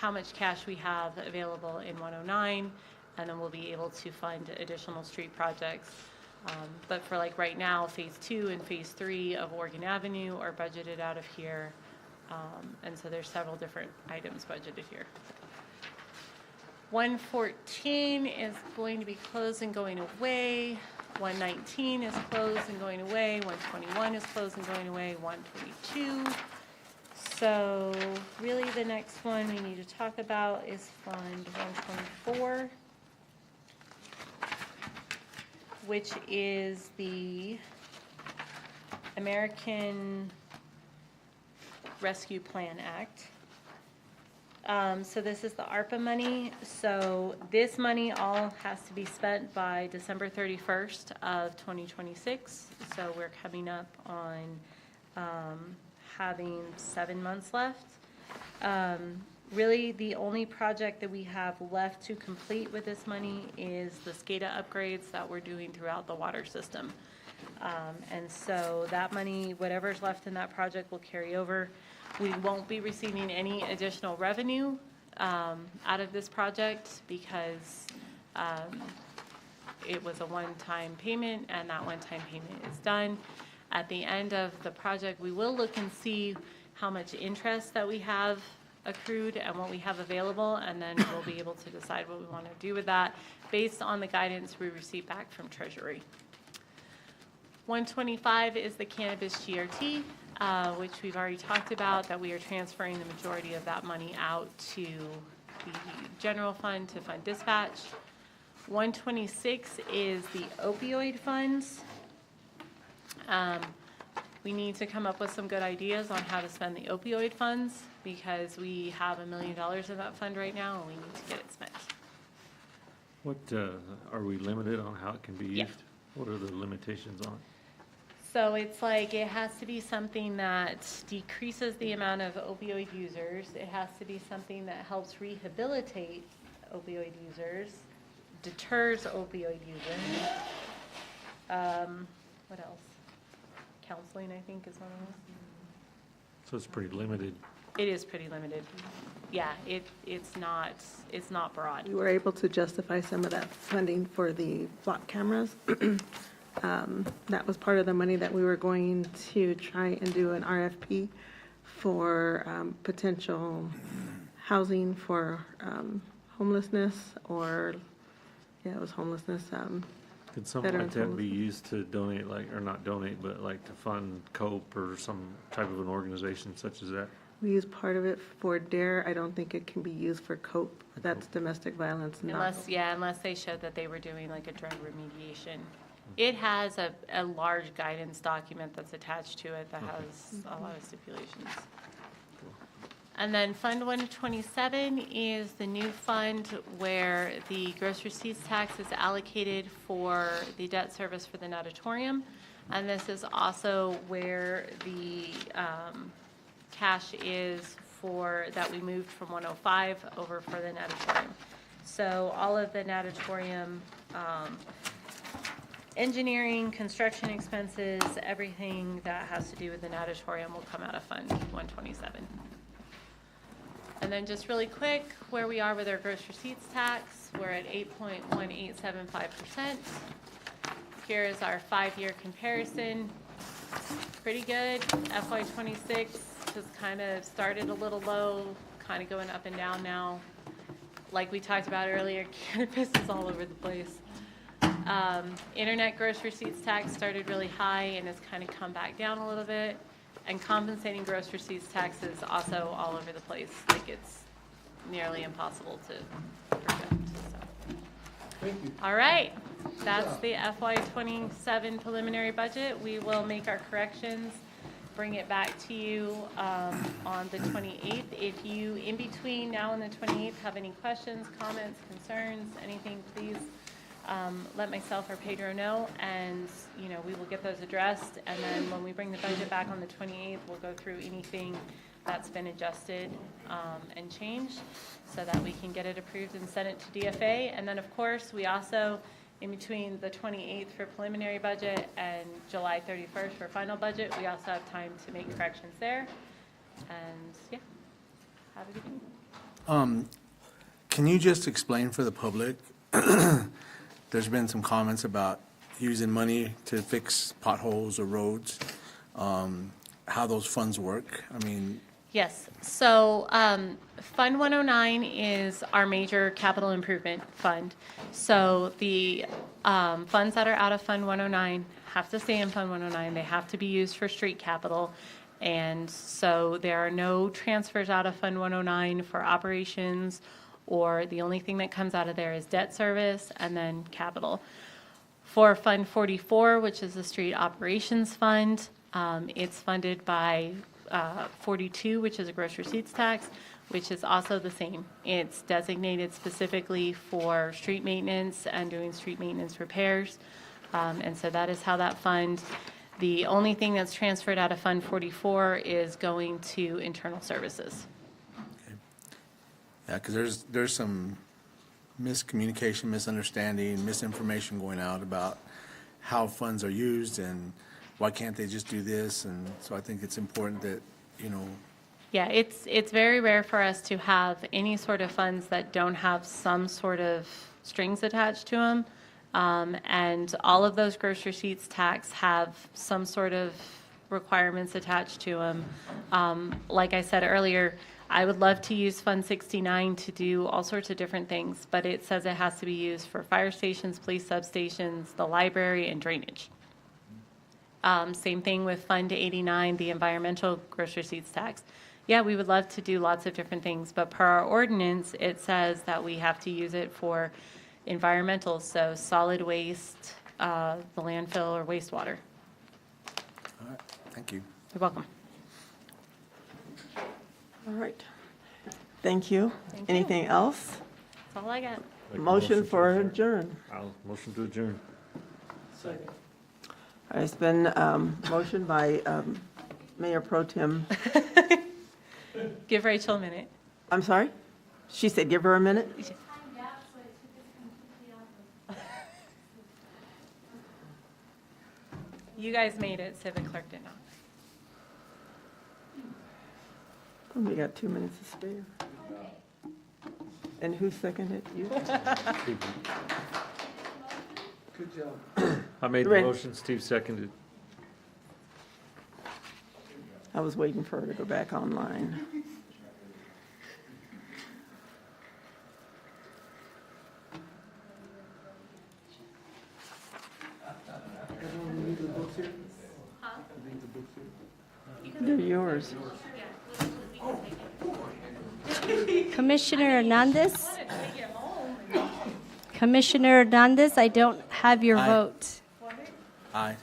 how much cash we have available in 109, and then we'll be able to fund additional street projects. But for like right now, phase 2 and phase 3 of Oregon Avenue are budgeted out of here. And so there's several different items budgeted here. 114 is going to be closed and going away. 119 is closed and going away. 121 is closed and going away. 122. So really the next one we need to talk about is Fund 124, which is the American Rescue Plan Act. So this is the ARPA money. So this money all has to be spent by December 31st of 2026. So we're coming up on having 7 months left. Really, the only project that we have left to complete with this money is the SCADA upgrades that we're doing throughout the water system. And so that money, whatever's left in that project will carry over. We won't be receiving any additional revenue out of this project because it was a one-time payment, and that one-time payment is done. At the end of the project, we will look and see how much interest that we have accrued and what we have available, and then we'll be able to decide what we want to do with that based on the guidance we receive back from Treasury. 125 is the cannabis GRT, which we've already talked about, that we are transferring the majority of that money out to the general fund to fund dispatch. 126 is the opioid funds. We need to come up with some good ideas on how to spend the opioid funds because we have $1 million in that fund right now and we need to get it spent. What, are we limited on how it can be used? Yeah. What are the limitations on it? So it's like it has to be something that decreases the amount of opioid users. It has to be something that helps rehabilitate opioid users, deters opioid users. What else? Counseling, I think, is one of them. So it's pretty limited. It is pretty limited. Yeah, it's not broad. We were able to justify some of that funding for the flock cameras. That was part of the money that we were going to try and do an RFP for potential housing for homelessness or, yeah, it was homelessness. Could something like Veterans that be homelessness. used to donate, like, or not donate, but like to fund COPE or some type of an organization such as that? We use part of it for DARE. I don't think it can be used for COPE. That's domestic violence, not. Unless they showed that they were doing like a drug remediation. It has a large guidance document that's attached to it that has a lot of stipulations. And then Fund 127 is the new fund where the gross receipts tax is allocated for the debt service for the natatorium. And this is also where the cash is for, that we moved from 105 over for the natatorium. So all of the natatorium engineering, construction expenses, everything that has to do with the natatorium will come out of Fund 127. And then just really quick, where we are with our gross receipts tax, we're at 8.1875%. Here is our 5-year comparison. Pretty good. FY26 just kind of started a little low, kind of going up and down now. Like we talked about earlier, cannabis is all over the place. Internet gross receipts tax started really high and has kind of come back down a little bit. And compensating gross receipts tax is also all over the place. Like it's nearly impossible to predict. So. Thank you. All right, that's the FY27 preliminary budget. We will make our corrections, bring it back to you on the 28th. If you, in between now and the 28th, have any questions, comments, concerns, anything, please let myself or Pedro know, and we will get those addressed. And then when we bring the budget back on the 28th, we'll go through anything that's been adjusted and changed so that we can get it approved and send it to DFA. And then, of course, we also, in between the 28th for preliminary budget and July 31st for final budget, we also have time to make corrections there. And yeah, have a good evening. Can you just explain for the public, there's been some comments about using money to fix potholes or roads, how those funds work? I mean, Yes, so Fund 109 is our major capital improvement fund. So the funds that are out of Fund 109 have to stay in Fund 109. They have to be used for street capital. And so there are no transfers out of Fund 109 for operations, or the only thing that comes out of there is debt service and then capital. For Fund 44, which is the street operations fund, it's funded by 42, which is a gross receipts tax, which is also the same. It's designated specifically for street maintenance and doing street maintenance repairs. And so that is how that fund, the only thing that's transferred out of Fund 44 is going to internal services. Yeah, because there's some miscommunication, misunderstanding, misinformation going out about how funds are used and why can't they just do this? And so I think it's important that, Yeah, it's very rare for us to have any sort of funds that don't have some sort of strings attached to them. And all of those gross receipts tax have some sort of requirements attached to them. Like I said earlier, I would love to use Fund 69 to do all sorts of different things, but it says it has to be used for fire stations, police substations, the library, and drainage. Same thing with Fund 89, the environmental gross receipts tax. Yeah, we would love to do lots of different things, but per our ordinance, it says that we have to use it for environmental, so solid waste, the landfill, or wastewater. all right, thank you. You're welcome. All right. Thank you. Thank you. Anything else? That's all I got. Make a Motion for to adjourn. I'll motion to adjourn. It's been motioned by Mayor Pro Tem. Give Rachel a minute. I'm sorry? She said give her a minute? Timed out, so it took us completely off of. You guys made it, Civic Clerk did not. We got 2 minutes to spare. And who seconded you? Good job. I made the Ren- motion, Steve seconded. I was waiting for her to go back online. They're yours. Commissioner Hernandez? Commissioner Hernandez, I don't have your Aye. vote. Aye.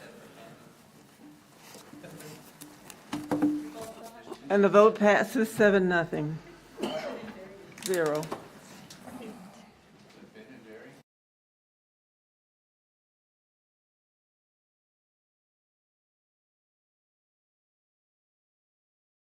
And the vote passes 7-0. 0.